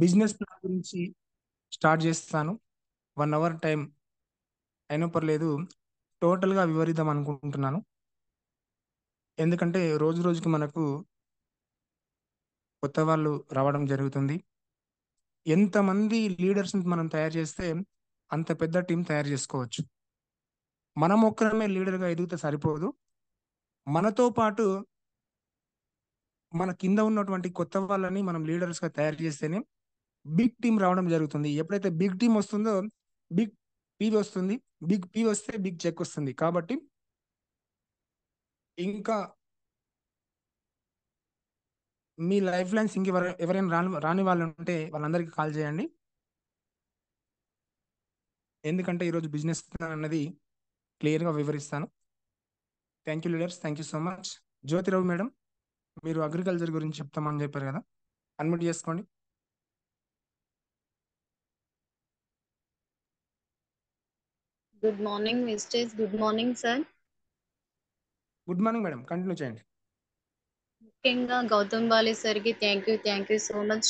Business plan గురించి start చేస్తాను. 1 hour time అయినా పర్లేదు, టోటల్గా వివరిద్దాం అనుకుంటున్నాను. ఎందుకంటే రోజు రోజుకి మనకు కొత్త వాళ్ళు రావడం జరుగుతుంది. ఎంతమంది లీడర్స్ని మనం తయారు చేస్తే అంత పెద్ద టీం తయారు చేసుకోవచ్చు. మనం ఒక్కరమే లీడర్గా ఎదిగితే సరిపోదు. మనతో పాటు మన కింద ఉన్నటువంటి కొత్త వాళ్ళని మనం లీడర్స్గా తయారు చేస్తేనే బిగ్ టీం రావడం జరుగుతుంది. ఎప్పుడైతే బిగ్ టీం వస్తుందో బిగ్ పీ వస్తుంది. బిగ్ పీ వస్తే బిగ్ చెక్ వస్తుంది. కాబట్టి ఇంకా మీ లైఫ్ లైన్స్ ఎవరైనా రాని వాళ్ళు ఉంటే వాళ్ళందరికీ కాల్ చేయండి. ఎందుకంటే ఈరోజు బిజినెస్ ప్లాన్ అన్నది క్లియర్గా వివరిస్తాను. Thank you leaders, thank you so much. Jyotirao madam, మీరు అగ్రికల్చర్ గురించి చెప్తామని చెప్పారు కదా, అన్మ్యూట్ చేసుకోండి. Good morning, Mr. Good morning, sir. Good morning madam, continue చేయండి. ముఖ్యంగా గౌతమ్ బాలి సార్కి థ్యాంక్ యూ సో మచ్.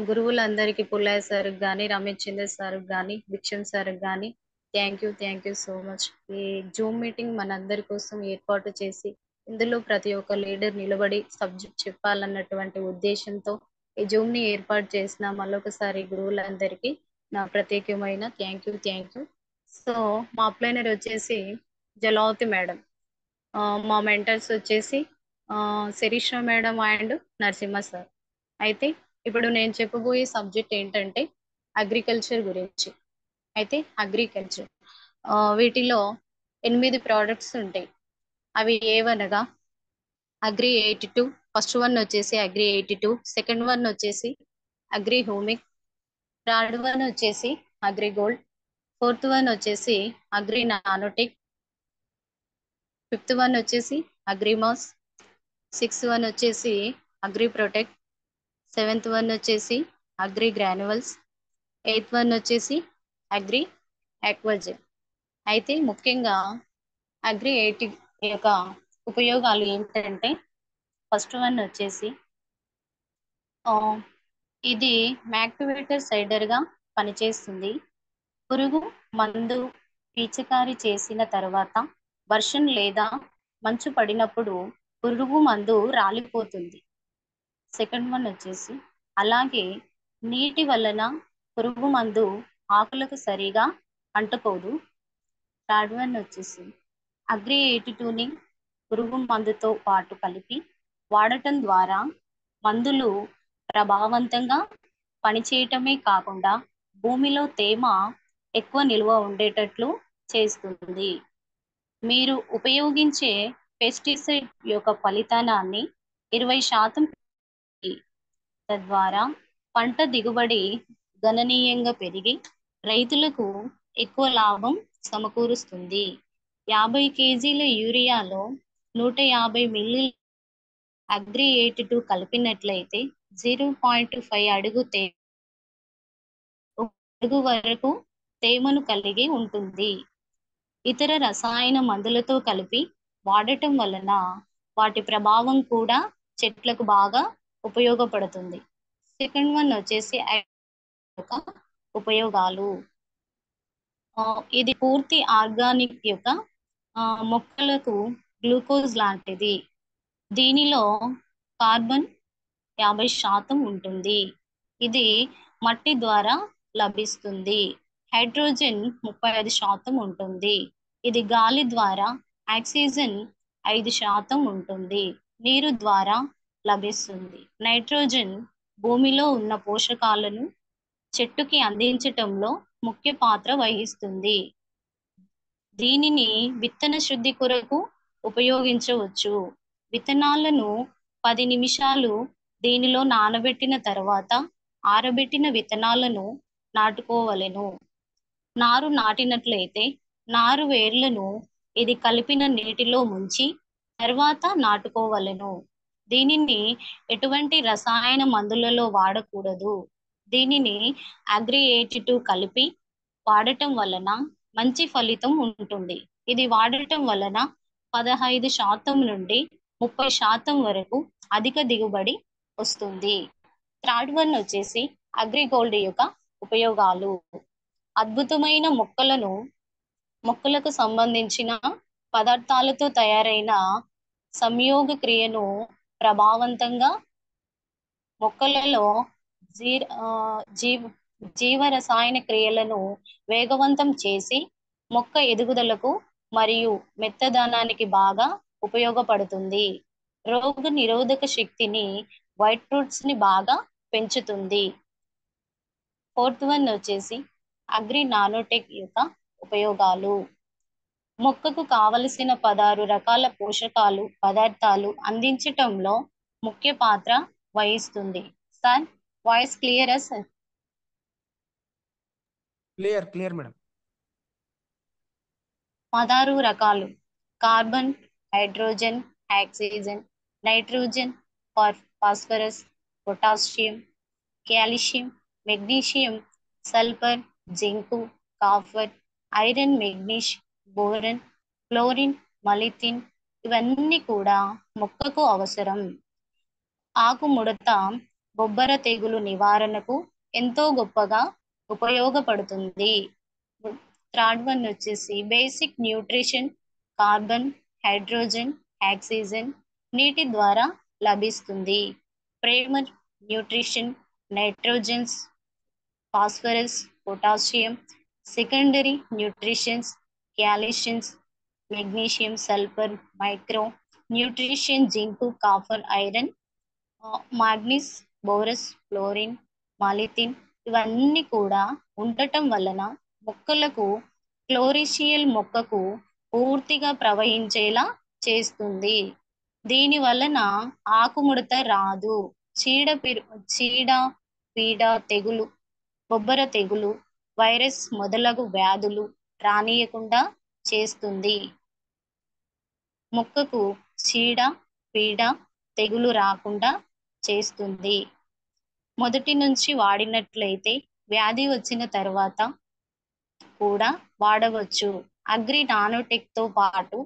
గురువులందరికీ పుల్లయ్య సార్ కానీ, రమేష్ చంద్ర సార్ కానీ, భిక్షం సార్ కానీ థ్యాంక్ యూ సో మచ్. ఈ జూమ్ మీటింగ్ మనందరి కోసం ఏర్పాటు చేసి ఇందులో ప్రతి ఒక్క లీడర్ నిలబడి సబ్జెక్ట్ చెప్పాలన్నటువంటి ఉద్దేశంతో ఈ జూమ్ ని ఏర్పాటు చేసిన మళ్ళొకసారి గురువులందరికీ నా ప్రత్యేకమైన థ్యాంక్ యూ. సో మా అప్లైనర్ వచ్చేసి జలావతి మేడం. మా మెంటర్స్ వచ్చేసి Shirisha madam and Narasimha sir. అయితే ఇప్పుడు నేను చెప్పబోయే సబ్జెక్ట్ ఏంటంటే అగ్రికల్చర్ గురించి. అయితే అగ్రికల్చర్ వీటిలో 8 ప్రోడక్ట్స్ ఉంటాయి. అవి ఏవనగా అగ్రి 82, ఫస్ట్ వన్ వచ్చేసి అగ్రి 82, సెకండ్ వన్ వచ్చేసి అగ్రి హోమిక్, థర్డ్ వన్ వచ్చేసి అగ్రి గోల్డ్, ఫోర్త్ వన్ వచ్చేసి అగ్రి నానోటెక్, ఫిఫ్త్ వన్ వచ్చేసి అగ్రిమాస్, సిక్స్త్ వన్ వచ్చేసి అగ్రి ప్రొటెక్ట్, సెవెంత్ వన్ వచ్చేసి అగ్రి గ్రాన్యువల్స్, ఎయిత్ వన్ వచ్చేసి అగ్రి ఆక్వాజెల్. అయితే ముఖ్యంగా అగ్రి 80 యొక్క ఉపయోగాలు ఏమిటంటే ఫస్ట్ వన్ వచ్చేసి ఇది మ్యాక్టివేటర్ సైడర్గా పనిచేస్తుంది. పురుగు మందు పిచికారీ చేసిన తర్వాత వర్షం లేదా మంచు పడినప్పుడు పురుగు మందు రాలిపోతుంది. సెకండ్ వన్ వచ్చేసి అలాగే నీటి వలన పురుగు మందు ఆకులకు సరిగా అంటుకోదు. థర్డ్ వన్ వచ్చేసి అగ్రి 82ని పురుగు మందుతో పాటు కలిపి వాడటం ద్వారా మందులు ప్రభావవంతంగా పనిచేయటమే కాకుండా భూమిలో తేమ ఎక్కువ నిల్వ ఉండేటట్లు చేస్తుంది. మీరు ఉపయోగించే పెస్టిసైడ్ యొక్క ఫలితాన్ని 20% తద్వారా పంట దిగుబడి గణనీయంగా పెరిగి రైతులకు ఎక్కువ లాభం సమకూరుస్తుంది. 50 కేజీల యూరియాలో 150 మిల్లీ అగ్రి 82 కలిపినట్లయితే 0.5 అడుగు వరకు తేమను కలిగి ఉంటుంది. ఇతర రసాయన మందులతో కలిపి వాడటం వలన వాటి ప్రభావం కూడా చెట్లకు బాగా ఉపయోగపడుతుంది. సెకండ్ వన్ వచ్చేసి ఉపయోగాలు. ఇది పూర్తి ఆర్గానిక్ యొక్క మొక్కలకు గ్లూకోజ్ లాంటిది. దీనిలో కార్బన్ 50% ఉంటుంది. ఇది మట్టి ద్వారా లభిస్తుంది. హైడ్రోజన్ 35% ఉంటుంది. ఇది గాలి ద్వారా, ఆక్సిజన్ 5% ఉంటుంది. నీరు ద్వారా లభిస్తుంది. నైట్రోజన్ భూమిలో ఉన్న పోషకాలను చెట్టుకి అందించటంలో ముఖ్య పాత్ర వహిస్తుంది. దీనిని విత్తన శుద్ధి కొరకు ఉపయోగించవచ్చు. విత్తనాలను 10 నిమిషాలు దీనిలో నానబెట్టిన తర్వాత ఆరబెట్టిన విత్తనాలను నాటుకోవలెను. నారు నాటినట్లయితే నారు వేర్లను ఇది కలిపిన నీటిలో ముంచి తర్వాత నాటుకోవలెను. దీనిని ఎటువంటి రసాయన మందులలో వాడకూడదు. దీనిని అగ్రి 82 కలిపి వాడటం వలన మంచి ఫలితం ఉంటుంది. ఇది వాడటం వలన 15% నుండి 30% వరకు అధిక దిగుబడి వస్తుంది. థర్డ్ వన్ వచ్చేసి అగ్రిగోల్డ్ యొక్క ఉపయోగాలు. అద్భుతమైన మొక్కలకు సంబంధించిన పదార్థాలతో తయారైన సంయోగ క్రియను ప్రభావవంతంగా మొక్కలలో జీ జీవ జీవ రసాయన క్రియలను వేగవంతం చేసి మొక్క ఎదుగుదలకు మరియు మెత్తదనానికి బాగా ఉపయోగపడుతుంది. రోగ నిరోధక శక్తిని, వైట్ ఫ్రూట్స్ ని బాగా పెంచుతుంది. ఫోర్త్ వన్ వచ్చేసి అగ్రి నానోటెక్ యొక్క ఉపయోగాలు. మొక్కకు కావలసిన 16 రకాల పోషకాలు పదార్థాలు అందించటంలో ముఖ్య పాత్ర వహిస్తుంది. Sir voice clear sir? Clear madam. 16 రకాలు: carbon, hydrogen, oxygen, nitrogen, phosphorus, potassium, calcium, magnesium, sulphur, zinc, copper, iron, manganese, boron, chlorine, molybdenum ఇవన్నీ కూడా మొక్కకు అవసరం. ఆకుముడత, బొబ్బర తెగులు నివారణకు ఎంతో గొప్పగా ఉపయోగపడుతుంది. థర్డ్ వన్ వచ్చేసి basic nutrition. Carbon, hydrogen, oxygen నీటి ద్వారా లభిస్తుంది. Primary nutrition, nitrogens, phosphorus, potassium. Secondary nutritions, calciums, magnesium, sulphur. Micro nutrition, zinc, copper, iron, manganese, boron, fluorine, molybdenum ఇవన్నీ కూడా ఉండటం వలన మొక్కకు పూర్తిగా ప్రవహించేలా చేస్తుంది. దీని వలన ఆకుముడత రాదు. చీడ పీడ తెగులు, బొబ్బర తెగులు, వైరస్ మొదలగు వ్యాధులు రానియకుండా చేస్తుంది. మొక్కకు చీడ పీడ తెగులు రాకుండా చేస్తుంది. మొదటి నుంచి వాడినట్లయితే వ్యాధి వచ్చిన తర్వాత కూడా వాడవచ్చు. అగ్రి నానోటెక్ తో పాటు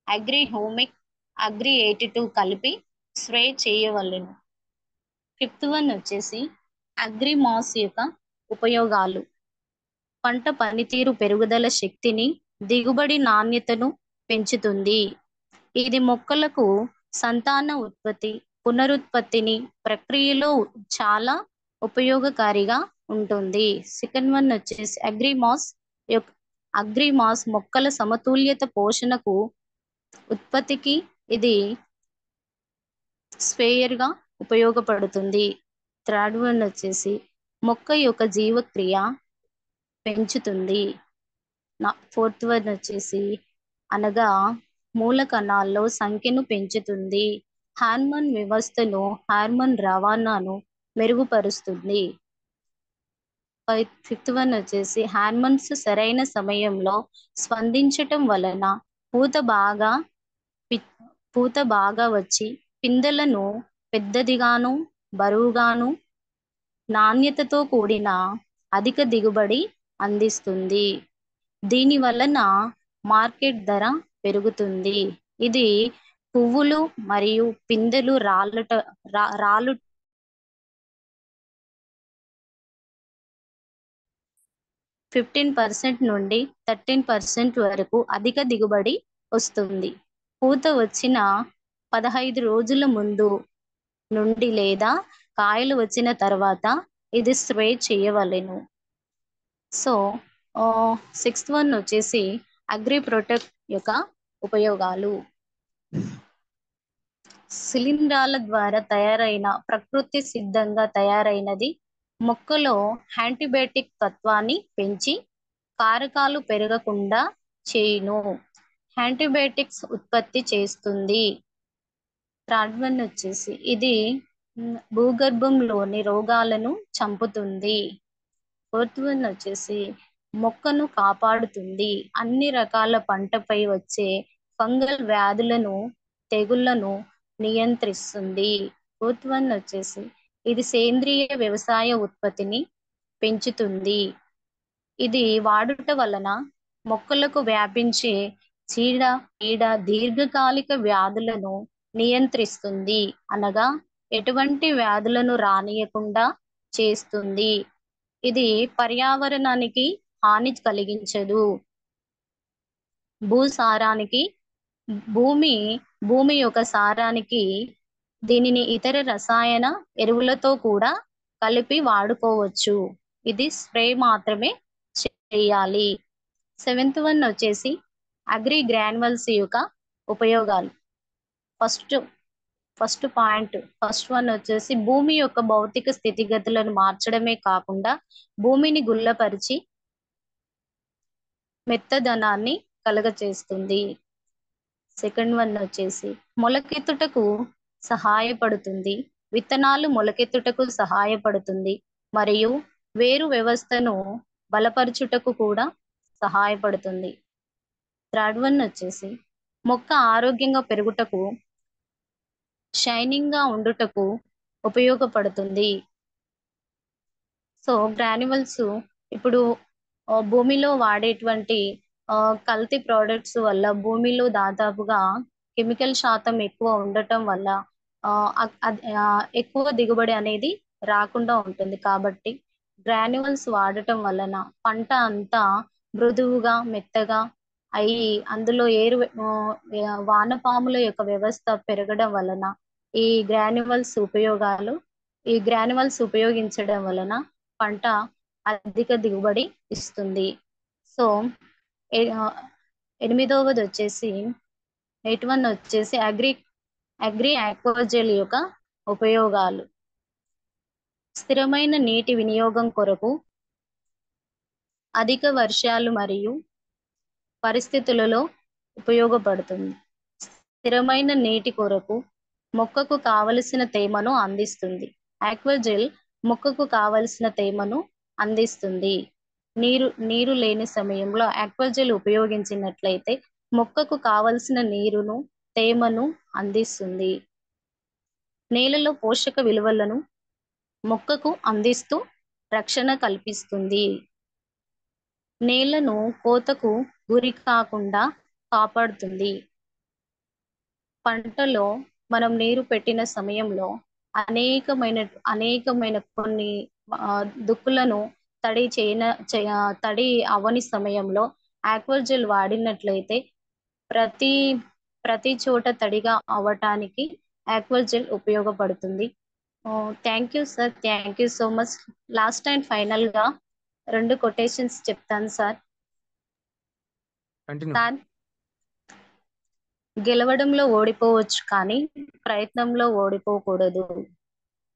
అగ్రి హోమిక్, అగ్రి 82 కలిపి స్ప్రే చేయవలెను. ఫిఫ్త్ వన్ వచ్చేసి అగ్రి మాస్ యొక్క ఉపయోగాలు. పంట పనితీరు, పెరుగుదల శక్తిని, దిగుబడి నాణ్యతను పెంచుతుంది. ఇది మొక్కలకు సంతాన ఉత్పత్తి, పునరుత్పత్తిని ప్రక్రియలో చాలా ఉపయోగకారిగా ఉంటుంది. సెకండ్ వన్ వచ్చేసి అగ్రిమాస్ మొక్కల సమతుల్యత, పోషణకు, ఉత్పత్తికి ఇది స్ప్రేయర్ గా ఉపయోగపడుతుంది. థర్డ్ వన్ వచ్చేసి మొక్క యొక్క జీవక్రియ పెంచుతుంది. ఫోర్త్ వన్ వచ్చేసి అనగా మూల కణాల్లో సంఖ్యను పెంచుతుంది. హార్మోన్ వ్యవస్థను, హార్మోన్ రవాణాను మెరుగుపరుస్తుంది. ఫిఫ్త్ వన్ వచ్చేసి హార్మోన్స్ సరైన సమయంలో స్పందించటం వలన పూత బాగా వచ్చి పిందెలను పెద్దదిగాను, బరువుగాను, నాణ్యతతో కూడిన అధిక దిగుబడి అందిస్తుంది. దీని వలన మార్కెట్ ధర పెరుగుతుంది. ఇది పువ్వులు మరియు పిందెలు రాలు 15% నుండి 13% వరకు అధిక దిగుబడి వస్తుంది. పూత వచ్చిన 15 రోజుల ముందు నుండి లేదా కాయలు వచ్చిన తర్వాత ఇది స్ప్రే చేయవలెను. సో సిక్స్త్ వన్ వచ్చేసి అగ్రి ప్రొటెక్ట్ యొక్క ఉపయోగాలు. శిలీంధ్రాల ద్వారా తయారైన, ప్రకృతి సిద్ధంగా తయారైనది మొక్కలో యాంటీబయాటిక్ తత్వాన్ని పెంచి కారకాలు పెరగకుండా చేయును. యాంటీబయాటిక్స్ ఉత్పత్తి చేస్తుంది. థర్డ్ వన్ వచ్చేసి ఇది భూగర్భంలోని రోగాలను చంపుతుంది. ఫోర్త్ వన్ వచ్చేసి మొక్కను కాపాడుతుంది. అన్ని రకాల పంటపై వచ్చే ఫంగల్ వ్యాధులను, తెగుళ్లను నియంత్రిస్తుంది. ఫోర్త్ వన్ వచ్చేసి ఇది సేంద్రియ వ్యవసాయ ఉత్పత్తిని పెంచుతుంది. ఇది వాడుట వలన మొక్కలకు వ్యాపించే చీడ పీడ, దీర్ఘకాలిక వ్యాధులను నియంత్రిస్తుంది. అనగా ఎటువంటి వ్యాధులను రానియకుండా చేస్తుంది. ఇది పర్యావరణానికి హాని కలిగించదు. భూసారానికి భూమి భూమి యొక్క సారానికి దీనిని ఇతర రసాయన ఎరువులతో కూడా కలిపి వాడుకోవచ్చు. ఇది స్ప్రే మాత్రమే చేయాలి. 7th వన్ వచ్చేసి అగ్రి గ్రాన్యువల్స్ యొక్క ఉపయోగాలు. ఫస్ట్ ఫస్ట్ వన్ వచ్చేసి భూమి యొక్క భౌతిక స్థితిగతులను మార్చడమే కాకుండా భూమిని గుల్లపరిచి మెత్తదనాన్ని కలగచేస్తుంది. సెకండ్ వన్ వచ్చేసి మొలకెత్తుటకు సహాయపడుతుంది. విత్తనాలు మొలకెత్తుటకు సహాయపడుతుంది మరియు వేరు వ్యవస్థను బలపరచుటకు కూడా సహాయపడుతుంది. థర్డ్ వన్ వచ్చేసి మొక్క ఆరోగ్యంగా పెరుగుటకు, షైనింగ్ గా ఉండుటకు ఉపయోగపడుతుంది. సో గ్రాన్యువల్స్ ఇప్పుడు భూమిలో వాడేటువంటి కల్తీ ప్రోడక్ట్స్ వల్ల భూమిలో దాదాపుగా కెమికల్ శాతం ఎక్కువ ఉండటం వల్ల ఎక్కువ దిగుబడి అనేది రాకుండా ఉంటుంది. కాబట్టి గ్రాన్యువల్స్ వాడటం వలన పంట అంతా మృదువుగా మెత్తగా అయి అందులో వానపాముల యొక్క వ్యవస్థ పెరగడం వలన ఈ గ్రాన్యువల్స్ ఉపయోగించడం వలన పంట అధిక దిగుబడి ఇస్తుంది. సో 8వది వచ్చేసి 8 వన్ వచ్చేసి అగ్రి ఆక్వాజెల్ యొక్క ఉపయోగాలు. స్థిరమైన నీటి వినియోగం కొరకు, అధిక వర్షాలు మరియు పరిస్థితులలో ఉపయోగపడుతుంది. స్థిరమైన నీటి కొరకు మొక్కకు కావలసిన తేమను అందిస్తుంది. ఆక్వాజెల్ మొక్కకు కావలసిన తేమను అందిస్తుంది. నీరు లేని సమయంలో ఆక్వాజెల్ ఉపయోగించినట్లయితే మొక్కకు కావలసిన నీరును తేమను అందిస్తుంది. నేలలో పోషక విలువలను మొక్కకు అందిస్తూ రక్షణ కల్పిస్తుంది. నేలను కోతకు గురి కాకుండా కాపాడుతుంది. పంటలో మనం నీరు పెట్టిన సమయంలో అనేకమైన కొన్ని దుక్కులను తడి అవని సమయంలో ఆక్వాజెల్ వాడినట్లయితే ప్రతి చోట తడిగా అవ్వటానికి ఆక్వాజెల్ ఉపయోగపడుతుంది. Thank you sir, thank you so much. Last and final గా 2 కొటేషన్స్ చెప్తాను సార్. సార్, గెలవడంలో ఓడిపోవచ్చు కానీ ప్రయత్నంలో ఓడిపోకూడదు.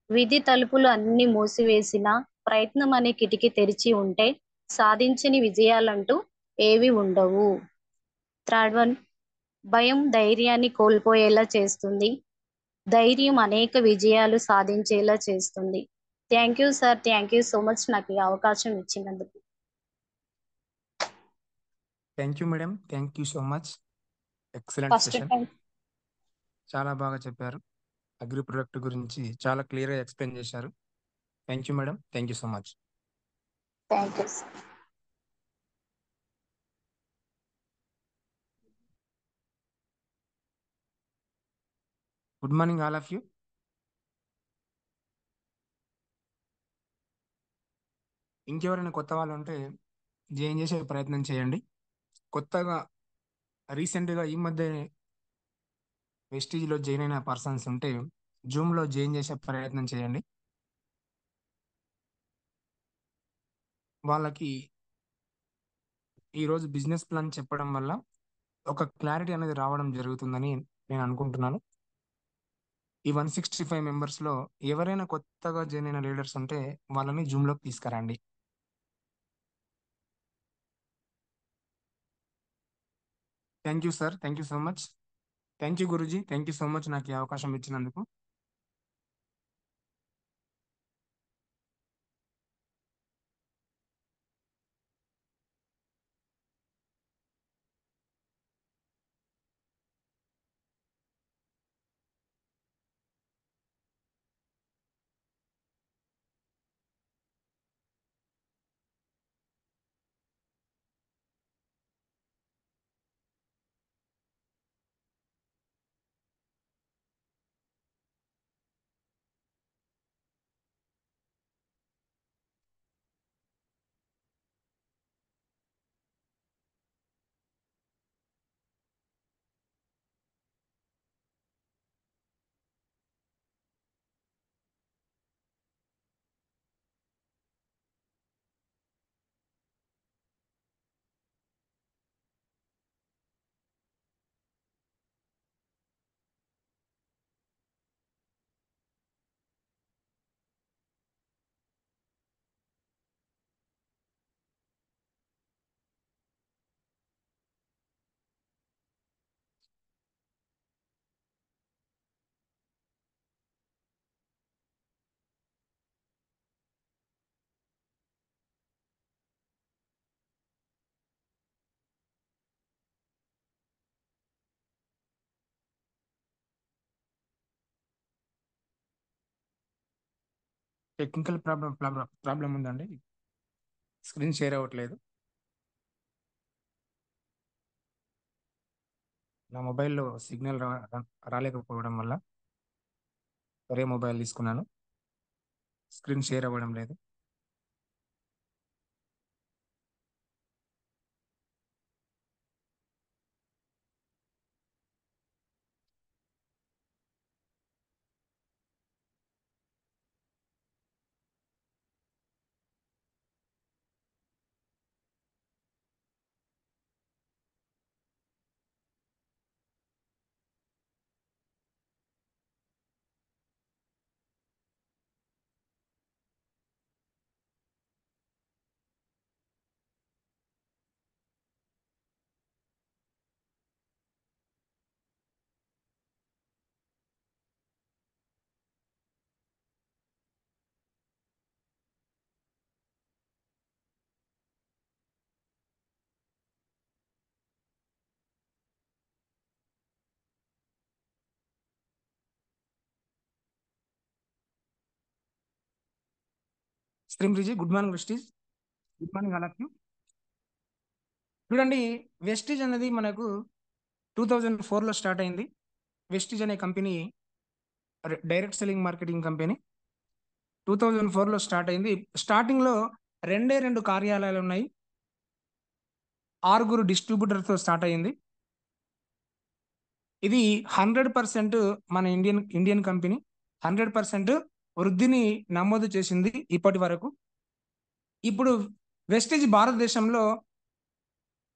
విధి తలుపులు అన్ని మూసివేసిన ప్రయత్నం అనే కిటికీ తెరిచి ఉంటే సాధించని విజయాలంటూ ఏవి ఉండవు. థర్డ్ వన్, భయం ధైర్యాన్ని కోల్పోయేలా చేస్తుంది. ధైర్యం అనేక విజయాలు సాధించేలా చేస్తుంది. Thank you sir, thank you so much నాకు ఈ అవకాశం ఇచ్చినందుకు. Thank you madam, thank you so much. Excellent session. చాలా బాగా చెప్పారు. అగ్రి ప్రొడక్ట్ గురించి చాలా క్లియర్గా ఎక్స్ప్లెయిన్ చేశారు. Thank you madam, thank you so much. Thank you sir. Good morning all of you. ఇంకెవరైనా కొత్త వాళ్ళు ఉంటే జాయిన్ చేసే ప్రయత్నం చేయండి. కొత్తగా రీసెంట్గా ఈ మధ్య వెస్టీజ్లో జాయిన్ అయిన పర్సన్స్ ఉంటే జూమ్లో జాయిన్ చేసే ప్రయత్నం చేయండి. వాళ్ళకి ఈరోజు బిజినెస్ ప్లాన్ చెప్పడం వల్ల ఒక క్లారిటీ అనేది రావడం జరుగుతుందని నేను అనుకుంటున్నాను. ఈ 165 మెంబర్స్లో ఎవరైనా కొత్తగా జాయిన్ అయిన లీడర్స్ ఉంటే వాళ్ళని జూమ్లోకి తీసుకురండి. Thank you sir, thank you so much. Thank you Guruji, thank you so much నాకు ఈ అవకాశం ఇచ్చినందుకు. టెక్నికల్ ప్రాబ్లం ఉందండి. స్క్రీన్ షేర్ అవ్వట్లేదు. నా మొబైల్లో సిగ్నల్ రాలేకపోవడం వల్ల వేరే మొబైల్ తీసుకున్నాను. స్క్రీన్ షేర్ అవ్వడం లేదు. స్ట్రీమ్ రిజీ, good morning Vestige. Good morning all of you. చూడండి, వెస్టీజ్ అనేది మనకు 2004లో స్టార్ట్ అయింది. వెస్టీజ్ అనే company direct selling marketing company 2004లో స్టార్ట్ అయింది. స్టార్టింగ్లో రెండు కార్యాలయాలు ఉన్నాయి. 6 డిస్ట్రిబ్యూటర్తో స్టార్ట్ అయింది. ఇది 100% మన ఇండియన్ కంపెనీ 100% వృద్ధిని నమోదు చేసింది ఇప్పటి వరకు. ఇప్పుడు వెస్టీజ్ భారతదేశంలో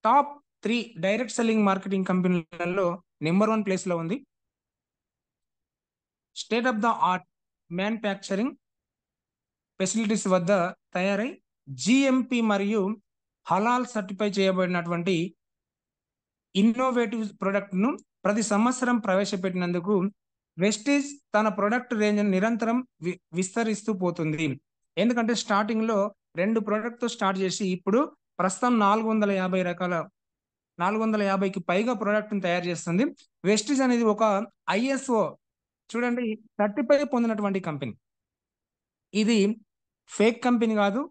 టాప్ 3 డైరెక్ట్ సెల్లింగ్ మార్కెటింగ్ కంపెనీలలో నెంబర్ 1 ప్లేస్లో ఉంది. State of the art manufacturing facilities వద్ద తయారై జిఎంపి మరియు హలాల్ సర్టిఫై చేయబడినటువంటి ఇన్నోవేటివ్ ప్రొడక్ట్ను ప్రతి సంవత్సరం ప్రవేశపెట్టినందుకు వెస్టీజ్ తన ప్రొడక్ట్ రేంజ్ నిరంతరం విస్తరిస్తూ పోతుంది. ఎందుకంటే స్టార్టింగ్లో 2 ప్రొడక్ట్తో స్టార్ట్ చేసి ఇప్పుడు ప్రస్తుతం 450కి పైగా ప్రోడక్ట్ని తయారు చేస్తుంది. వెస్టీజ్ అనేది ఒక ఐఎస్ఓ చూడండి సర్టిఫై పొందినటువంటి కంపెనీ. ఇది ఫేక్ కంపెనీ కాదు,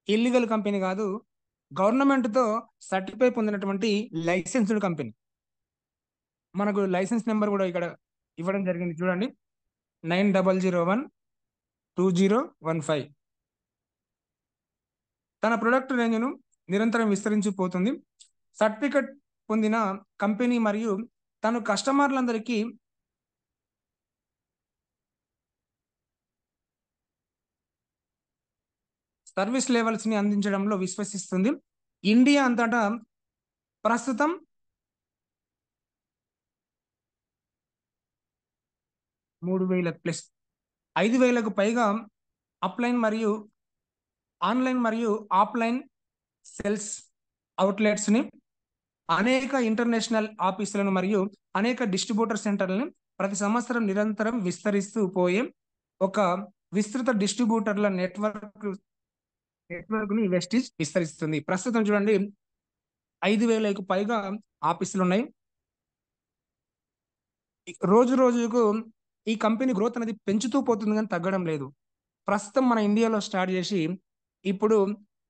ఇల్లీగల్ కంపెనీ కాదు, గవర్నమెంట్తో సర్టిఫై పొందినటువంటి లైసెన్స్డ్ కంపెనీ. మనకు లైసెన్స్ నెంబర్ కూడా ఇక్కడ ఇవ్వడం జరిగింది చూడండి, 90012015. తన ప్రొడక్ట్ రేంజ్ను నిరంతరం విస్తరించిపోతుంది. సర్టిఫికెట్ పొందిన కంపెనీ మరియు తన కస్టమర్లందరికీ సర్వీస్ లెవెల్స్ ని అందించడంలో విశ్వసిస్తుంది. ఇండియా అంతటా ప్రస్తుతం 3000+, 5000కు పైగా అప్లైన్ మరియు ఆన్లైన్ మరియు ఆఫ్లైన్ సేల్స్ అవుట్లెట్స్ ని, అనేక ఇంటర్నేషనల్ ఆఫీసులను మరియు అనేక డిస్ట్రిబ్యూటర్ సెంటర్లను ప్రతి సంవత్సరం నిరంతరం విస్తరిస్తూ పోయే ఒక విస్తృత డిస్ట్రిబ్యూటర్ల నెట్వర్క్ ని వెస్టీజ్ విస్తరిస్తుంది. ప్రస్తుతం చూడండి 5000కు పైగా ఆఫీసులు ఉన్నాయి. రోజు రోజుకు ఈ కంపెనీ గ్రోత్ అనేది పెంచుతూ పోతుంది కానీ తగ్గడం లేదు. ప్రస్తుతం మన ఇండియాలో స్టార్ట్ చేసి ఇప్పుడు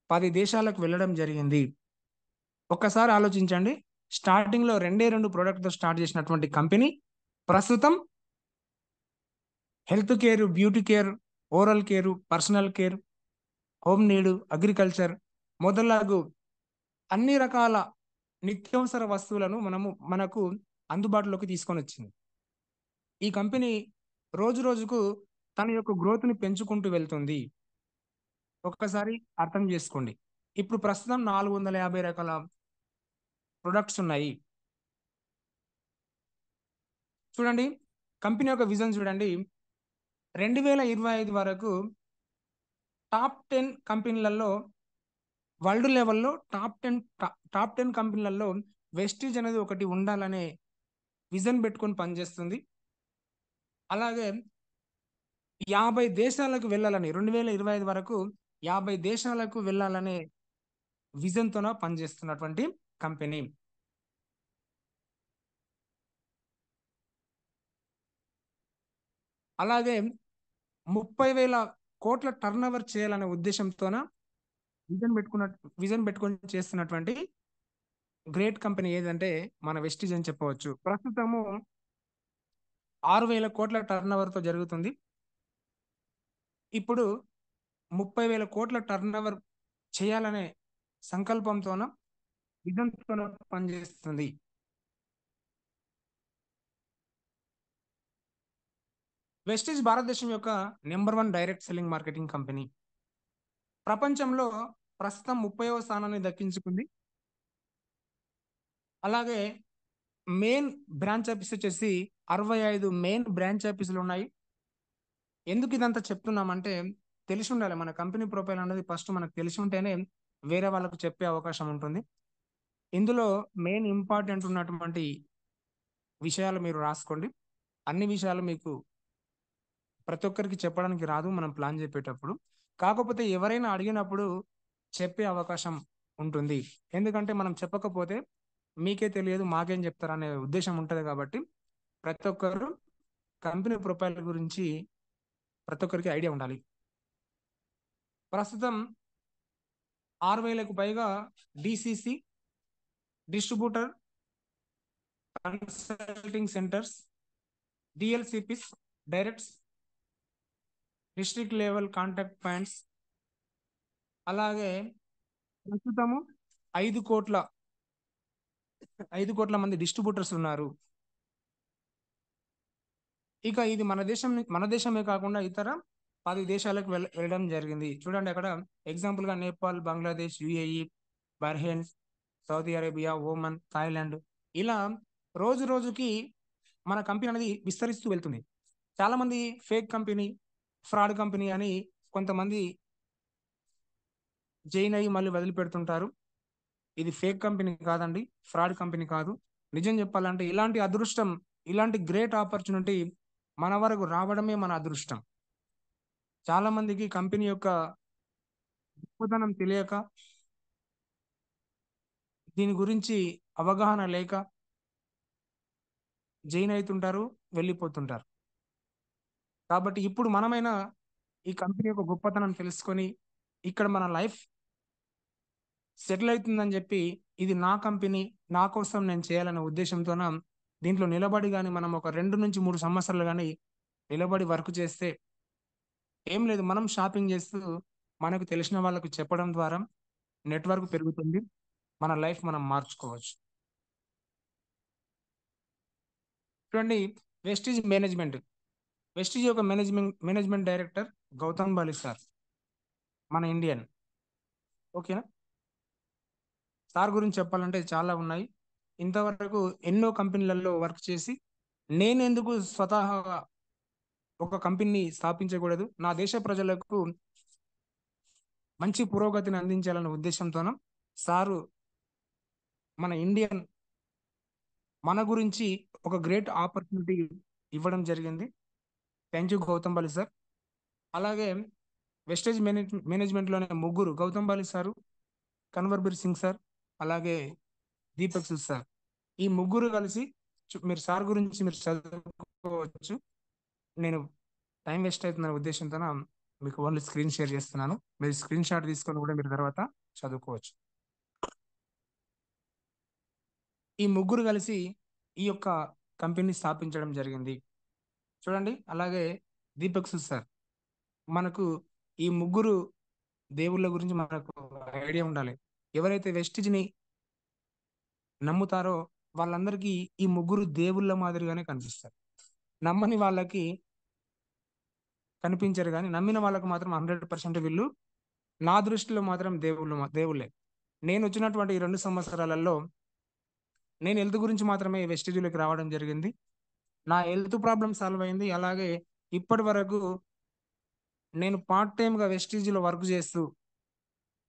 10 దేశాలకు వెళ్ళడం జరిగింది. ఒక్కసారి ఆలోచించండి, స్టార్టింగ్లో 2 ప్రోడక్ట్తో స్టార్ట్ చేసినటువంటి కంపెనీ ప్రస్తుతం health care, beauty care, oral care, personal care, home need, agriculture మొదలగు అన్ని రకాల నిత్యావసర వస్తువులను మనకు అందుబాటులోకి తీసుకొని వచ్చింది. ఈ కంపెనీ రోజు రోజుకు తన యొక్క గ్రోత్ని పెంచుకుంటూ వెళ్తుంది. ఒక్కసారి అర్థం చేసుకోండి, ఇప్పుడు ప్రస్తుతం 450 రకాల ప్రొడక్ట్స్ ఉన్నాయి. చూడండి కంపెనీ యొక్క విజన్ చూడండి, 2025 వరకు టాప్ 10 కంపెనీలలో వరల్డ్ లెవెల్లో టాప్ 10 కంపెనీలలో వెస్టీజ్ అనేది ఒకటి ఉండాలనే విజన్ పెట్టుకొని పనిచేస్తుంది. అలాగే 50 దేశాలకు వెళ్ళాలని 2025 వరకు 50 దేశాలకు వెళ్ళాలనే విజన్తోన పనిచేస్తున్నటువంటి కంపెనీ. అలాగే 30,000 కోట్ల టర్న్ ఓవర్ చేయాలనే ఉద్దేశంతోన విజన్ పెట్టుకున్న విజన్ పెట్టుకొని చేస్తున్నటువంటి గ్రేట్ కంపెనీ ఏదంటే మన వెస్టిజ్ అని చెప్పవచ్చు. ప్రస్తుతము 6,000 కోట్ల టర్న్ ఓవర్ తో జరుగుతుంది. ఇప్పుడు 30,000 కోట్ల టర్న్ ఓవర్ చేయాలనే సంకల్పంతోన విజన్తోన పనిచేస్తుంది. వెస్టిజ్ భారతదేశం యొక్క number 1 direct selling marketing company. ప్రపంచంలో ప్రస్తుతం 30వ స్థానాన్ని దక్కించుకుంది. అలాగే మెయిన్ బ్రాంచ్ ఆఫీస్ వచ్చేసి 65 మెయిన్ బ్రాంచ్ ఆఫీసులు ఉన్నాయి. ఎందుకు ఇదంతా చెప్తున్నామంటే తెలిసి ఉండాలి. మన కంపెనీ ప్రొఫైల్ అనేది ఫస్ట్ మనకు తెలిసి ఉంటేనే వేరే వాళ్ళకు చెప్పే అవకాశం ఉంటుంది. ఇందులో మెయిన్ ఇంపార్టెంట్ ఉన్నటువంటి విషయాలు మీరు రాసుకోండి. అన్ని విషయాలు మీకు ప్రతి ఒక్కరికి చెప్పడానికి రాదు మనం ప్లాన్ చెప్పేటప్పుడు. కాకపోతే ఎవరైనా అడిగినప్పుడు చెప్పే అవకాశం ఉంటుంది. ఎందుకంటే మనం చెప్పకపోతే మీకే తెలియదు మాకేం చెప్తారనే ఉద్దేశం ఉంటుంది. కాబట్టి ప్రతి ఒక్కరు కంపెనీ ప్రొఫైల్ గురించి ప్రతి ఒక్కరికి ఐడియా ఉండాలి. ప్రస్తుతం 6,000కు పైగా DCC distributor consulting centres, DLCPs directs, district level contact points, అలాగే ప్రస్తుతము 5 కోట్ల మంది డిస్ట్రిబ్యూటర్స్ ఉన్నారు. ఇక ఇది మన దేశమే కాకుండా ఇతర 10 దేశాలకు వెళ్ళడం జరిగింది. చూడండి అక్కడ ఎగ్జాంపుల్ గా Nepal, Bangladesh, UAE, Bahrain, Saudi Arabia, Oman, Thailand, ఇలా రోజు రోజుకి మన కంపెనీ అనేది విస్తరిస్తూ వెళ్తుంది. చాలా మంది ఫేక్ కంపెనీ, ఫ్రాడ్ కంపెనీ అని కొంతమంది జైన్ అయ్యి మళ్ళీ వదిలిపెడుతుంటారు. ఇది ఫేక్ కంపెనీ కాదండి, ఫ్రాడ్ కంపెనీ కాదు. నిజం చెప్పాలంటే ఇలాంటి అదృష్టం, ఇలాంటి గ్రేట్ ఆపర్చునిటీ మన వరకు రావడమే మన అదృష్టం. చాలా మందికి కంపెనీ యొక్క గొప్పతనం తెలియక, దీని గురించి అవగాహన లేక జైన్ అవుతుంటారు, వెళ్ళిపోతుంటారు. కాబట్టి ఇప్పుడు మనమైనా ఈ కంపెనీ యొక్క గొప్పతనం తెలుసుకొని ఇక్కడ మన లైఫ్ సెటిల్ అవుతుందని చెప్పి ఇది నా కంపెనీ, నా కోసం నేను చేయాలనే ఉద్దేశంతోన దీంట్లో నిలబడి కానీ మనం ఒక 2 నుంచి 3 సంవత్సరాలు కానీ నిలబడి వర్క్ చేస్తే ఏం లేదు, మనం షాపింగ్ చేస్తూ మనకు తెలిసిన వాళ్ళకు చెప్పడం ద్వారా నెట్వర్క్ పెరుగుతుంది. మన లైఫ్ మనం మార్చుకోవచ్చు. చూడండి, వెస్టిజ్ మేనేజ్మెంట్. వెస్టిజ్ యొక్క management director Gautam Bali sir, మన ఇండియన్. ఓకేనా? సార్ గురించి చెప్పాలంటే చాలా ఉన్నాయి. ఇంతవరకు ఎన్నో కంపెనీలలో వర్క్ చేసి నేను ఎందుకు స్వతహాగా ఒక కంపెనీని స్థాపించకూడదు, నా దేశ ప్రజలకు మంచి పురోగతిని అందించాలనే ఉద్దేశంతోన సారు మన ఇండియన్ మన గురించి ఒక గ్రేట్ ఆపర్చునిటీ ఇవ్వడం జరిగింది. Thank you Gautam Bali sir. అలాగే వెస్టేజ్ మేనేజ్మెంట్లోనే ముగ్గురు, గౌతమ్ బాలి సారు, కన్వర్బీర్ సింగ్ సార్, అలాగే దీపక్ సూద్ సార్, ఈ ముగ్గురు కలిసి మీరు సార్ గురించి మీరు చదువుకోవచ్చు. నేను టైం వేస్ట్ అవుతుందనే ఉద్దేశంతో మీకు ఓన్లీ స్క్రీన్ షేర్ చేస్తున్నాను. మీరు స్క్రీన్ షాట్ తీసుకొని కూడా మీరు తర్వాత చదువుకోవచ్చు. ఈ ముగ్గురు కలిసి ఈ యొక్క కంపెనీ స్థాపించడం జరిగింది. చూడండి, అలాగే దీపక్ సూద్ సార్. మనకు ఈ ముగ్గురు దేవుళ్ళ గురించి మనకు ఐడియా ఉండాలి. ఎవరైతే వెస్టిజ్ని నమ్ముతారో వాళ్ళందరికీ ఈ ముగ్గురు దేవుళ్ళ మాదిరిగానే కనిపిస్తారు. నమ్మని వాళ్ళకి కనిపించరు, కానీ నమ్మిన వాళ్ళకు మాత్రం 100% వీళ్ళు నా దృష్టిలో మాత్రం దేవుళ్ళే. నేను వచ్చినటువంటి ఈ 2 సంవత్సరాలలో నేను హెల్త్ గురించి మాత్రమే వెస్టిజ్లోకి రావడం జరిగింది. నా హెల్త్ ప్రాబ్లం సాల్వ్ అయింది. అలాగే ఇప్పటి వరకు నేను పార్ట్ టైంగా వెస్టిజ్లో వర్క్ చేస్తూ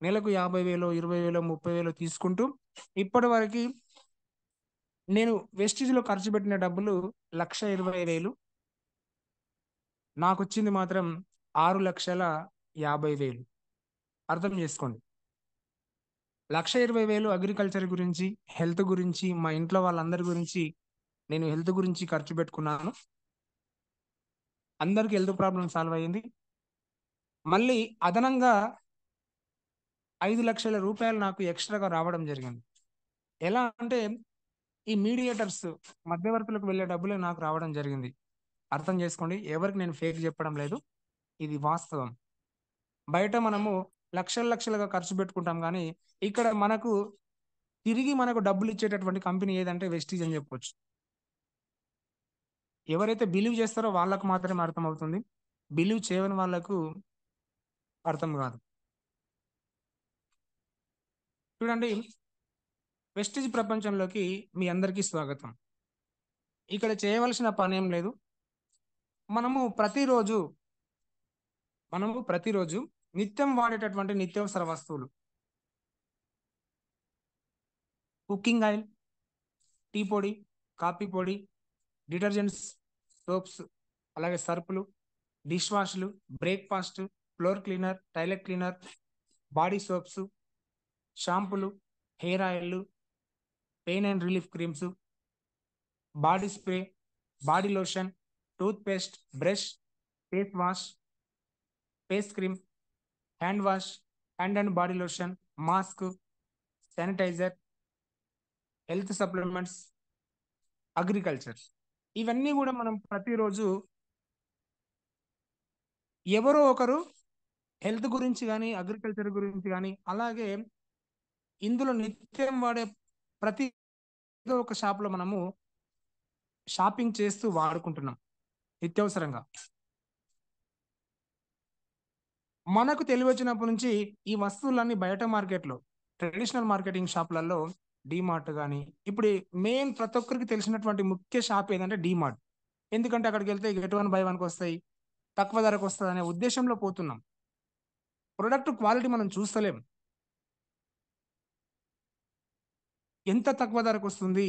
నెలకు 50,000, 20,000, 30,000 తీసుకుంటూ ఇప్పటి వరకు నేను వెస్టిజ్లో ఖర్చు పెట్టిన డబ్బులు 1,20,000. నాకు వచ్చింది మాత్రం 6,50,000. అర్థం చేసుకోండి. 1,20,000 అగ్రికల్చర్ గురించి, హెల్త్ గురించి, మా ఇంట్లో వాళ్ళందరి గురించి నేను హెల్త్ గురించి ఖర్చు పెట్టుకున్నాను. అందరికి హెల్త్ ప్రాబ్లం సాల్వ్ అయ్యింది. మళ్ళీ అదనంగా 5 లక్షల రూపాయలు నాకు ఎక్స్ట్రాగా రావడం జరిగింది. ఎలా అంటే ఈ మీడియేటర్స్ మధ్యవర్తులకు వెళ్ళే డబ్బులే నాకు రావడం జరిగింది. అర్థం చేసుకోండి. ఎవరికి నేను ఫేక్ చెప్పడం లేదు. ఇది వాస్తవం. బయట మనము లక్షలు లక్షలుగా ఖర్చు పెట్టుకుంటాం కానీ ఇక్కడ తిరిగి మనకు డబ్బులు ఇచ్చేటటువంటి కంపెనీ ఏదంటే వెస్టీజ్ అని చెప్పొచ్చు. ఎవరైతే బిలీవ్ చేస్తారో వాళ్ళకు మాత్రమే అర్థమవుతుంది. బిలీవ్ చేయని వాళ్ళకు అర్థం కాదు. చూడండి, వెస్టీజ్ ప్రపంచంలోకి మీ అందరికీ స్వాగతం. ఇక్కడ చేయవలసిన పని ఏం లేదు. మనము ప్రతిరోజు నిత్యం వాడేటటువంటి నిత్యావసర వస్తువులు, కుకింగ్ ఆయిల్, టీ పొడి, కాఫీ పొడి, డిటర్జెంట్స్, సోప్స్, అలాగే సర్పులు, డిష్ వాష్లు, breakfast, floor cleaner, toilet cleaner, body soaps, షాంపూలు, hair oil, pain and relief creams, body spray, body lotion, toothpaste, brush, face wash, face cream, hand wash, hand and body lotion, mask, sanitiser, health supplements, agriculture. ఇవన్నీ కూడా మనం ప్రతిరోజు ఎవరో ఒకరు health గురించి కానీ agriculture గురించి కానీ అలాగే ఇందులో నిత్యం వాడే ప్రతి ఏదో ఒక షాప్లో మనము షాపింగ్ చేస్తూ వాడుకుంటున్నాం నిత్యవసరంగా. మనకు తెలివచ్చినప్పటి నుంచి ఈ వస్తువులన్నీ బయట మార్కెట్లో ట్రెడిషనల్ మార్కెటింగ్ షాప్లలో డీమార్ట్ కానీ ఇప్పుడు మెయిన్ ప్రతి ఒక్కరికి తెలిసినటువంటి ముఖ్య షాప్ ఏదంటే డీమార్ట్. ఎందుకంటే అక్కడికి వెళ్తే గెట్ వన్ బై వన్కి వస్తాయి, తక్కువ ధరకు వస్తుంది అనే ఉద్దేశంలో పోతున్నాం. ప్రొడక్ట్ క్వాలిటీ మనం చూస్తలేం, ఎంత తక్కువ ధరకు వస్తుంది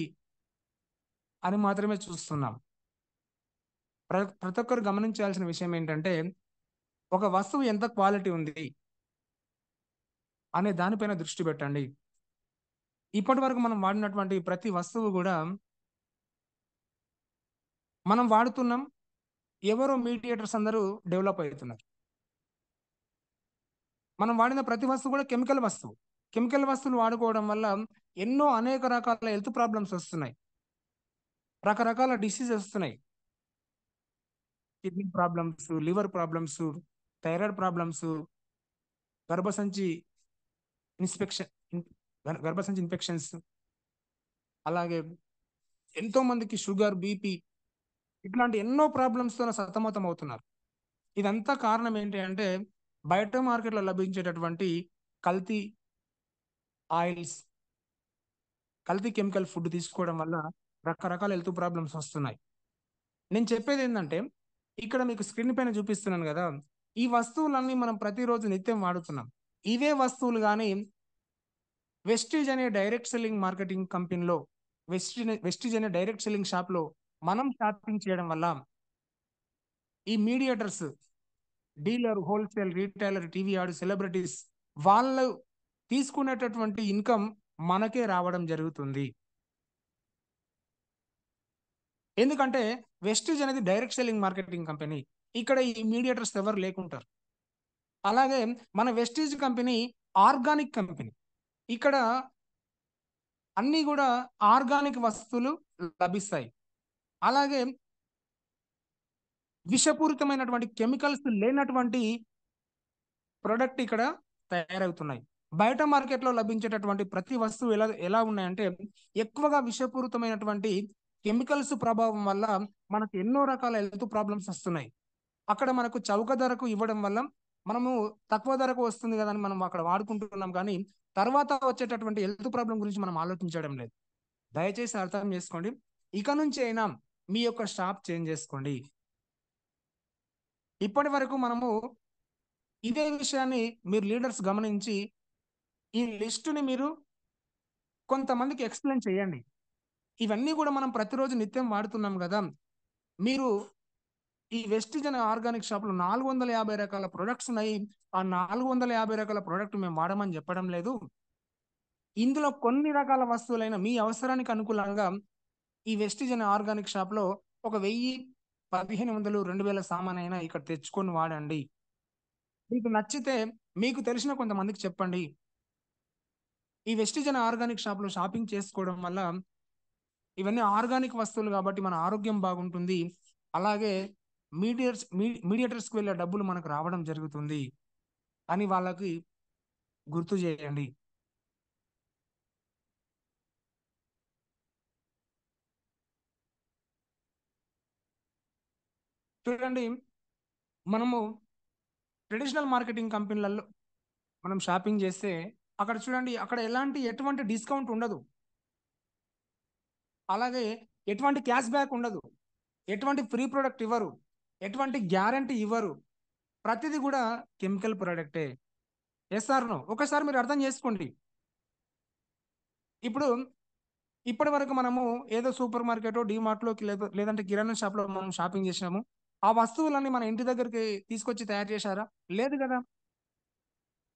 అని మాత్రమే చూస్తున్నాం. ప్రతి ఒక్కరు గమనించాల్సిన విషయం ఏంటంటే ఒక వస్తువు ఎంత క్వాలిటీ ఉంది అనే దానిపైన దృష్టి పెట్టండి. ఇప్పటి వరకు మనం వాడినటువంటి ప్రతి వస్తువు కూడా మనం వాడుతున్నాం, ఎవరో మీడియేటర్స్ అందరూ డెవలప్ అవుతున్నారు. మనం వాడిన ప్రతి వస్తువు కూడా కెమికల్ వస్తువు. కెమికల్ వస్తువులు వాడుకోవడం వల్ల ఎన్నో అనేక రకాల హెల్త్ ప్రాబ్లమ్స్ వస్తున్నాయి, రకరకాల డిసీజెస్ వస్తున్నాయి. Kidney problems, liver problems, thyroid problems, గర్భసంచి ఇన్స్పెక్షన్ గర్భసంచి ఇన్ఫెక్షన్స్, అలాగే ఎంతో మందికి షుగర్, బీపీ, ఇట్లాంటి ఎన్నో ప్రాబ్లమ్స్తో సతమతం అవుతున్నారు. ఇదంతా కారణం ఏంటి అంటే బయట మార్కెట్లో లభించేటటువంటి కల్తీ ఆయిల్స్, కల్తీ కెమికల్ ఫుడ్ తీసుకోవడం వల్ల రకరకాల హెల్త్ ప్రాబ్లమ్స్ వస్తున్నాయి. నేను చెప్పేది ఏంటంటే ఇక్కడ మీకు స్క్రీన్ పైన చూపిస్తున్నాను కదా, ఈ వస్తువులన్నీ మనం ప్రతిరోజు నిత్యం వాడుతున్నాం. ఇవే వస్తువులు కానీ వెస్టీజ్ అనే డైరెక్ట్ సెల్లింగ్ మార్కెటింగ్ కంపెనీలో, వెస్టీజ్ అనే డైరెక్ట్ సెల్లింగ్ షాప్లో మనం షాపింగ్ చేయడం వల్ల ఈ mediators, dealer, wholesale, retailer, TV ad, celebrities వాళ్ళు తీసుకునేటటువంటి ఇన్కమ్ మనకే రావడం జరుగుతుంది. ఎందుకంటే వెస్టీజ్ అనేది డైరెక్ట్ సెల్లింగ్ మార్కెటింగ్ కంపెనీ. ఇక్కడ ఈ మీడియేటర్స్ ఎవరు లేకుంటారు. అలాగే మన వెస్టీజ్ కంపెనీ ఆర్గానిక్ కంపెనీ. ఇక్కడ అన్నీ కూడా ఆర్గానిక్ వస్తువులు లభిస్తాయి. అలాగే విషపూరితమైనటువంటి కెమికల్స్ లేనటువంటి ప్రొడక్ట్ ఇక్కడ తయారవుతున్నాయి. బయట మార్కెట్లో లభించేటటువంటి ప్రతి వస్తువు ఎలా ఉన్నాయంటే ఎక్కువగా విషపూరితమైనటువంటి కెమికల్స్ ప్రభావం వల్ల మనకు ఎన్నో రకాల హెల్త్ ప్రాబ్లమ్స్ వస్తున్నాయి. అక్కడ మనకు చౌక ధరకు ఇవ్వడం వల్ల మనము తక్కువ ధరకు వస్తుంది కదా అని మనం అక్కడ వాడుకుంటున్నాం, కానీ తర్వాత వచ్చేటటువంటి హెల్త్ ప్రాబ్లం గురించి మనం ఆలోచించడం లేదు. దయచేసి అర్థం చేసుకోండి. ఇక నుంచి అయినా మీ యొక్క షాప్ చేంజ్ చేసుకోండి. ఇప్పటి వరకు మనము ఇదే విషయాన్ని మీరు లీడర్స్ గమనించి ఈ లిస్టుని మీరు కొంతమందికి ఎక్స్ప్లెయిన్ చేయండి. ఇవన్నీ కూడా మనం ప్రతిరోజు నిత్యం వాడుతున్నాం కదా. మీరు ఈ వెస్టీజ్ అనే ఆర్గానిక్ షాప్లో 450 రకాల ప్రొడక్ట్స్ ఉన్నాయి. ఆ 450 రకాల ప్రొడక్ట్ మేము వాడమని చెప్పడం లేదు. ఇందులో కొన్ని రకాల వస్తువులైన మీ అవసరానికి అనుకూలంగా ఈ వెస్టీజ్ అనే ఆర్గానిక్ షాప్లో ఒక 1000, 1500, 2000 సామాన్ అయినా ఇక్కడ తెచ్చుకొని వాడండి. మీకు నచ్చితే మీకు తెలిసిన కొంతమందికి చెప్పండి. ఈ వెస్టిజ్ అనే ఆర్గానిక్ షాప్ లో షాపింగ్ చేసుకోవడం వల్ల ఇవన్నీ ఆర్గానిక్ వస్తువులు కాబట్టి మన ఆరోగ్యం బాగుంటుంది. అలాగే మీడియేటర్స్కి వెళ్ళే డబ్బులు మనకు రావడం జరుగుతుంది అని వాళ్ళకి గుర్తు చేయండి. చూడండి, మనము ట్రెడిషనల్ మార్కెటింగ్ కంపెనీలలో మనం షాపింగ్ చేస్తే అక్కడ చూడండి, అక్కడ ఎటువంటి డిస్కౌంట్ ఉండదు. అలాగే ఎటువంటి క్యాష్ బ్యాక్ ఉండదు. ఎటువంటి ఫ్రీ ప్రొడక్ట్ ఇవ్వరు. ఎటువంటి గ్యారంటీ ఇవ్వరు. ప్రతిదీ కూడా కెమికల్ ప్రొడక్టే. Yes or no? ఒకసారి మీరు అర్థం చేసుకోండి. ఇప్పుడు ఇప్పటి వరకు మనము ఏదో సూపర్ మార్కెట్ డిమార్ట్లోకి లేదంటే కిరాణా షాప్లో మనం షాపింగ్ చేసినాము. ఆ వస్తువులన్నీ మన ఇంటి దగ్గరికి తీసుకొచ్చి తయారు చేశారా? లేదు కదా.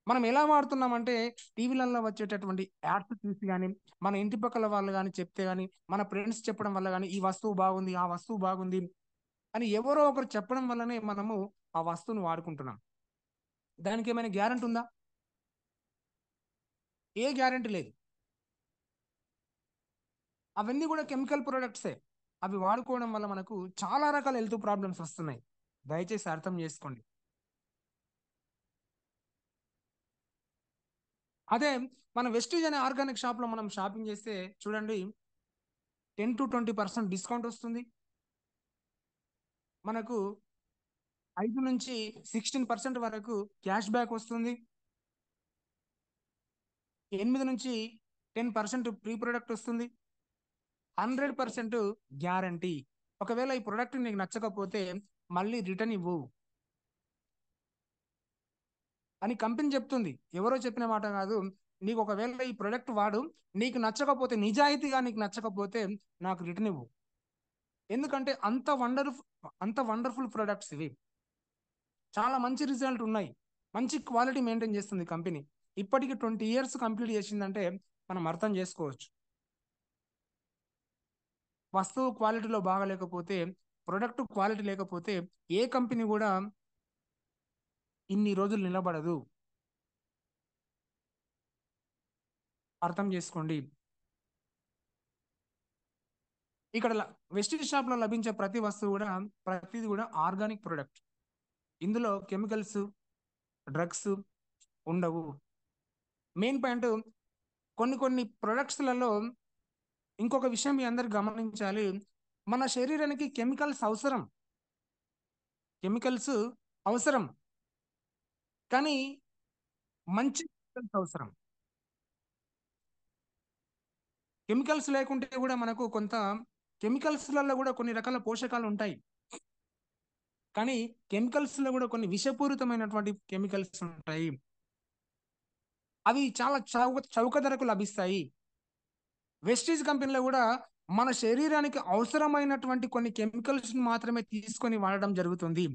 మనం ఎలా వాడుతున్నామంటే టీవీలలో వచ్చేటటువంటి యాడ్స్ చూసి కానీ, మన ఇంటి పక్కల వాళ్ళు కానీ చెప్తే కానీ, మన ఫ్రెండ్స్ చెప్పడం వల్ల కానీ ఈ వస్తువు బాగుంది, ఆ వస్తువు బాగుంది అని ఎవరో ఒకరు చెప్పడం వల్లనే మనము ఆ వస్తువును వాడుకుంటున్నాం. దానికి ఏమైనా గ్యారెంటీ ఉందా? ఏ గ్యారెంటీ లేదు. అవన్నీ కూడా కెమికల్ ప్రొడక్ట్సే. అవి వాడుకోవడం వల్ల మనకు చాలా రకాల హెల్త్ ప్రాబ్లమ్స్ వస్తున్నాయి. దయచేసి అర్థం చేసుకోండి. అదే మన వెస్టీజ్ అనే ఆర్గానిక్ షాప్ లో మనం షాపింగ్ చేస్తే చూడండి, 10 to 20% డిస్కౌంట్ వస్తుంది. మనకు 5 నుంచి 16% వరకు క్యాష్ బ్యాక్ వస్తుంది. 8 నుంచి 10% ప్రీ ప్రొడక్ట్ వస్తుంది. 100% గ్యారంటీ. ఒకవేళ ఈ ప్రొడక్ట్ నీకు నచ్చకపోతే మళ్ళీ రిటర్న్ ఇవ్వు అని కంపెనీ చెప్తుంది. ఎవరో చెప్పిన మాట కాదు. నీకు ఒకవేళ ఈ ప్రొడక్ట్ వాడు, నీకు నచ్చకపోతే, నిజాయితీగా నీకు నచ్చకపోతే నాకు రిటర్న్ ఇవ్వు. ఎందుకంటే అంత వండర్ఫుల్ ప్రొడక్ట్స్ ఇవి. చాలా మంచి రిజల్ట్ ఉన్నాయి. మంచి క్వాలిటీ మెయింటైన్ చేస్తుంది కంపెనీ. ఇప్పటికి 20 years కంప్లీట్ చేసిందంటే మనం అర్థం చేసుకోవచ్చు. వస్తువు క్వాలిటీలో బాగలేకపోతే, ప్రొడక్ట్ క్వాలిటీ లేకపోతే ఏ కంపెనీ కూడా ఇన్ని రోజులు నిలబడదు. అర్థం చేసుకోండి. ఇక్కడ వెస్టిజ్ షాప్ లో లభించే ప్రతిది కూడా ఆర్గానిక్ ప్రొడక్ట్. ఇందులో కెమికల్స్, డ్రగ్స్ ఉండవు. మెయిన్ పాయింట్, కొన్ని ప్రొడక్ట్స్లలో ఇంకొక విషయం మీ అందరు గమనించాలి. మన శరీరానికి కెమికల్స్ అవసరం, కానీ మంచి కెమికల్స్ అవసరం. కెమికల్స్ లేకుంటే కూడా మనకు కెమికల్స్లలో కూడా కొన్ని రకాల పోషకాలు ఉంటాయి. కానీ కెమికల్స్ లో కూడా కొన్ని విషపూరితమైనటువంటి కెమికల్స్ ఉంటాయి. అవి చాలా చౌక ధరకు లభిస్తాయి. వెస్టీజ్ కంపెనీలో కూడా మన శరీరానికి అవసరమైనటువంటి కొన్ని కెమికల్స్ మాత్రమే తీసుకొని వాడడం జరుగుతుంది.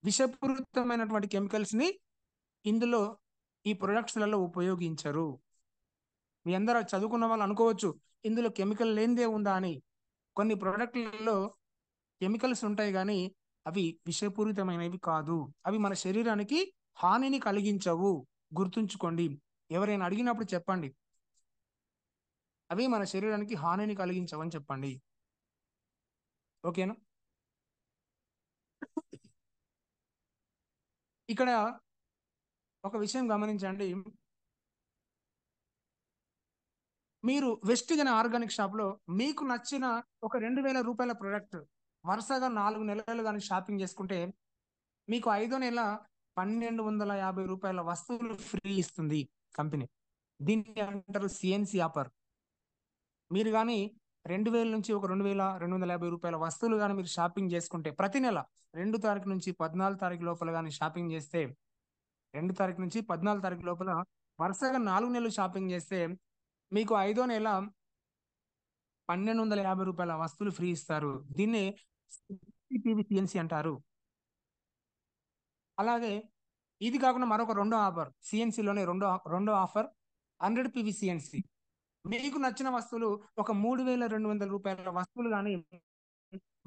విషపూరితమైనటువంటి కెమికల్స్ ని ఇందులో ఈ ప్రొడక్ట్స్లలో ఉపయోగించరు. మీ అందరూ చదువుకున్న వాళ్ళు అనుకోవచ్చు, ఇందులో కెమికల్ లేనిదే ఉందా అని. కొన్ని ప్రొడక్ట్లలో కెమికల్స్ ఉంటాయి కానీ అవి విషపూరితమైనవి కాదు. అవి మన శరీరానికి హానిని కలిగించవు. గుర్తుంచుకోండి. ఎవరైనా అడిగినప్పుడు చెప్పండి, అవి మన శరీరానికి హానిని కలిగించవని చెప్పండి. ఓకేనా? ఇక్కడ ఒక విషయం గమనించండి. మీరు వెస్టిజ్ అనే ఆర్గానిక్ షాప్ లో మీకు నచ్చిన ఒక 2000 రూపాయల ప్రొడక్ట్ వరుసగా 4 నెలలు కానీ షాపింగ్ చేసుకుంటే మీకు 5వ నెల 1250 రూపాయల వస్తువులు ఫ్రీ ఇస్తుంది కంపెనీ. దీన్ని అంటారు సిఎన్సి ఆఫర్. మీరు కానీ 2000 నుంచి ఒక 2250 రూపాయల వస్తువులు కానీ మీరు షాపింగ్ చేసుకుంటే ప్రతి నెల 2 తారీఖు నుంచి 14 తారీఖు లోపల కానీ షాపింగ్ చేస్తే, 2 తారీఖు నుంచి 14 తారీఖు లోపల వరుసగా 4 నెలలు షాపింగ్ చేస్తే మీకు 5వ నెల 1250 రూపాయల వస్తువులు ఫ్రీ ఇస్తారు. దీన్ని సిఎన్సి అంటారు. అలాగే ఇది కాకుండా మరొక రెండో ఆఫర్, సిఎన్సిలోనే రెండో ఆఫర్ 100 PV సిఎన్సి. మీకు నచ్చిన వస్తువులు ఒక 3200 రూపాయల వస్తువులు కానీ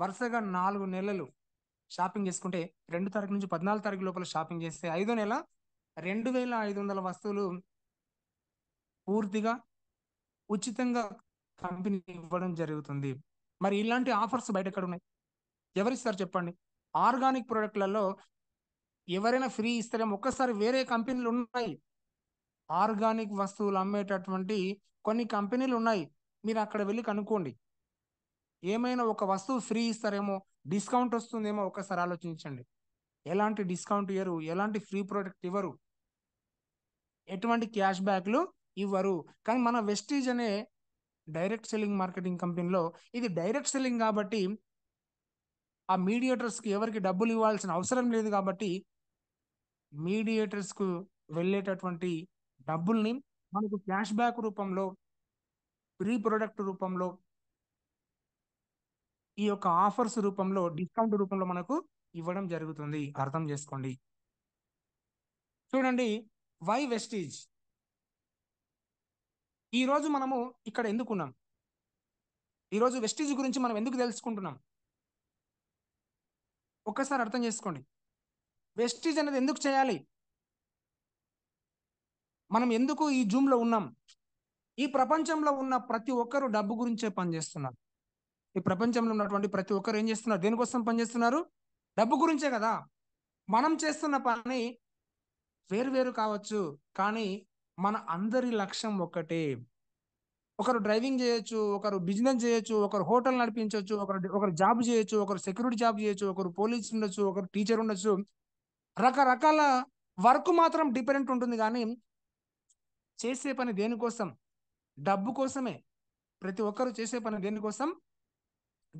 వరుసగా 4 నెలలు షాపింగ్ చేసుకుంటే 2 తారీఖు నుంచి 14 తారీఖు లోపల షాపింగ్ చేస్తే 5వ నెల 2500 వస్తువులు పూర్తిగా ఉచితంగా కంపెనీ ఇవ్వడం జరుగుతుంది. మరి ఇలాంటి ఆఫర్స్ బయట ఎక్కడ ఉన్నాయి? ఎవరిస్తారు చెప్పండి? ఆర్గానిక్ ప్రొడక్ట్లలో ఎవరైనా ఫ్రీ ఇస్తారేమో. ఒక్కసారి వేరే కంపెనీలు ఉన్నాయి, ఆర్గానిక్ వస్తువులు అమ్మేటటువంటి కొన్ని కంపెనీలు ఉన్నాయి. మీరు అక్కడ వెళ్ళి కనుక్కోండి. ఏమైనా ఒక వస్తువు ఫ్రీ ఇస్తారేమో, డిస్కౌంట్ వస్తుందేమో ఒకసారి ఆలోచించండి. ఎలాంటి డిస్కౌంట్ ఇవ్వరు, ఎలాంటి ఫ్రీ ప్రోడక్ట్ ఇవ్వరు, ఎటువంటి క్యాష్ బ్యాక్లు ఇవ్వరు. కానీ మన వెస్టీజ్ అనే డైరెక్ట్ సెల్లింగ్ మార్కెటింగ్ కంపెనీలో ఇది డైరెక్ట్ సెల్లింగ్ కాబట్టి ఆ మీడియేటర్స్కి ఎవరికి డబ్బులు ఇవ్వాల్సిన అవసరం లేదు కాబట్టి మీడియేటర్స్కు వెళ్ళేటటువంటి డబ్బుల్ని మనకు క్యాష్ బ్యాక్ రూపంలో, ఫ్రీ ప్రొడక్ట్ రూపంలో, ఈ యొక్క ఆఫర్స్ రూపంలో, డిస్కౌంట్ రూపంలో మనకు ఇవ్వడం జరుగుతుంది. అర్థం చేసుకోండి. చూడండి, వై వెస్టీజ్. ఈ రోజు మనము ఇక్కడ ఎందుకున్నాం? ఈరోజు వెస్టీజ్ గురించి మనం ఎందుకు తెలుసుకుంటున్నాం? ఒక్కసారి అర్థం చేసుకోండి. వెస్టీజ్ అనేది ఎందుకు చేయాలి? మనం ఎందుకు ఈ జూమ్లో ఉన్నాం? ఈ ప్రపంచంలో ఉన్న ప్రతి ఒక్కరు డబ్బు గురించే పనిచేస్తున్నారు. ఈ ప్రపంచంలో ఉన్నటువంటి ప్రతి ఒక్కరు ఏం చేస్తున్నారు? దేనికోసం పనిచేస్తున్నారు? డబ్బు గురించే కదా. మనం చేస్తున్న పని వేరు కావచ్చు, కానీ మన అందరి లక్ష్యం ఒక్కటే. ఒకరు డ్రైవింగ్ చేయొచ్చు, ఒకరు బిజినెస్ చేయొచ్చు, ఒకరు హోటల్ నడిపించవచ్చు, ఒకరు జాబ్ చేయొచ్చు, ఒకరు సెక్యూరిటీ జాబ్ చేయొచ్చు, ఒకరు పోలీస్ ఉండొచ్చు, ఒకరు టీచర్ ఉండొచ్చు. రకరకాల వర్క్ మాత్రం డిఫరెంట్ ఉంటుంది, కానీ చేసే పని దేనికోసం? డబ్బు కోసమే. ప్రతి ఒక్కరు చేసే పని దేనికోసం?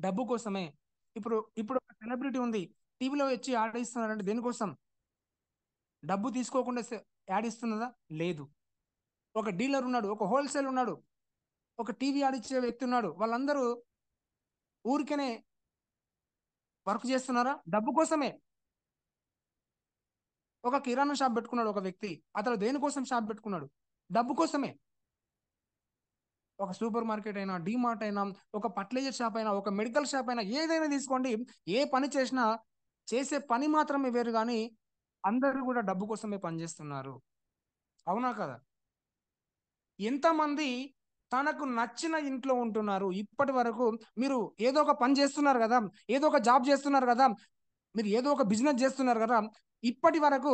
డబ్బు కోసమే. ఇప్పుడు ఒక సెలబ్రిటీ ఉంది, టీవీలో వచ్చి యాడ్ ఇస్తున్నారంటే దేనికోసం? డబ్బు తీసుకోకుండా యాడ్ ఇస్తున్నదా? లేదు. ఒక డీలర్ ఉన్నాడు, ఒక హోల్సేల్ ఉన్నాడు, ఒక టీవీ యాడ్ ఇచ్చే వ్యక్తి ఉన్నాడు. వాళ్ళందరూ ఊరికనే వర్క్ చేస్తున్నారా? డబ్బు కోసమే. ఒక కిరాణా షాప్ పెట్టుకున్నాడు ఒక వ్యక్తి, అతను దేనికోసం షాప్ పెట్టుకున్నాడు? డబ్బు కోసమే. ఒక సూపర్ మార్కెట్ అయినా, డీమార్ట్ అయినా, ఒక ఫర్టిలైజర్ షాప్ అయినా, ఒక మెడికల్ షాప్ అయినా, ఏదైనా తీసుకోండి, ఏ పని చేసినా చేసే పని మాత్రమే వేరు, కానీ అందరూ కూడా డబ్బు కోసమే పనిచేస్తున్నారు. అవునా కదా? ఎంతమంది తనకు నచ్చిన ఇంట్లో ఉంటున్నారు? ఇప్పటి వరకు మీరు ఏదో ఒక పని చేస్తున్నారు కదా, ఏదో ఒక జాబ్ చేస్తున్నారు కదా, మీరు ఏదో ఒక బిజినెస్ చేస్తున్నారు కదా, ఇప్పటి వరకు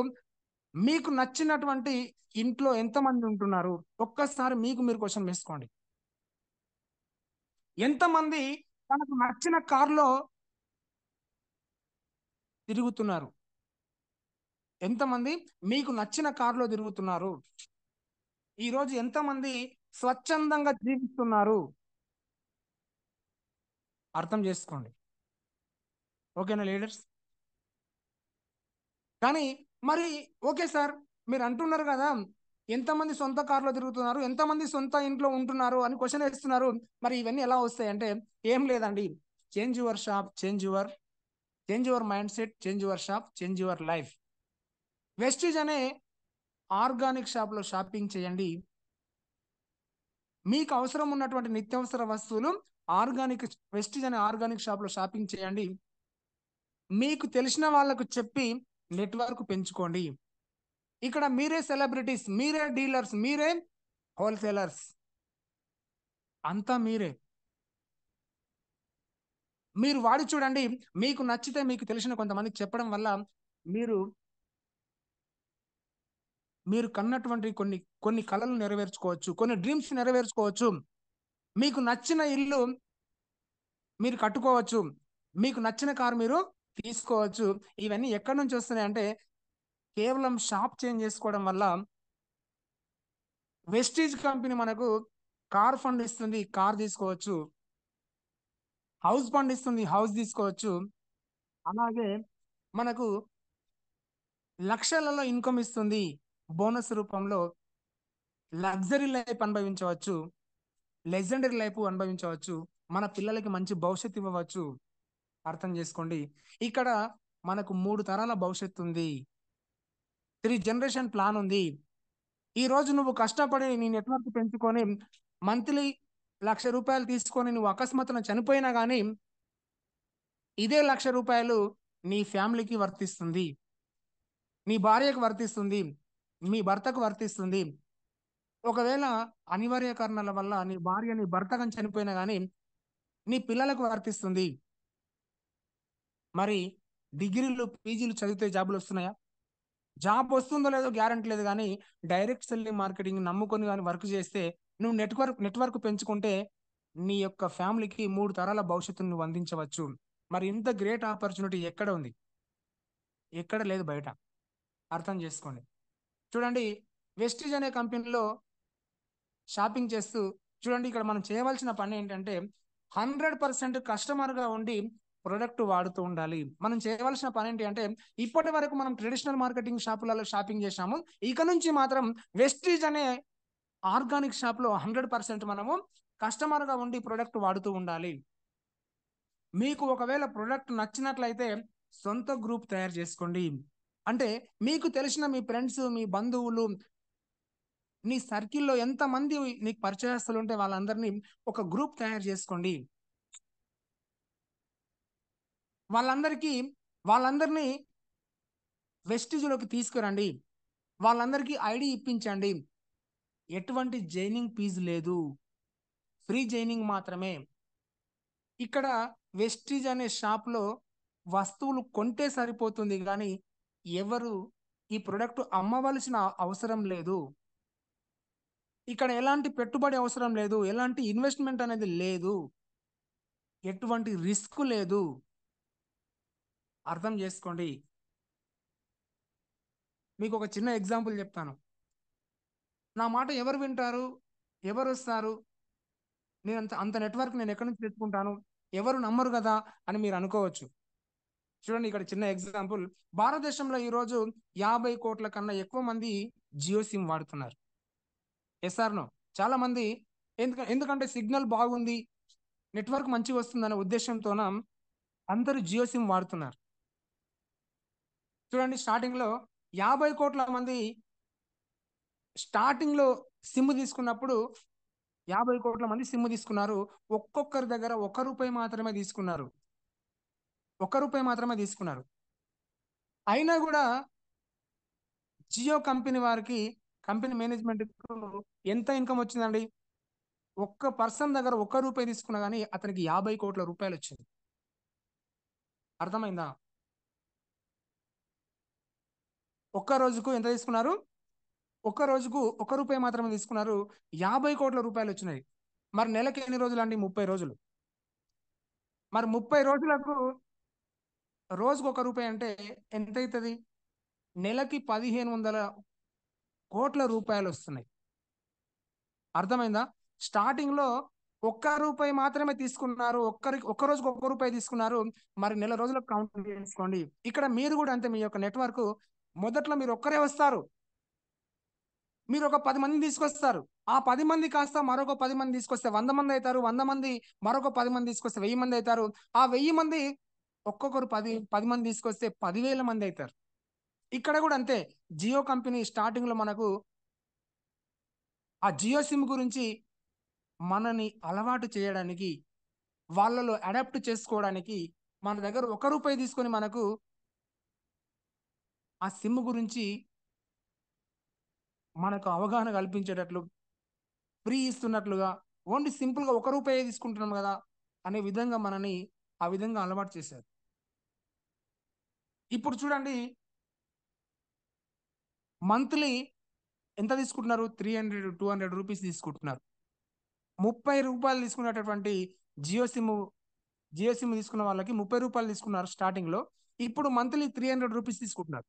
మీకు నచ్చినటువంటి ఇంట్లో ఎంతమంది ఉంటున్నారు? ఒక్కసారి మీకు మీరు క్వశ్చన్ వేసుకోండి. ఎంతమంది తనకు నచ్చిన కారులో తిరుగుతున్నారు? ఎంతమంది మీకు నచ్చిన కారులో తిరుగుతున్నారు? ఈరోజు ఎంతమంది స్వచ్ఛందంగా జీవిస్తున్నారు? అర్థం చేసుకోండి. ఓకేనా లీడర్స్? కానీ మరి ఓకే సార్, మీరు అంటున్నారు కదా, ఎంతమంది సొంత కారులో తిరుగుతున్నారు, ఎంతమంది సొంత ఇంట్లో ఉంటున్నారు అని క్వశ్చన్ వేస్తున్నారు. మరి ఇవన్నీ ఎలా వస్తాయి అంటే ఏం లేదండి. Change your shop, change your mind set, change your shop, change your life. Vestige అనే ఆర్గానిక్ షాప్లో షాపింగ్ చేయండి. మీకు అవసరం ఉన్నటువంటి నిత్యావసర వస్తువులు ఆర్గానిక్ వెస్టీజ్ అనే ఆర్గానిక్ షాప్లో షాపింగ్ చేయండి. మీకు తెలిసిన వాళ్ళకు చెప్పి నెట్వర్క్ పెంచుకోండి. ఇక్కడ మీరే సెలబ్రిటీస్, మీరే డీలర్స్, మీరే హోల్సేలర్స్, అంతా మీరే. మీరు వాడి చూడండి. మీకు నచ్చితే మీకు తెలిసిన కొంతమందికి చెప్పడం వల్ల మీరు మీరు కన్నటువంటి కొన్ని కొన్ని కలలు నెరవేర్చుకోవచ్చు, కొన్ని డ్రీమ్స్ నెరవేర్చుకోవచ్చు. మీకు నచ్చిన ఇల్లు మీరు కట్టుకోవచ్చు, మీకు నచ్చిన కారు మీరు తీసుకోవచ్చు. ఇవన్నీ ఎక్కడి నుంచి వస్తున్నాయి అంటే కేవలం షాప్ చేంజ్ చేసుకోవడం వల్ల. వెస్టీజ్ కంపెనీ మనకు కార్ ఫండ్ ఇస్తుంది, కార్ తీసుకోవచ్చు. హౌస్ ఫండ్ ఇస్తుంది, హౌస్ తీసుకోవచ్చు. అలాగే మనకు లక్షలలో ఇన్కమ్ ఇస్తుంది, బోనస్ రూపంలో లగ్జరీ లైఫ్ అనుభవించవచ్చు, లెజెండరీ లైఫ్ అనుభవించవచ్చు, మన పిల్లలకి మంచి భవిష్యత్తు ఇవ్వవచ్చు. అర్థం చేసుకోండి. ఇక్కడ మనకు 3 తరాల భవిష్యత్తు ఉంది, 3 జనరేషన్ ప్లాన్ ఉంది. ఈ రోజు నువ్వు కష్టపడి నీ నెట్వర్క్ పెంచుకొని మంత్లీ ₹1,00,000 తీసుకొని నువ్వు అకస్మాత్తున చనిపోయినా కానీ ఇదే ₹1,00,000 నీ ఫ్యామిలీకి వర్తిస్తుంది, నీ భార్యకు వర్తిస్తుంది, మీ భర్తకు వర్తిస్తుంది. ఒకవేళ అనివార్య కారణాల వల్ల నీ భార్య నీ భర్త కానీ చనిపోయినా కానీ నీ పిల్లలకు వర్తిస్తుంది. మరి డిగ్రీలు పీజీలు చదివితే జాబులు వస్తున్నాయా? జాబ్ వస్తుందో లేదో గ్యారంటీ లేదు, కానీ డైరెక్ట్ సెల్లింగ్ మార్కెటింగ్ నమ్ముకొని కానీ వర్క్ చేస్తే నువ్వు నెట్వర్క్ పెంచుకుంటే నీ యొక్క ఫ్యామిలీకి 3 తరాల భవిష్యత్తును నువ్వు అందించవచ్చు. మరి ఇంత గ్రేట్ ఆపర్చునిటీ ఎక్కడ ఉంది? ఎక్కడ లేదు బయట. అర్థం చేసుకోండి. చూడండి, వెస్టీజ్ అనే కంపెనీలో షాపింగ్ చేస్తూ, చూడండి ఇక్కడ మనం చేయవలసిన పని ఏంటంటే 100% కస్టమర్గా ఉండి ప్రొడక్ట్ వాడుతూ ఉండాలి. మనం చేయవలసిన పని ఏంటి అంటే, ఇప్పటి వరకు మనం ట్రెడిషనల్ మార్కెటింగ్ షాపులలో షాపింగ్ చేశాము, ఇక నుంచి మాత్రం వెస్టీజ్ అనే ఆర్గానిక్ షాప్లో 100% మనము కస్టమర్గా ఉండి ప్రొడక్ట్ వాడుతూ ఉండాలి. మీకు ఒకవేళ ప్రొడక్ట్ నచ్చినట్లయితే సొంత గ్రూప్ తయారు చేసుకోండి. అంటే మీకు తెలిసిన మీ ఫ్రెండ్స్, మీ బంధువులు, నీ సర్కిల్లో ఎంతమంది నీకు పరిచయస్తులు ఉంటే వాళ్ళందరినీ ఒక గ్రూప్ తయారు చేసుకోండి. వాళ్ళందరినీ వెస్టిజ్లోకి తీసుకురండి. వాళ్ళందరికీ ఐడి ఇప్పించండి. ఎటువంటి జైనింగ్ ఫీజు లేదు, ఫ్రీ జైనింగ్ మాత్రమే. ఇక్కడ వెస్టిజ్ అనే షాప్లో వస్తువులు కొంటే సరిపోతుంది, కానీ ఎవరు ఈ ప్రొడక్ట్ అమ్మవలసిన అవసరం లేదు. ఇక్కడ ఎలాంటి పెట్టుబడి అవసరం లేదు, ఎలాంటి ఇన్వెస్ట్మెంట్ అనేది లేదు, ఎటువంటి రిస్క్ లేదు. అర్థం చేసుకోండి. మీకు ఒక చిన్న ఎగ్జాంపుల్ చెప్తాను. నా మాట ఎవరు వింటారు, ఎవరు వస్తారు, నేను అంత నెట్వర్క్ నేను ఎక్కడి నుంచి తెచ్చుకుంటాను, ఎవరు నమ్మరు కదా అని మీరు అనుకోవచ్చు. చూడండి, ఇక్కడ చిన్న ఎగ్జాంపుల్. భారతదేశంలో ఈరోజు 50 కోట్ల కన్నా ఎక్కువ మంది జియో సిమ్ వాడుతున్నారు. Yes or no? చాలా మంది ఎందుకంటే సిగ్నల్ బాగుంది, నెట్వర్క్ మంచిగా వస్తుందనే ఉద్దేశంతోన అందరూ జియో సిమ్ వాడుతున్నారు. చూడండి, స్టార్టింగ్ లో 50 కోట్ల మంది స్టార్టింగ్ లో సిమ్ తీసుకున్నప్పుడు 50 కోట్ల మంది సిమ్ తీసుకున్నారు. ఒక్కొక్కరి దగ్గర ₹1 మాత్రమే తీసుకున్నారు. ₹1 మాత్రమే తీసుకున్నారు. అయినా కూడా జియో కంపెనీ వారికి, కంపెనీ మేనేజ్మెంట్ ఎంత ఇన్కమ్ వచ్చిందండి? ఒక్క పర్సన్ దగ్గర ₹1 తీసుకున్నా కానీ అతనికి 50 కోట్ల రూపాయలు వచ్చింది. అర్థమైందా? ఒక్క రోజుకు ఎంత తీసుకున్నారు? ఒక్క రోజుకు ₹1 మాత్రమే తీసుకున్నారు, 50 కోట్ల రూపాయలు వచ్చినాయి. మరి నెలకి ఎన్ని రోజులు అండి? 30 రోజులు. మరి 30 రోజులకు రోజుకు ₹1 అంటే ఎంత అవుతుంది? నెలకి 1500 కోట్ల రూపాయలు వస్తున్నాయి. అర్థమైందా? స్టార్టింగ్ లో ₹1 మాత్రమే తీసుకున్నారు, ఒక్క రోజుకు ₹1 తీసుకున్నారు. మరి నెల రోజులకు కౌంట్ చేసుకోండి. ఇక్కడ మీరు కూడా అంతే. మీ యొక్క నెట్వర్క్ మొదట్లో మీరు ఒక్కరే వస్తారు, మీరు ఒక 10 మందిని తీసుకొస్తారు. ఆ 10 మంది కాస్త మరొక 10 మంది తీసుకొస్తే 100 మంది అవుతారు. 100 మంది మరొక 10 మంది తీసుకొస్తే 1000 మంది అవుతారు. ఆ 1000 మంది ఒక్కొక్కరు 10 మంది తీసుకొస్తే 10,000 మంది అవుతారు. ఇక్కడ కూడా అంతే. జియో కంపెనీ స్టార్టింగ్ లో మనకు ఆ జియో సిమ్ గురించి మనని అలవాటు చేయడానికి, వాళ్ళలో అడాప్ట్ చేసుకోవడానికి మన దగ్గర ₹1 తీసుకొని మనకు ఆ సిమ్ గురించి మనకు అవగాహన కల్పించేటట్లు, ఫ్రీ ఇస్తున్నట్లుగా, ఓన్లీ సింపుల్గా ₹1 తీసుకుంటున్నాం కదా అనే విధంగా మనని ఆ విధంగా అలవాటు చేశారు. ఇప్పుడు చూడండి, మంత్లీ ఎంత తీసుకుంటున్నారు? 300, ₹200 తీసుకుంటున్నారు. ₹30 తీసుకున్నటువంటి జియో సిమ్ జియో సిమ్ తీసుకున్న వాళ్ళకి ₹30 తీసుకున్నారు స్టార్టింగ్ లో. ఇప్పుడు మంత్లీ ₹300 తీసుకుంటున్నారు.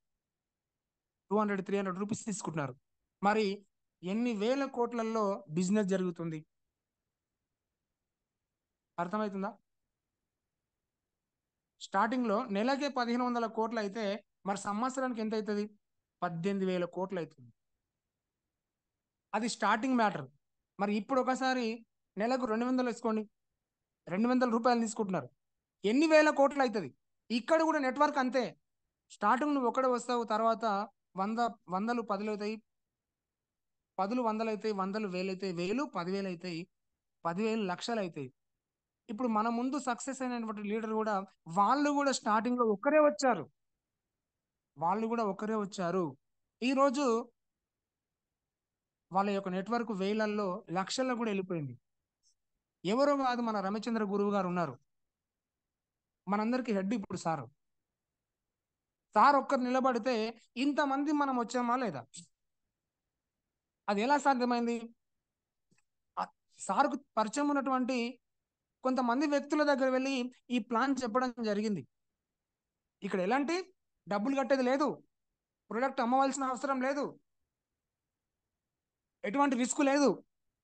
₹300 తీసుకుంటున్నారు. మరి ఎన్ని వేల కోట్లలో బిజినెస్ జరుగుతుంది? అర్థమవుతుందా? స్టార్టింగ్ లో నెలకే 1500 కోట్లు అయితే మరి సంవత్సరానికి ఎంత అవుతుంది? 18,000 కోట్లు అవుతుంది. అది స్టార్టింగ్ మ్యాటర్. మరి ఇప్పుడు ఒకసారి నెలకు 200 వేసుకోండి, ₹200 తీసుకుంటున్నారు, ఎన్ని వేల కోట్లు అవుతుంది? ఇక్కడ కూడా నెట్వర్క్ అంతే. స్టార్టింగ్ నువ్వు ఒక్కడే వస్తావు, తర్వాత వందలు పదులు అవుతాయి, పదులు వందలు అవుతాయి, వందలు వేలు అవుతాయి, వేలు 10,000 అవుతాయి, 10,000 లక్షలు అవుతాయి. ఇప్పుడు మన ముందు సక్సెస్ అయినటువంటి లీడర్ కూడా వాళ్ళు కూడా స్టార్టింగ్ లో ఒక్కరే వచ్చారు. వాళ్ళు కూడా ఒక్కరే వచ్చారు. ఈ రోజు వాళ్ళ యొక్క నెట్వర్క్ వేలల్లో లక్షల్లో కూడా వెళ్ళిపోయింది. ఎవరో కాదు, మన రమచంద్ర గురువు గారు ఉన్నారు. మనందరికి హెడ్ ఇప్పుడు సారు. సార్ ఒక్కరు నిలబడితే ఇంతమంది మనం వచ్చామా లేదా? అది ఎలా సాధ్యమైంది? ఆ సార్కు పరిచయం ఉన్నటువంటి కొంతమంది వ్యక్తుల దగ్గర వెళ్ళి ఈ ప్లాన్ చెప్పడం జరిగింది. ఇక్కడ ఎలాంటి డబ్బులు కట్టేది లేదు, ప్రొడక్ట్ అమ్మవలసిన అవసరం లేదు, ఎటువంటి రిస్క్ లేదు.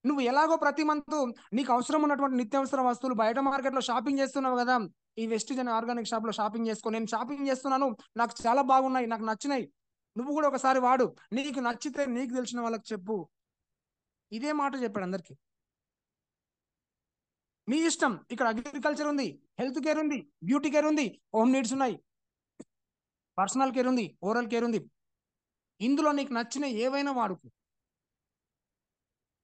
నువ్వు ఎలాగో ప్రతి మంత్ నీకు అవసరం ఉన్నటువంటి నిత్యావసర వస్తువులు బయట మార్కెట్లో షాపింగ్ చేస్తున్నావు కదా, ఈ వెస్టిజ్ అనే ఆర్గానిక్ షాప్ లో షాపింగ్ చేసుకో. నేను షాపింగ్ చేస్తున్నాను, నాకు చాలా బాగున్నాయి, నాకు నచ్చినాయి, నువ్వు కూడా ఒకసారి వాడు, నీకు నచ్చితే నీకు తెలిసిన వాళ్ళకి చెప్పు. ఇదే మాట చెప్పాడు అందరికి. మీ ఇష్టం, ఇక్కడ అగ్రికల్చర్ ఉంది, హెల్త్ కేర్ ఉంది, బ్యూటీ కేర్ ఉంది, హోమ్ నీడ్స్ ఉన్నాయి, పర్సనల్ కేర్ ఉంది, ఓరల్ కేర్ ఉంది. ఇందులో నీకు నచ్చిన ఏవైనా వాడుకో.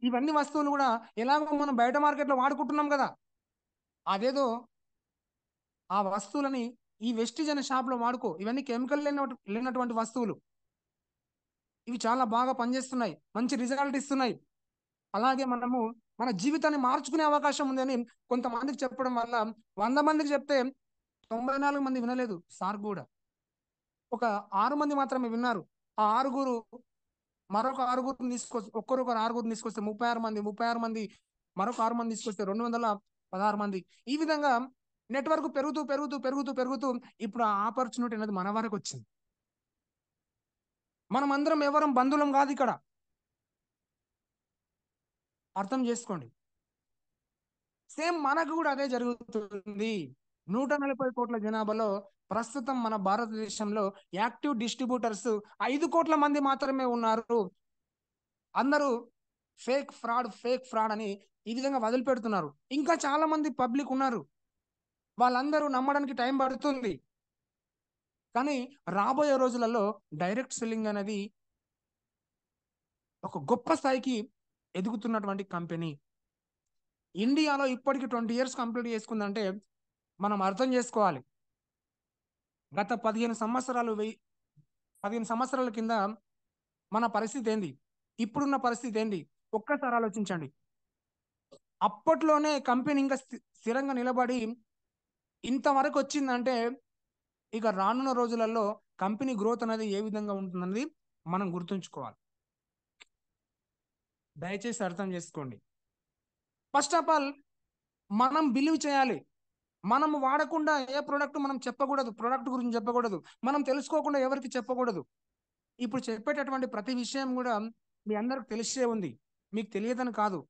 ఇవన్నీ వస్తువులు కూడా ఎలాగో మనం బయట మార్కెట్లో వాడుకుంటున్నాం కదా, అదేదో ఆ వస్తువులని ఈ వెస్టిజ్ అనే షాప్ లో వాడుకో. ఇవన్నీ కెమికల్ లేనటువంటి వస్తువులు, ఇవి చాలా బాగా పనిచేస్తున్నాయి, మంచి రిజల్ట్ ఇస్తున్నాయి. అలాగే మనము మన జీవితాన్ని మార్చుకునే అవకాశం ఉంది అని కొంతమందికి చెప్పడం వల్ల 100 మందికి చెప్తే 94 మంది వినలేదు. సార్ కూడా ఒక 6 మంది మాత్రమే విన్నారు. ఆ ఆరుగురు మరొక ఆరుగురిని తీసుకొచ్చి, ఒక్కరొకరు ఆరుగురిని తీసుకొస్తే 36 మంది, 36 మంది మరొక 6 మంది తీసుకొస్తే 216 మంది. ఈ విధంగా నెట్వర్క్ పెరుగుతూ పెరుగుతూ పెరుగుతూ పెరుగుతూ ఇప్పుడు ఆ ఆపర్చునిటీ అనేది మన వరకు వచ్చింది. మనం అందరం ఎవరం బంధువులం కాదు ఇక్కడ, అర్థం చేసుకోండి. సేమ్ మనకు కూడా అదే జరుగుతుంది. 140 కోట్ల జనాభాలో ప్రస్తుతం మన భారతదేశంలో యాక్టివ్ డిస్ట్రిబ్యూటర్స్ 5 కోట్ల మంది మాత్రమే ఉన్నారు. అందరూ ఫేక్ ఫ్రాడ్ అని ఈ విధంగా వదిలిపెడుతున్నారు. ఇంకా చాలా మంది పబ్లిక్ ఉన్నారు, వాళ్ళందరూ నమ్మడానికి టైం పడుతుంది. కానీ రాబోయే రోజులలో డైరెక్ట్ సెల్లింగ్ అనేది ఒక గొప్ప స్థాయికి ఎదుగుతున్నటువంటి కంపెనీ. ఇండియాలో ఇప్పటికి 20 years కంప్లీట్ చేసుకుందంటే మనం అర్థం చేసుకోవాలి. గత 15 సంవత్సరాల కింద మన పరిస్థితి ఏంది, ఇప్పుడున్న పరిస్థితి ఏంది, ఒక్కసారి ఆలోచించండి. అప్పట్లోనే కంపెనీ ఇంకా స్థిరంగా నిలబడి ఇంతవరకు వచ్చిందంటే ఇక రానున్న రోజులలో కంపెనీ గ్రోత్ అనేది ఏ విధంగా ఉంటుందన్నది మనం గుర్తుంచుకోవాలి. దయచేసి అర్థం చేసుకోండి. ఫస్ట్ ఆఫ్ ఆల్ మనం బిలీవ్ చేయాలి. మనం వాడకుండా ఏ ప్రోడక్ట్ మనం చెప్పకూడదు, ప్రోడక్ట్ గురించి చెప్పకూడదు, మనం తెలుసుకోకుండా ఎవరికి చెప్పకూడదు. ఇప్పుడు చెప్పేటటువంటి ప్రతి విషయం కూడా మీ అందరికి తెలిసే ఉంది, మీకు తెలియదని కాదు.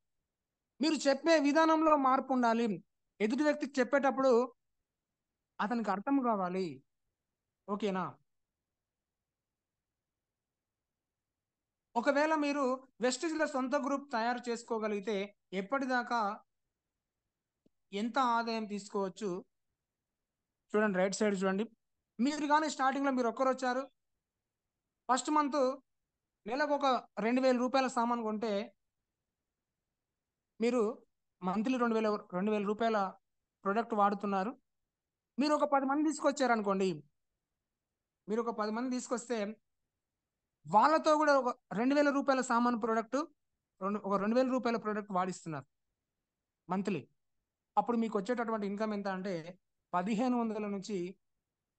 మీరు చెప్పే విధానంలో మార్పు ఉండాలి. ఎదుటి వ్యక్తికి చెప్పేటప్పుడు అతనికి అర్థం కావాలి. ఓకేనా? ఒకవేళ మీరు వెస్టిజ్లో సొంత గ్రూప్ తయారు చేసుకోగలిగితే ఎప్పటిదాకా ఎంత ఆదాయం తీసుకోవచ్చు చూడండి. రైట్ సైడ్ చూడండి. మీరు కానీ స్టార్టింగ్లో మీరు ఒక్కరు వచ్చారు, ఫస్ట్ మంత్ నెలకు ఒక 2000 రూపాయల సామాన్ కొంటే మీరు మంత్లీ 2000 రూపాయల ప్రొడక్ట్ వాడుతున్నారు. మీరు ఒక 10 మంది తీసుకొచ్చారు అనుకోండి, మీరు ఒక 10 మంది తీసుకొస్తే వాళ్ళతో కూడా ఒక 2000 రూపాయల సామాన్ ప్రోడక్ట్, ఒక 2000 రూపాయల ప్రోడక్ట్ వాడిస్తున్నారు మంత్లీ. అప్పుడు మీకు వచ్చేటటువంటి ఇన్కమ్ ఎంత అంటే 1500 నుంచి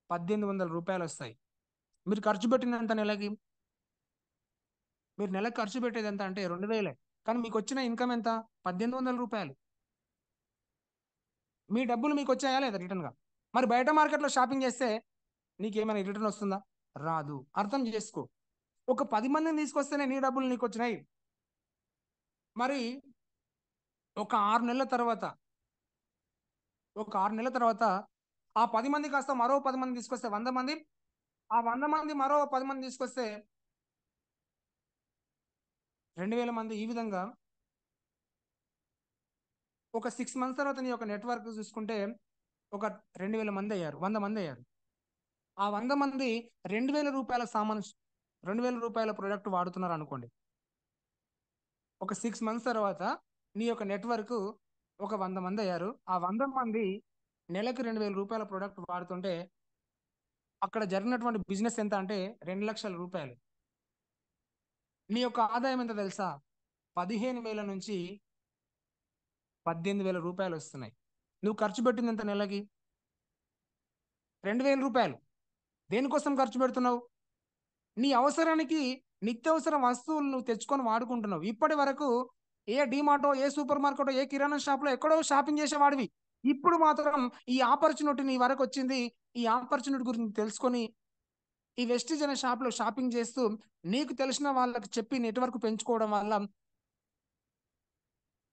1800 రూపాయలు వస్తాయి. మీరు ఖర్చు పెట్టినంత నెలకి, మీరు నెలకు ఖర్చు పెట్టేది ఎంత అంటే 2000, కానీ మీకు వచ్చిన ఇన్కమ్ ఎంత? 1800 రూపాయలు. మీ డబ్బులు మీకు వచ్చాయా లేదా రిటర్న్గా? మరి బయట మార్కెట్లో షాపింగ్ చేస్తే నీకు ఏమైనా రిటర్న్ వస్తుందా? రాదు. అర్థం చేసుకో. ఒక 10 మందిని తీసుకొస్తేనే నీ డబ్బులు నీకు వచ్చినాయి. మరి ఒక 6 నెలల తర్వాత, ఆ 10 మంది కాస్త మరో 10 మంది తీసుకొస్తే 100 మంది, ఆ 100 మంది మరో 10 మంది తీసుకొస్తే 2000 మంది. ఈ విధంగా ఒక 6 months తర్వాత నీ యొక్క నెట్వర్క్ చూసుకుంటే ఒక 2000 మంది అయ్యారు, 100 మంది అయ్యారు. ఆ 100 మంది 2000 రూపాయల సామాన్, 2000 రూపాయల ప్రోడక్ట్ వాడుతున్నారు అనుకోండి. ఒక 6 months తర్వాత నీ యొక్క నెట్వర్క్ ఒక 100 మంది అయ్యారు. ఆ 100 మంది నెలకు 2,000 రూపాయల ప్రొడక్ట్ వాడుతుంటే అక్కడ జరిగినటువంటి బిజినెస్ ఎంత అంటే 2,00,000 రూపాయలు. నీ యొక్క ఆదాయం ఎంత తెలుసా? 15,000 నుంచి 18,000 రూపాయలు వస్తున్నాయి. నువ్వు ఖర్చు పెట్టింది ఎంత నెలకి? 2,000 రూపాయలు. దేనికోసం ఖర్చు పెడుతున్నావు? నీ అవసరానికి నిత్యావసర వస్తువులు నువ్వు తెచ్చుకొని వాడుకుంటున్నావు. ఇప్పటి వరకు ఏ డీమార్టో, ఏ సూపర్ మార్కెటో, ఏ కిరాణా షాప్‌లో ఎక్కడో షాపింగ్ చేసేవాడివి. ఇప్పుడు మాత్రం ఈ ఆపర్చునిటీ నీ వరకు వచ్చింది. ఈ ఆపర్చునిటీ గురించి తెలుసుకొని ఈ వెస్టీజ్ అనే షాప్‌లో షాపింగ్ చేస్తూ నీకు తెలిసిన వాళ్ళకి చెప్పి నెట్‌వర్క్ పెంచుకోవడం వల్ల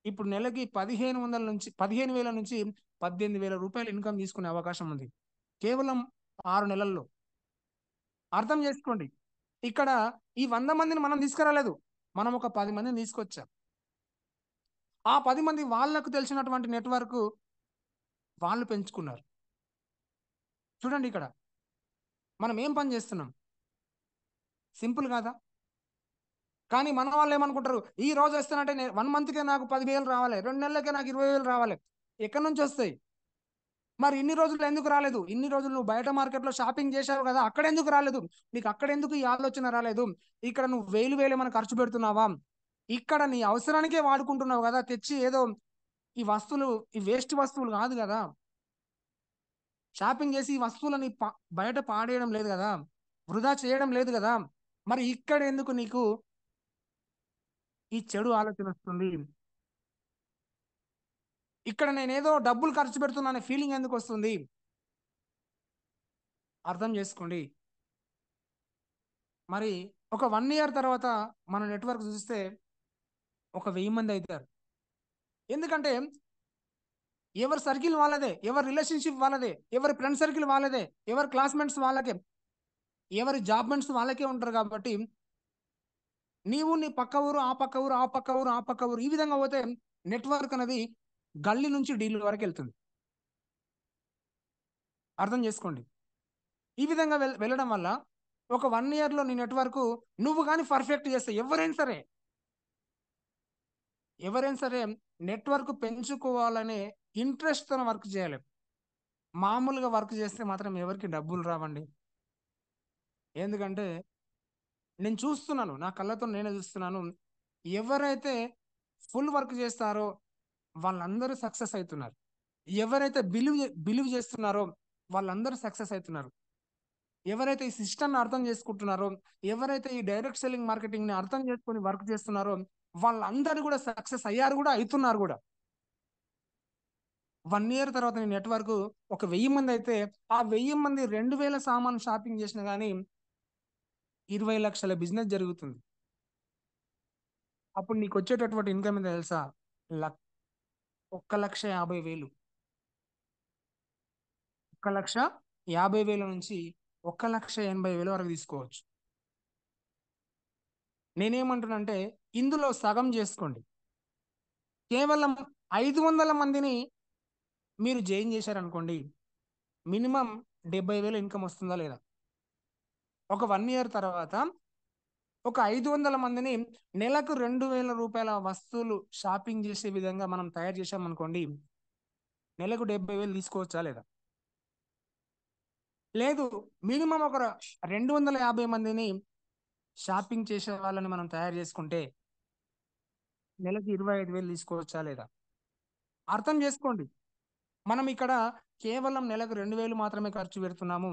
ఇప్పుడు నెలకి 1500 నుంచి 15,000 నుంచి 18,000 రూపాయలు ఇన్‌కమ్ తీసుకునే అవకాశం ఉంది. కేవలం 6 నెలల్లో. అర్థం చేసుకోండి. ఇక్కడ ఈ 100 మందిని మనం తీసుకురాలేదు. మనం ఒక 10 మందిని తీసుకొచ్చాం. ఆ 10 మంది వాళ్ళకు తెలిసినటువంటి నెట్‌వర్క్ వాళ్ళు పెంచుకున్నారు. చూడండి ఇక్కడ. మనం ఏం పని చేస్తున్నాం? సింపుల్ కాదా? కానీ మన వాళ్ళు ఏమనుకుంటారు? ఈ రోజు వస్తానంటే 1 మంత్‌కే నాకు 10,000 రావాలి. 2 నెలలకే నాకు 20,000 రావాలి. ఎక్కడి నుంచి వస్తాయి? మరి ఇన్ని రోజులు ఎందుకు రాలేదు? ఇన్ని రోజులు నువ్వు బయట మార్కెట్‌లో షాపింగ్ చేశావు కదా! అక్కడెందుకు రాలేదు? నీకు అక్కడెందుకు ఈ ఆలోచన రాలేదు? ఇక్కడ నువ్వు వేలు వేలు ఏమైనా ఖర్చు పెడుతున్నావా? ఇక్కడ నీ అవసరానికే వాడుకుంటున్నావు కదా! తెచ్చి ఏదో ఈ వస్తువులు ఈ వేస్ట్ వస్తువులు కాదు కదా! షాపింగ్ చేసి ఈ వస్తువులని బయట పాడేయడం లేదు కదా! వృధా చేయడం లేదు కదా! మరి ఇక్కడ ఎందుకు నీకు ఈ చెడు ఆలోచన వస్తుంది? ఇక్కడ నేనేదో డబ్బులు ఖర్చు పెడుతున్నా అనే ఫీలింగ్ ఎందుకు వస్తుంది? అర్థం చేసుకోండి. మరి ఒక 1 ఇయర్ తర్వాత మన నెట్‌వర్క్ చూస్తే ఒక 1000 మంది అయితారు. ఎందుకంటే ఎవరి సర్కిల్ వాళ్ళదే, ఎవరి రిలేషన్‌షిప్ వాళ్ళదే, ఎవరి ఫ్రెండ్ సర్కిల్ వాళ్ళదే, ఎవరి క్లాస్‌మేట్స్ వాళ్ళకే, ఎవరి జాబ్ మేట్స్ వాళ్ళకే ఉంటారు కాబట్టి నీవు నీ పక్క ఊరు, ఆ పక్క ఊరు, ఆ పక్క ఊరు, ఆ పక్క ఊరు ఈ విధంగా పోతే నెట్‌వర్క్ అనేది గల్లీ నుంచి ఢిల్లీ వరకెళ్తుంది. అర్థం చేసుకోండి. ఈ విధంగా వెళ్ళడం వల్ల ఒక 1 ఇయర్‌లో నీ నెట్‌వర్క్ నువ్వు గాని పర్ఫెక్ట్ చేస్తే ఎవరైనా సరే నెట్‌వర్క్ పెంచుకోవాలనే ఇంట్రెస్ట్‌తోని వర్క్ చేయాలి. మామూలుగా వర్క్ చేస్తే మాత్రం ఎవరికీ డబ్బులు రావండి. ఎందుకంటే నేను చూస్తున్నాను. నా కళ్ళతో నేనే చూస్తున్నాను. ఎవరైతే ఫుల్ వర్క్ చేస్తారో వాళ్ళందరూ సక్సెస్ అయితున్నారు. ఎవరైతే బిలీవ్ చేస్తున్నారో వాళ్ళందరూ సక్సెస్ అయితున్నారు. ఎవరైతే ఈ సిస్టమ్‌ని అర్థం చేసుకుంటున్నారో, ఎవరైతే ఈ డైరెక్ట్ సెల్లింగ్ మార్కెటింగ్‌ని అర్థం చేసుకొని వర్క్ చేస్తున్నారో వాళ్ళందరూ కూడా సక్సెస్ అయ్యారు కూడా, అయితున్నారు కూడా. 1 ఇయర్ తర్వాత నీ నెట్‌వర్క్ ఒక 1000 మంది అయితే, ఆ 1000 మంది 2,000 సామాను షాపింగ్ చేసినా గాని 20,00,000 బిజినెస్ జరుగుతుంది. అప్పుడు నీకొచ్చేటటువంటి ఇన్‌కమ్ ఎంత తెలుసా? లక్ 1,50,000. 1,50,000 నుంచి 1,80,000 వరకు తీసుకోవచ్చు. నేనేమంటున్నానంటే ఇందులో సగం చేసుకోండి. కేవలం 500 మందిని మీరు జాయిన్ చేశారనుకోండి. మినిమమ్ 70,000 ఇన్‌కమ్ వస్తుందా లేదా? ఒక 1 ఇయర్ తర్వాత ఒక 500 మందిని నెలకు 2,000 రూపాయల వస్తువులు షాపింగ్ చేసే విధంగా మనం తయారు చేశామనుకోండి. నెలకు 70,000 తీసుకోవచ్చా లేదా? లేదు. మినిమమ్ ఒక 250 మందిని షాపింగ్ చేసే వాళ్ళని మనం తయారు చేసుకుంటే నెలకి 25,000 తీసుకోవచ్చా లేదా? అర్థం చేసుకోండి. మనం ఇక్కడ కేవలం నెలకు 2,000 మాత్రమే ఖర్చు పెడుతున్నాము.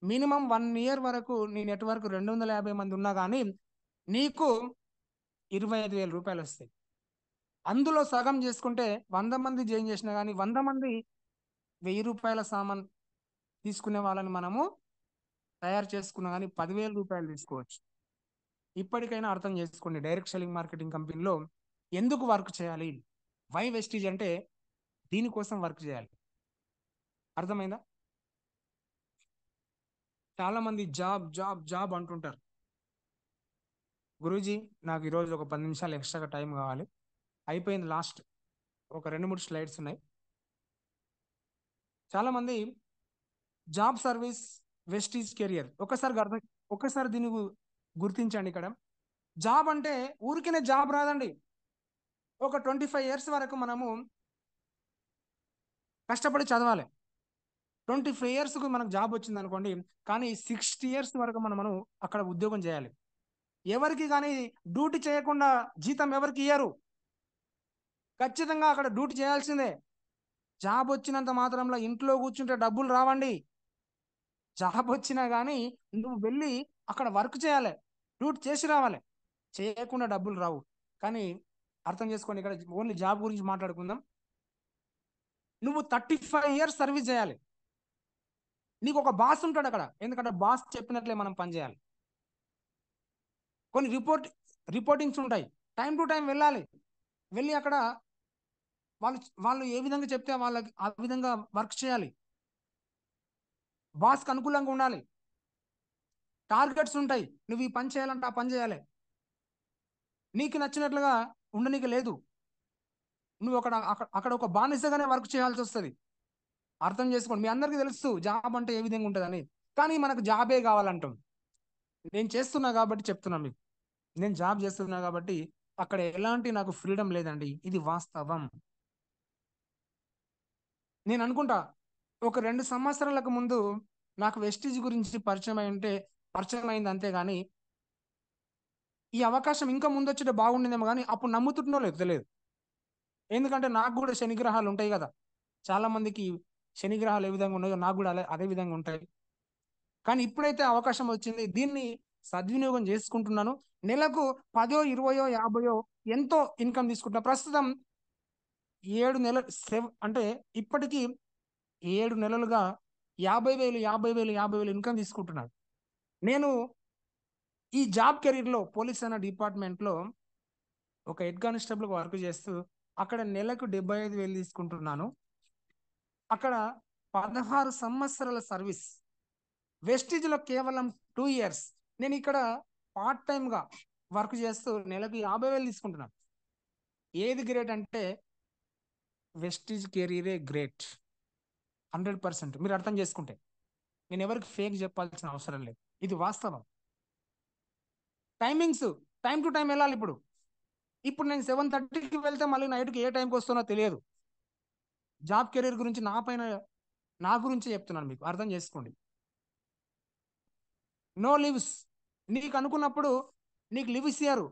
మినిమమ్ 1 ఇయర్ వరకు నీ నెట్‌వర్క్ 250 మంది ఉన్నా గాని నీకు 25,000 రూపాయలొస్తాయి. అందులో సగం చేసుకుంటే 100 మంది జాయిన్ చేసినా గాని 100 మంది రూ. 1,000 సామాను తీసుకునే వాళ్ళని మనము తయారు చేసుకున్నా గాని రూ. 10,000 తీసుకోవచ్చు. ఇప్పటికైనా అర్థం చేసుకోండి. డైరెక్ట్ సెల్లింగ్ మార్కెటింగ్ కంపెనీలో ఎందుకు వర్క్ చేయాలి? వై వెస్టీజ్ అంటే దీనికోసం వర్క్ చేయాలి. అర్థమైందా? చాలా మంది జాబ్, జాబ్, జాబ్ అంటుంటారు. గురూజీ నాకు ఈరోజు ఒక 10 నిమిషాలు ఎక్స్‌ట్రాగా టైం కావాలి. అయిపోయింది లాస్ట్. ఒక 2, 3 స్లైడ్స్ ఉన్నాయి. చాలా మంది జాబ్ సర్వీస్, వెస్టీజ్ కెరియర్ ఒక్కసారి దీన్ని గుర్తించండి ఇక్కడ. జాబ్ అంటే ఊరికనే జాబ్ రాదండి. ఒక 25 ఇయర్స్ వరకు మనము కష్టపడి చదవాలి. 25 ఇయర్స్కు మనకు జాబ్ వచ్చింది అనుకోండి, కానీ 60 ఇయర్స్ వరకు మనం అక్కడ ఉద్యోగం చేయాలి. ఎవరికి కానీ డ్యూటీ చేయకుండా జీతం ఎవరికి ఇయ్యరు. ఖచ్చితంగా అక్కడ డ్యూటీ చేయాల్సిందే. జాబ్ వచ్చినంత మాత్రంలో ఇంట్లో కూర్చుంటే డబ్బులు రావండి. జాబ్ వచ్చినా కానీ నువ్వు వెళ్ళి అక్కడ వర్క్ చేయాలి, డ్యూటీ చేసి రావాలి. చేయకుండా డబ్బులు రావు. కానీ అర్థం చేసుకోండి, ఇక్కడ ఓన్లీ జాబ్ గురించి మాట్లాడుకుందాం. నువ్వు 35 ఇయర్స్ సర్వీస్ చేయాలి. నీకు ఒక బాస్ ఉంటాడు అక్కడ, ఎందుకంటే బాస్ చెప్పినట్లే మనం పనిచేయాలి. కొన్ని రిపోర్టింగ్స్ ఉంటాయి, టైం టు టైం వెళ్ళాలి. వెళ్ళి అక్కడ వాళ్ళు వాళ్ళు ఏ విధంగా చెప్తే వాళ్ళకి ఆ విధంగా వర్క్ చేయాలి. బాస్కి అనుకూలంగా ఉండాలి. టార్గెట్స్ ఉంటాయి, నువ్వు ఈ పని చేయాలంటే ఆ పని చేయాలి. నీకు నచ్చినట్లుగా ఉండనీకి లేదు. నువ్వు అక్కడ ఒక బానిసగానే వర్క్ చేయాల్సి వస్తుంది. అర్థం చేసుకోండి. మీ అందరికీ తెలుసు జాబ్ అంటే ఏ విధంగా ఉంటుందని. కానీ మనకు జాబే కావాలంటాం. నేను చేస్తున్నా కాబట్టి చెప్తున్నా మీకు. నేను జాబ్ చేస్తున్నా కాబట్టి అక్కడ ఎలాంటి నాకు ఫ్రీడమ్ లేదండి. ఇది వాస్తవం. నేను అనుకుంటా ఒక 2 సంవత్సరాలకు ముందు నాకు వెస్టీజ్ గురించి పరిచయం అయింది అంతే కానీ ఈ అవకాశం ఇంకా ముందు వచ్చేటే బాగుండేదేమో కానీ అప్పుడు నమ్ముతుంటో లేదు తెలియదు. ఎందుకంటే నాకు కూడా శనిగ్రహాలు ఉంటాయి కదా. చాలా మందికి శనిగ్రహాలు ఏ విధంగా ఉన్నాయో నాకు కూడా అదే విధంగా ఉంటాయి. కానీ ఇప్పుడైతే అవకాశం వచ్చింది, దీన్ని సద్వినియోగం చేసుకుంటున్నాను. నెలకు 10, 20, 50 ఎంతో ఇన్కమ్ తీసుకుంటున్నా. ప్రస్తుతం 7 నెలలు అంటే ఇప్పటికీ 7 నెలలుగా 50,000 50,000 ఇన్కమ్ తీసుకుంటున్నాను. నేను ఈ జాబ్ కెరీర్లో పోలీస్ అనే డిపార్ట్మెంట్లో ఒక హెడ్ కానిస్టేబుల్ వర్క్ చేస్తూ అక్కడ నెలకు 75,000 తీసుకుంటున్నాను. అక్కడ 16 సంవత్సరాల సర్వీస్. వెస్టిజ్లో కేవలం 2 ఇయర్స్. నేను ఇక్కడ పార్ట్ టైంగా వర్క్ చేస్తూ నెలకు 50,000 తీసుకుంటున్నాను. ఏది గ్రేట్ అంటే వెస్టిజ్ కెరీరే గ్రేట్. 100% మీరు అర్థం చేసుకుంటే. నేను ఎవరికి ఫేక్ చెప్పాల్సిన అవసరం లేదు, ఇది వాస్తవం. టైమింగ్స్ టైం టు టైం వెళ్ళాలి. ఇప్పుడు నేను 7:30కి వెళ్తే మళ్ళీ నైట్కి ఏ టైంకి వస్తున్నో తెలియదు. జాబ్ కెరీర్ గురించి నా గురించి చెప్తున్నాను, మీకు అర్థం చేసుకోండి. No leaves. నీకు అనుకున్నప్పుడు నీకు లీవ్స్ ఇయ్యరు.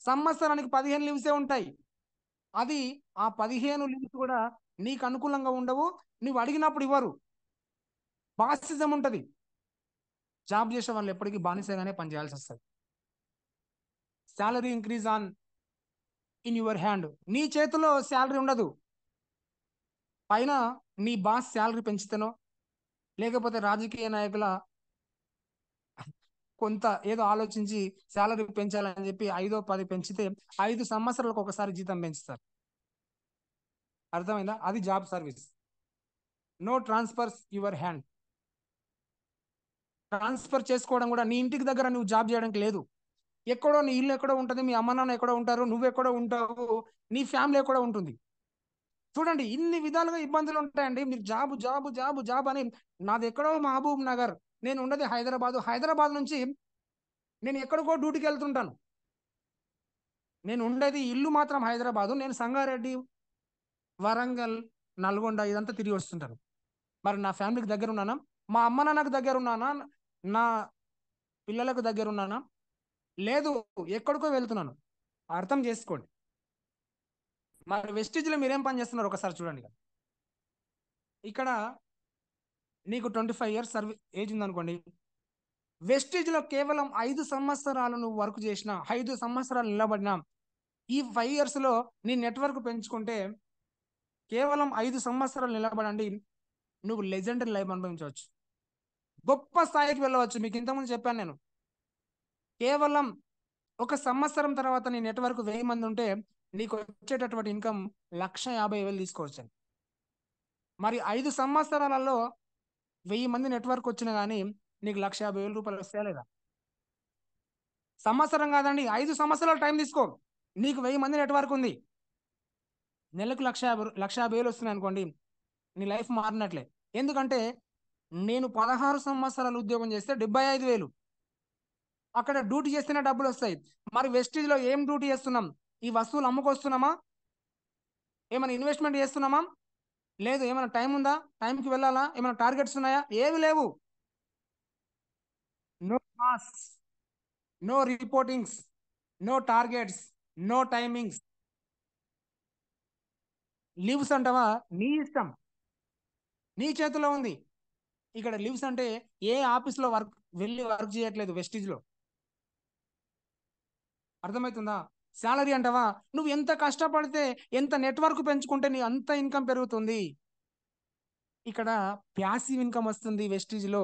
సంవత్సరానికి 15 లీవ్సే ఉంటాయి. అది ఆ 15 లీవ్స్ కూడా నీకు అనుకూలంగా ఉండవు. నువ్వు అడిగినప్పుడు ఇవ్వరు. బాసిజం ఉంటుంది. జాబ్ చేసే వాళ్ళు ఎప్పటికీ బానిసగానే పనిచేయాల్సి వస్తుంది. Salary increase in your hand. నీ చేతిలో శాలరీ ఉండదు. పైన నీ బాస్ శాలరీ పెంచుతానో లేకపోతే రాజకీయ నాయకుల కొంత ఏదో ఆలోచించి శాలరీ పెంచాలని చెప్పి 5, 10 పెంచితే 5 సంవత్సరాలకు ఒకసారి జీతం పెంచుతారు. అర్థమైందా? అది job service. No transfers your hand. Transfer చేసుకోవడం కూడా నీ ఇంటికి దగ్గర నువ్వు జాబ్ చేయడానికి లేదు. ఎక్కడో నీ ఇల్లు ఎక్కడో ఉంటుంది, మీ అమ్మ నాన్న ఎక్కడో ఉంటారు, నువ్వు ఎక్కడో ఉంటావు, నీ ఫ్యామిలీ ఎక్కడో ఉంటుంది. చూడండి, ఇన్ని విధాలుగా ఇబ్బందులు ఉంటాయండి. మీరు జాబ్ జాబ్ జాబ్ జాబ్ అని. నాది ఎక్కడో మహబూబ్ నగర్, నేను ఉండేది హైదరాబాద్ నుంచి నేను ఎక్కడికో డ్యూటీకి వెళ్తుంటాను. నేను ఉండేది ఇల్లు మాత్రం హైదరాబాదు. నేను సంగారెడ్డి, వరంగల్, నల్గొండ ఇదంతా తిరిగి వస్తుంటాను. మరి నా ఫ్యామిలీకి దగ్గర ఉన్నానా? మా అమ్మ నాన్నకు దగ్గర ఉన్నానా? నా పిల్లలకు దగ్గర ఉన్నానా? లేదు, ఎక్కడికో వెళ్తున్నాను. అర్థం చేసుకోండి. మరి వెస్టిజ్లో మీరేం పని చేస్తున్నారు ఒకసారి చూడండి. ఇక్కడ నీకు 25 ఇయర్స్ సర్వీస్ ఏజ్ ఉందనుకోండి. వెస్టిజ్లో కేవలం 5 సంవత్సరాలు నువ్వు వర్క్ చేసిన, 5 సంవత్సరాలు నిలబడినా, ఈ 5 ఇయర్స్లో నీ నెట్వర్క్ పెంచుకుంటే కేవలం 5 సంవత్సరాలు నిలబడండి, నువ్వు లెజెండరీ లైఫ్ అనుభవించవచ్చు. గొప్ప స్థాయికి వెళ్ళవచ్చు. మీకు ఇంతకుముందు చెప్పాను నేను. కేవలం 1 సంవత్సరం తర్వాత నీ నెట్వర్క్ 1000 మంది ఉంటే నీకు వచ్చేటటువంటి ఇన్కమ్ 1,50,000 తీసుకోవచ్చు. మరి 5 సంవత్సరాలలో 1000 మంది నెట్వర్క్ వచ్చినా కానీ నీకు 1,50,000 రూపాయలు వస్తాయా లేదా? సంవత్సరం కాదండి, 5 సంవత్సరాలు టైం తీసుకో. నీకు 1000 మంది నెట్వర్క్ ఉంది, నెలకు 1,50,000 వస్తున్నాయి అనుకోండి, నీ లైఫ్ మారినట్లే. ఎందుకంటే నేను 16 సంవత్సరాలు ఉద్యోగం చేస్తే 75,000. అక్కడ డ్యూటీ చేస్తేనే డబ్బులు వస్తాయి. మరి వెస్టిజ్లో ఏం డ్యూటీ చేస్తున్నాం? ఈ వస్తువులు అమ్ముకొస్తున్నామా? ఏమైనా ఇన్వెస్ట్మెంట్ చేస్తున్నామా? లేదు. ఏమైనా టైం ఉందా? టైంకి వెళ్ళాలా? ఏమైనా టార్గెట్స్ ఉన్నాయా? ఏవి లేవు. No boss, no reportings, no targets, no timings. Leaves అంటావా? నీ ఇష్టం, నీ చేతిలో ఉంది. ఇక్కడ లీవ్స్ అంటే ఏ ఆఫీస్ లో వెళ్ళి వర్క్ చేయట్లేదు వెస్టీజ్ లో. అర్థమవుతుందా? శాలరీ అంటావా? నువ్వు ఎంత కష్టపడితే, ఎంత నెట్వర్క్ పెంచుకుంటే నీ అంత ఇన్కమ్ పెరుగుతుంది. ఇక్కడ ప్యాసివ్ ఇన్కమ్ వస్తుంది వెస్టీజ్ లో.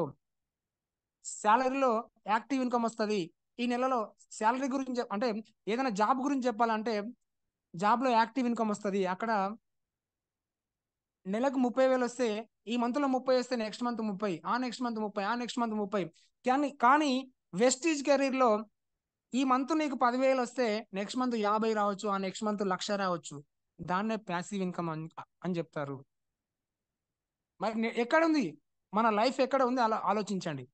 శాలరీలో యాక్టివ్ ఇన్కమ్ వస్తుంది. ఈ నెలలో శాలరీ గురించి అంటే ఏదైనా జాబ్ గురించి చెప్పాలంటే జాబ్ లో యాక్టివ్ ఇన్కమ్ వస్తుంది. అక్కడ నెలకు 30,000 వస్తే ఈ మంత్ లో 30 వస్తే నెక్స్ట్ మంత్ 30, ఆ నెక్స్ట్ మంత్ 30, ఆ నెక్స్ట్ మంత్ 30. కానీ వెస్టీజ్ కెరీర్ లో ఈ మంత్ నీకు 10,000 వస్తే నెక్స్ట్ మంత్ 50 రావచ్చు, ఆ నెక్స్ట్ మంత్ 1,00,000 రావచ్చు. దాన్నే ప్యాసివ్ ఇన్కమ్ అని చెప్తారు. మరి ఎక్కడుంది మన లైఫ్? ఎక్కడ ఉంది? అలా ఆలోచించండి.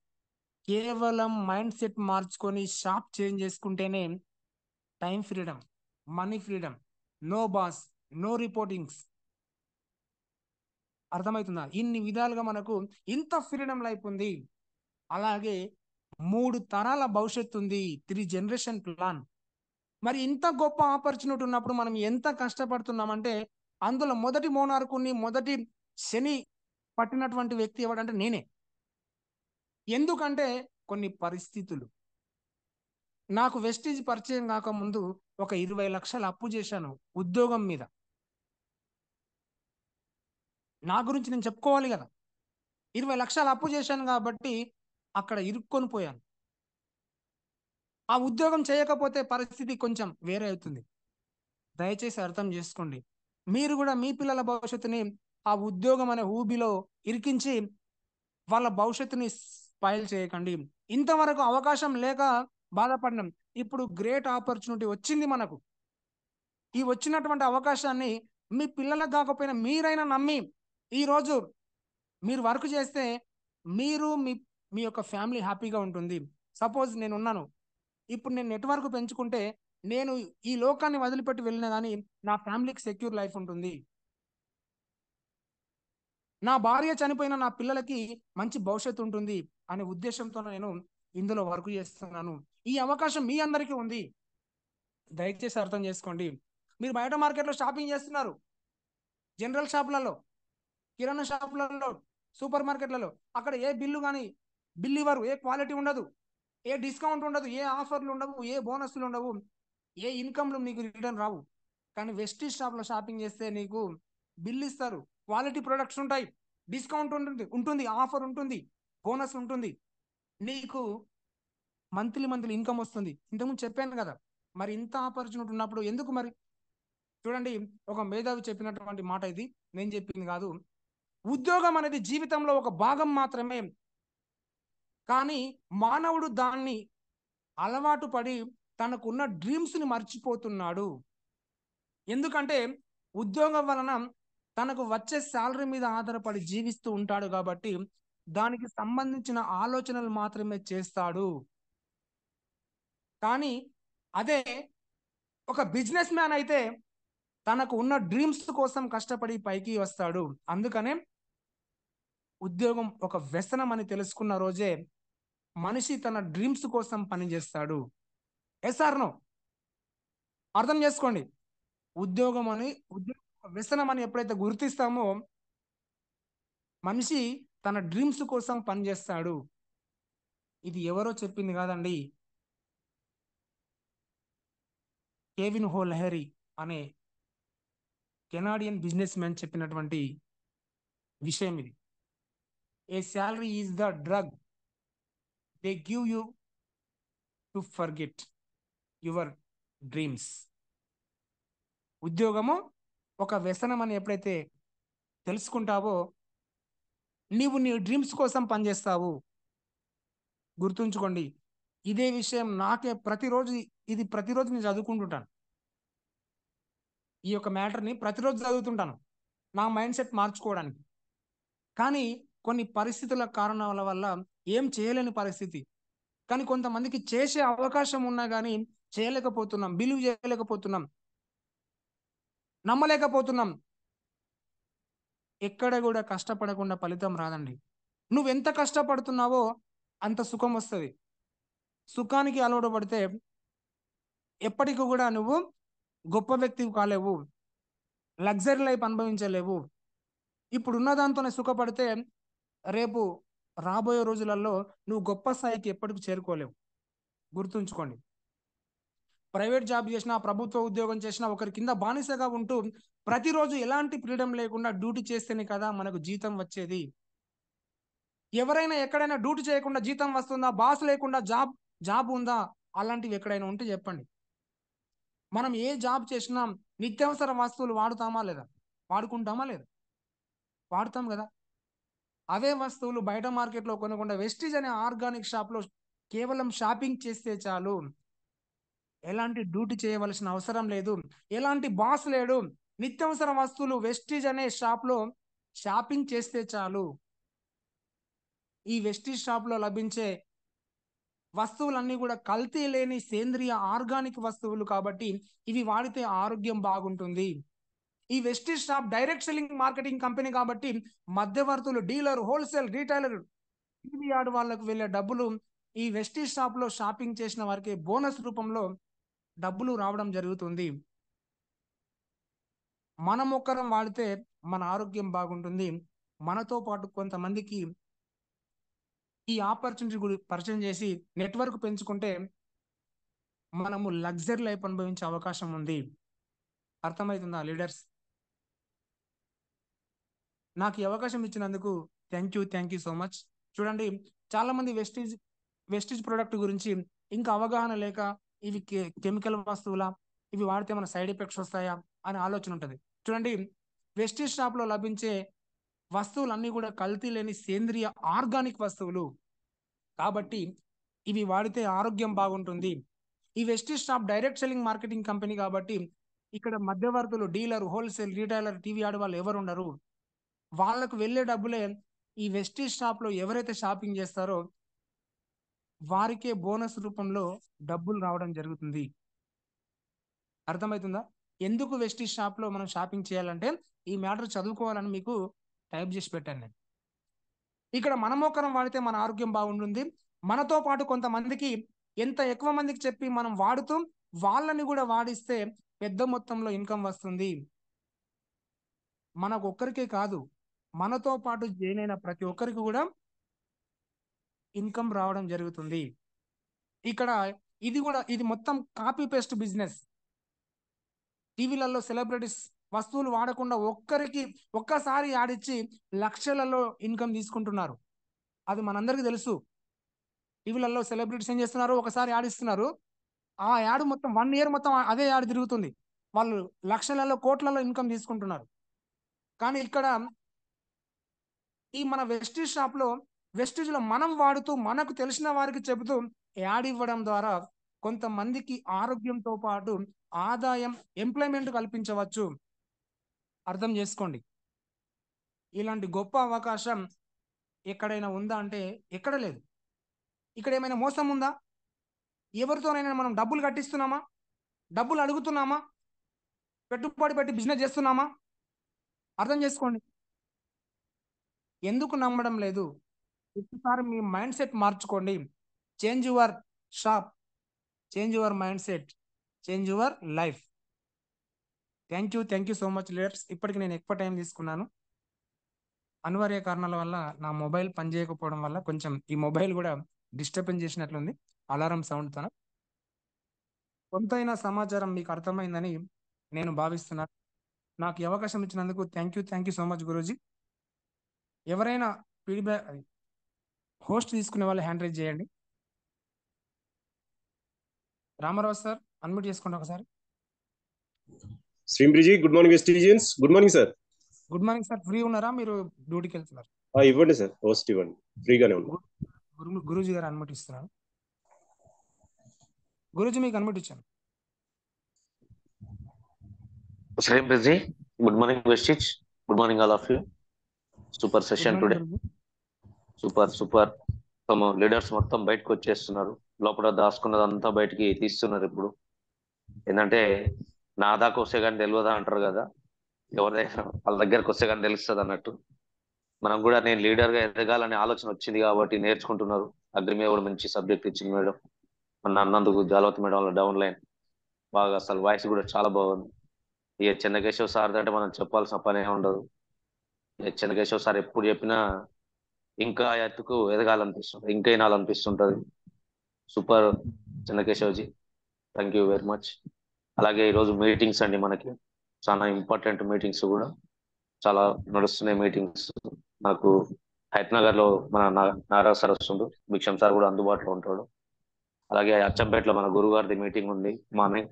కేవలం మైండ్ సెట్ మార్చుకొని షాప్ చేంజ్ చేసుకుంటేనే time freedom, money freedom, no boss, no reportings. అర్థమవుతుందా? ఇన్ని విధాలుగా మనకు ఇంత ఫ్రీడమ్ లైఫ్ ఉంది. అలాగే 3 తరాల భవిష్యత్తు ఉంది. 3 జనరేషన్ ప్లాన్. మరి ఇంత గొప్ప ఆపర్చునిటీ ఉన్నప్పుడు మనం ఎంత కష్టపడుతున్నామంటే అందులో మొదటి మోనార్కుని, మొదటి శని పట్టినటువంటి వ్యక్తి ఎవడంటే నేనే. ఎందుకంటే కొన్ని పరిస్థితులు. నాకు వెస్టీజ్ పరిచయం కాకముందు ఒక 20 లక్షలు అప్పు చేశాను ఉద్యోగం మీద. నా గురించి నేను చెప్పుకోవాలి కదా. 20 లక్షలు అప్పు చేశాను కాబట్టి అక్కడ ఇరుక్కొని పోయాను. ఆ ఉద్యోగం చేయకపోతే పరిస్థితి కొంచెం వేరే అవుతుంది. దయచేసి అర్థం చేసుకోండి. మీరు కూడా మీ పిల్లల భవిష్యత్తుని ఆ ఉద్యోగం అనే ఊబిలో ఇరికించి వాళ్ళ భవిష్యత్తుని స్పాయిల్ చేయకండి. ఇంతవరకు అవకాశం లేక బాధపడినాం. ఇప్పుడు గ్రేట్ ఆపర్చునిటీ వచ్చింది మనకు. ఈ వచ్చినటువంటి అవకాశాన్ని మీ పిల్లలకు కాకపోయినా మీరైనా నమ్మి ఈరోజు మీరు వర్క్ చేస్తే మీరు మీ మీ యొక్క ఫ్యామిలీ హ్యాపీగా ఉంటుంది. సపోజ్ నేను ఉన్నాను, ఇప్పుడు నేను నెట్వర్క్ పెంచుకుంటే నేను ఈ లోకాన్ని వదిలిపెట్టి వెళ్ళిన కానీ నా ఫ్యామిలీకి సెక్యూర్ లైఫ్ ఉంటుంది. నా భార్య చనిపోయిన నా పిల్లలకి మంచి భవిష్యత్తు ఉంటుంది అనే ఉద్దేశంతో నేను ఇందులో వర్క్ చేస్తున్నాను. ఈ అవకాశం మీ అందరికీ ఉంది. దయచేసి అర్థం చేసుకోండి. మీరు బయట మార్కెట్లో షాపింగ్ చేస్తున్నారు, జనరల్ షాపులలో, కిరాణా షాపులలో, సూపర్ మార్కెట్లలో. అక్కడ ఏ బిల్లు కానీ బిల్ ఇవ్వరు, ఏ క్వాలిటీ ఉండదు, ఏ డిస్కౌంట్ ఉండదు, ఏ ఆఫర్లు ఉండవు, ఏ బోనస్లు ఉండవు, ఏ ఇన్కమ్లు నీకు రిటర్న్ రావు. కానీ వెస్టీజ్ షాప్లో షాపింగ్ చేస్తే నీకు బిల్ ఇస్తారు, క్వాలిటీ ప్రొడక్ట్స్ ఉంటాయి, డిస్కౌంట్ ఉంటుంది, ఆఫర్ ఉంటుంది, బోనస్ ఉంటుంది. నీకు మంత్లీ ఇన్కమ్ వస్తుంది. ఇంతకుముందు చెప్పాను కదా. మరి ఇంత ఆపర్చునిటీ ఉన్నప్పుడు ఎందుకు మరి? చూడండి, ఒక మేధావి చెప్పినటువంటి మాట ఇది, నేను చెప్పింది కాదు. ఉద్యోగం అనేది జీవితంలో ఒక భాగం మాత్రమే. కానీ మానవుడు దాన్ని అలవాటు పడి తనకున్న డ్రీమ్స్ ని మర్చిపోతున్నాడు. ఎందుకంటే ఉద్యోగం వలన తనకు వచ్చే శాలరీ మీద ఆధారపడి జీవిస్తూ ఉంటాడు కాబట్టి దానికి సంబంధించిన ఆలోచనలు మాత్రమే చేస్తాడు. కానీ అదే ఒక బిజినెస్ మ్యాన్ అయితే తనకు ఉన్న డ్రీమ్స్ కోసం కష్టపడి పైకి వస్తాడు. అందుకనే ఉద్యోగం ఒక వ్యసనం అని తెలుసుకున్న రోజే మనిషి తన డ్రీమ్స్ కోసం పనిచేస్తాడు. Yes or no? అర్థం చేసుకోండి. ఉద్యోగం ఒక వ్యసనం అని ఎప్పుడైతే గుర్తిస్తామో మనిషి తన డ్రీమ్స్ కోసం పనిచేస్తాడు. ఇది ఎవరో చెప్పింది కాదండి, కేవిన్ హో లహరి అనే కెనాడియన్ బిజినెస్ మ్యాన్ చెప్పినటువంటి విషయం ఇది. A salary is the drug they give you to forget your dreams. ఉద్యోగము ఒక వ్యసనం అని ఎప్పుడైతే తెలుసుకుంటావో నీవు నీ డ్రీమ్స్ కోసం పనిచేస్తావు. గుర్తుంచుకోండి. ఇదే విషయం నాకే ప్రతిరోజు, ఇది ప్రతిరోజు నేను చదువుకుంటుంటాను. ఈ యొక్క మ్యాటర్ని ప్రతిరోజు చదువుతుంటాను నా మైండ్ సెట్ మార్చుకోవడానికి. కానీ కొన్ని పరిస్థితుల కారణాల వల్ల ఏం చేయలేని పరిస్థితి. కానీ కొంతమందికి చేసే అవకాశం ఉన్నా కానీ చేయలేకపోతున్నాం, బిలీవ్ చేయలేకపోతున్నాం, నమ్మలేకపోతున్నాం. ఎక్కడ కూడా కష్టపడకుండా ఫలితం రాదండి. నువ్వెంత కష్టపడుతున్నావో అంత సుఖం వస్తుంది. సుఖానికి అలవాటు పడితే ఎప్పటికీ కూడా నువ్వు గొప్ప వ్యక్తివి కాలేవు, లగ్జరీ లైఫ్ అనుభవించలేవు. ఇప్పుడున్న దాంతోనే సుఖపడితే రేపు రాబోయే రోజులలో నువ్వు గొప్ప స్థాయికి ఎప్పటికీ చేరుకోలేవు. గుర్తుంచుకోండి. ప్రైవేట్ జాబ్ చేసినా, ప్రభుత్వ ఉద్యోగం చేసినా, ఒకరి కింద బానిసగా ఉంటూ ప్రతిరోజు ఎలాంటి ఫ్రీడమ్ లేకుండా డ్యూటీ చేస్తేనే కదా మనకు జీతం వచ్చేది. ఎవరైనా ఎక్కడైనా డ్యూటీ చేయకుండా జీతం వస్తుందా? బాస్ లేకుండా జాబ్ ఉందా? అలాంటివి ఎక్కడైనా ఉంటే చెప్పండి. మనం ఏ జాబ్ చేసినా నిత్యావసర వస్తువులు వాడుతామా లేదా? వాడుకుంటామా లేదా? వాడుతాం కదా. అవే వస్తువులు బయట మార్కెట్లో కొనకుండా వెస్టీజ్ అనే ఆర్గానిక్ షాప్లో కేవలం షాపింగ్ చేస్తే చాలు. ఎలాంటి డ్యూటీ చేయవలసిన అవసరం లేదు, ఎలాంటి బాస్ లేడు. నిత్యావసర వస్తువులు వెస్టీజ్ అనే షాప్లో షాపింగ్ చేస్తే చాలు. ఈ వెస్టీజ్ షాప్లో లభించే వస్తువులన్నీ కూడా కల్తీ లేని సేంద్రియ ఆర్గానిక్ వస్తువులు కాబట్టి ఇవి వాడితే ఆరోగ్యం బాగుంటుంది. ఈ Vestige shop direct selling marketing company కాబట్టి మధ్యవర్తులు, డీలర్, హోల్సేల్, రీటైలర్, యార్డ్ వాళ్ళకు వెళ్ళే డబ్బులు ఈ వెస్టీజ్ షాప్ లో షాపింగ్ చేసిన వారికి బోనస్ రూపంలో డబ్బులు రావడం జరుగుతుంది. మనం ఒక్కరం వాడితే మన ఆరోగ్యం బాగుంటుంది. మనతో పాటు కొంతమందికి ఈ ఆపర్చునిటీ పరిచయం చేసి నెట్వర్క్ పెంచుకుంటే మనము లగ్జరీ లైఫ్ అనుభవించే అవకాశం ఉంది. అర్థమవుతుందా లీడర్స్? నాకు ఈ అవకాశం ఇచ్చినందుకు థ్యాంక్ యూ సో మచ్. చూడండి, చాలా మంది వెస్టీజ్ ప్రొడక్ట్ గురించి ఇంకా అవగాహన లేక ఇవి కెమికల్ వస్తువులా, ఇవి వాడితే మన సైడ్ ఎఫెక్ట్స్ వస్తాయా అనే ఆలోచన ఉంటుంది. చూడండి, వెస్టీజ్ షాప్ లో లభించే వస్తువులన్నీ కూడా కల్తీ లేని సేంద్రియ ఆర్గానిక్ వస్తువులు కాబట్టి ఇవి వాడితే ఆరోగ్యం బాగుంటుంది. ఈ Vestige shop direct selling marketing company కాబట్టి ఇక్కడ మధ్యవర్తులు, dealer, wholesale, retailer, TV yard వాళ్ళు ఎవరు ఉండరు. వాళ్ళకు వెళ్ళే డబ్బులే ఈ వెస్టీజ్ షాప్ లో ఎవరైతే షాపింగ్ చేస్తారో వారికే బోనస్ రూపంలో డబ్బులు రావడం జరుగుతుంది. అర్థమవుతుందా? ఎందుకు వెస్టీజ్ షాప్ లో మనం షాపింగ్ చేయాలంటే ఈ మ్యాటర్ చదువుకోవాలని మీకు టైప్ చేసి పెట్టాను నేను. ఇక్కడ మనమోకరం వాడితే మన ఆరోగ్యం బాగుంటుంది. మనతో పాటు కొంతమందికి, ఎంత ఎక్కువ మందికి చెప్పి మనం వాడుతూ వాళ్ళని కూడా వాడిస్తే పెద్ద మొత్తంలో ఇన్కమ్ వస్తుంది. మనకు ఒక్కరికే కాదు, మనతో పాటు జాయిన్ అయిన ప్రతి ఒక్కరికి కూడా ఇన్కమ్ రావడం జరుగుతుంది. ఇక్కడ ఇది మొత్తం కాపీ పేస్ట్ బిజినెస్. టీవీలలో సెలబ్రిటీస్ వస్తువులు వాడకుండా ఒక్కసారి ఆడిచ్చి లక్షలలో ఇన్కమ్ తీసుకుంటున్నారు. అది మనందరికీ తెలుసు. టీవీలలో సెలబ్రిటీస్ ఏం చేస్తున్నారు? ఒకసారి ఆడిస్తున్నారు, ఆ యాడ్ మొత్తం 1 year మొత్తం అదే యాడ్ తిరుగుతుంది. వాళ్ళు లక్షలలో, కోట్లలో ఇన్కమ్ తీసుకుంటున్నారు. కానీ ఇక్కడ ఈ మన వెస్టీజ్ షాప్ లో వెస్టీజ్ లో మనం వాడుతూ మనకు తెలిసిన వారికి చెబుతూ యాడ్ ఇవ్వడం ద్వారా కొంతమందికి ఆరోగ్యంతో పాటు ఆదాయం, ఎంప్లాయ్మెంట్ కల్పించవచ్చు. అర్థం చేసుకోండి. ఇలాంటి గొప్ప అవకాశం ఎక్కడైనా ఉందా అంటే ఎక్కడ లేదు. ఇక్కడ ఏమైనా మోసం ఉందా? ఎవరితోనైనా మనం డబ్బులు కట్టిస్తున్నామా? డబ్బులు అడుగుతున్నామా? పెట్టుబడి పెట్టి బిజినెస్ చేస్తున్నామా? అర్థం చేసుకోండి. ఎందుకు నమ్మడం లేదు? ఒక్కసారి మీ మైండ్ సెట్ మార్చుకోండి. Change your shop, change your mind set, change your life. Thank you so much leaders. ఇప్పటికి నేను ఎక్కువ టైం తీసుకున్నాను. అనివార్య కారణాల వల్ల నా మొబైల్ పనిచేయకపోవడం వల్ల కొంచెం ఈ మొబైల్ కూడా డిస్టర్బెన్స్ చేసినట్లుంది అలారం సౌండ్తో. కొంతైనా సమాచారం మీకు అర్థమైందని నేను భావిస్తున్నాను. నాకు ఈ అవకాశం ఇచ్చినందుకు thank you so much Guruji. ఎవరైనా ఫీడ్బ్యాక్ హోస్ట్ తీసుకునే వాళ్ళు హ్యాండ్ రైజ్ చేయండి. రామారావు సార్ అన్మ్యూట్ చేసుకోండి ఒకసారి. శ్రీంబ్రిజీ, good morning Vestigians. Good morning sir. Good morning sir. Free ఉన్నారా? మీరు డ్యూటీకి వెళ్తున్నారు? ఇవ్వండి సార్, హోస్ట్ ఇవ్వండి, ఫ్రీగానే ఉన్నా. గురూజీ గారు అన్మ్యూట్ ఇస్తున్నారు. గురూజీ మీకు అన్మ్యూట్ ఇచ్చాను. శ్రీంబ్రిజీ, good morning Vestige, good morning all of you. Super session today, super. తమ లీడర్స్ మొత్తం బయటకు వచ్చేస్తున్నారు. లోపల దాచుకున్నదంతా బయటికి తీస్తున్నారు. ఇప్పుడు ఏంటంటే నా దాకా వస్తే కానీ తెలియదా అంటారు కదా. ఎవరి వాళ్ళ దగ్గరకు వస్తే కానీ తెలుస్తుంది అన్నట్టు. మనం కూడా నేను లీడర్ గా ఎదగాలనే ఆలోచన వచ్చింది కాబట్టి నేర్చుకుంటున్నారు. అగ్రి మీద కూడా మంచి సబ్జెక్ట్ ఇచ్చింది మేడం. మన అన్నందుకు జాలవతి మేడం వాళ్ళ డౌన్ లైన్ బాగా, అసలు వాయిస్ కూడా చాలా బాగుంది. ఇక చెన్నకేశవ్ సార్ అంటే మనం చెప్పాల్సిన పనే ఉండదు. ఇక చెన్నకేశవ్ సార్ ఎప్పుడు చెప్పినా ఇంకా ఎత్తుకు ఎదగాలనిపిస్తుంది, ఇంకా వినాలనిపిస్తుంటది. Super Chennakeshavji, thank you very much. అలాగే ఈరోజు మీటింగ్స్ అండి, మనకి చాలా ఇంపార్టెంట్ మీటింగ్స్ కూడా చాలా నడుస్తున్నాయి మీటింగ్స్. నాకు హైతనగర్ లో మన నారా సార్ వస్తుండు, భిక్షం సార్ కూడా అందుబాటులో ఉంటాడు. అలాగే అచ్చంపేటలో మన గురువు గారిది మీటింగ్ ఉంది మార్నింగ్.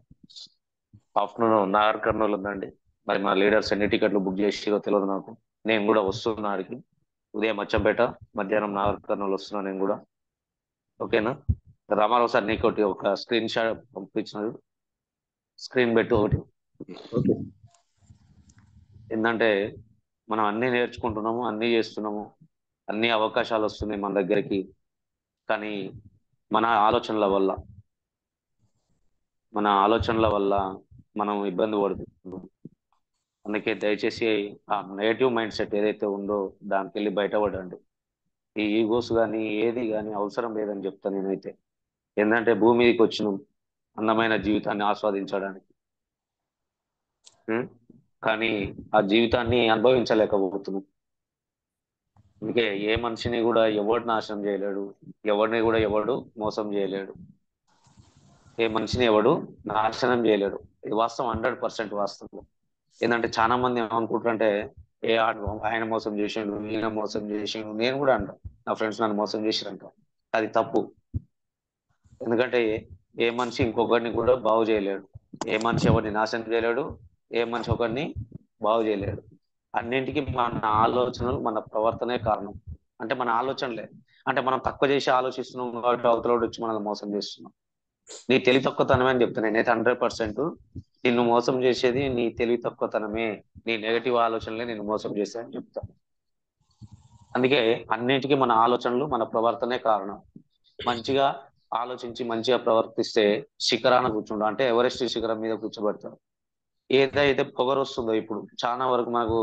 ఆఫ్టర్నూన్ నాగర్ కర్నూలు ఉందండి. మరి మా లీడర్స్ ఎన్ని టికెట్లు బుక్ చేసిరో తెలియదు నాకు. నేను కూడా వస్తున్నా ఆడికి. ఉదయం అచ్చంపేట, మధ్యాహ్నం నాగర్ కర్నూలు వస్తున్నా నేను కూడా. ఓకేనా రామారావు సార్, నీకోటి ఒక స్క్రీన్ షాట్ పంపించినది, స్క్రీన్ పెట్టు ఒకటి. ఓకే. ఏంటంటే మనం అన్ని నేర్చుకుంటున్నాము, అన్ని చేస్తున్నాము, అన్ని అవకాశాలు వస్తున్నాయి మన దగ్గరికి. కానీ మన ఆలోచనల వల్ల మనం ఇబ్బంది పడుతున్నాం. అందుకే దయచేసి ఆ నెగటివ్ మైండ్ సెట్ ఏదైతే ఉందో దానికి వెళ్ళి బయటపడండి. ఈ ఈగోస్ కానీ ఏది కానీ అవసరం లేదని చెప్తాను నేనైతే. ఏంటంటే భూమి మీదకి వచ్చినాం అందమైన జీవితాన్ని ఆస్వాదించడానికి. ఉం? కానీ ఆ జీవితాన్ని అనుభవించలేకపోతున్నాం. అందుకే ఏ మనిషిని కూడా ఎవడు నాశనం చేయలేడు, ఎవరిని కూడా ఎవడు మోసం చేయలేడు, ఏ మనిషిని ఎవడు నాశనం చేయలేడు. ఇది వాస్తవం, 100% వాస్తవం. ఏంటంటే చాలా మంది ఏమనుకుంటారంటే ఆయన మోసం చేసిండు, ఈయన మోసం చేసిండు, నేను కూడా అంట నా ఫ్రెండ్స్ నన్ను మోసం చేసిరంట. అది తప్పు. ఎందుకంటే ఏ మనిషి ఇంకొకరిని కూడా బాగు చేయలేడు, ఏ మనిషి ఎవరిని నాశనం చేయలేడు, ఏ మనిషి ఒకరిని బాగు చేయలేడు. అన్నింటికి మన ఆలోచనలు, మన ప్రవర్తనే కారణం. అంటే మన ఆలోచనలే, అంటే మనం తక్కువ చేసి ఆలోచిస్తున్నాం కాబట్టి అవతల వచ్చి మనల్ని మోసం చేస్తున్నాం. నీ తెలివి తక్కువతనమే అని చెప్తాను నేనైతే 100%. నిన్ను మోసం చేసేది నీ తెలివి తక్కువతనమే, నీ నెగటివ్ ఆలోచనలే నిన్ను మోసం చేస్తాయని చెప్తాను. అందుకే అన్నిటికీ మన ఆలోచనలు, మన ప్రవర్తనే కారణం. మంచిగా ఆలోచించి మంచిగా ప్రవర్తిస్తే శిఖరాన కూర్చుంటాం, అంటే ఎవరెస్ట్ శిఖరం మీద కూర్చోబెడతాం. ఏదైతే పొగరు వస్తుందో ఇప్పుడు చాలా వరకు మనకు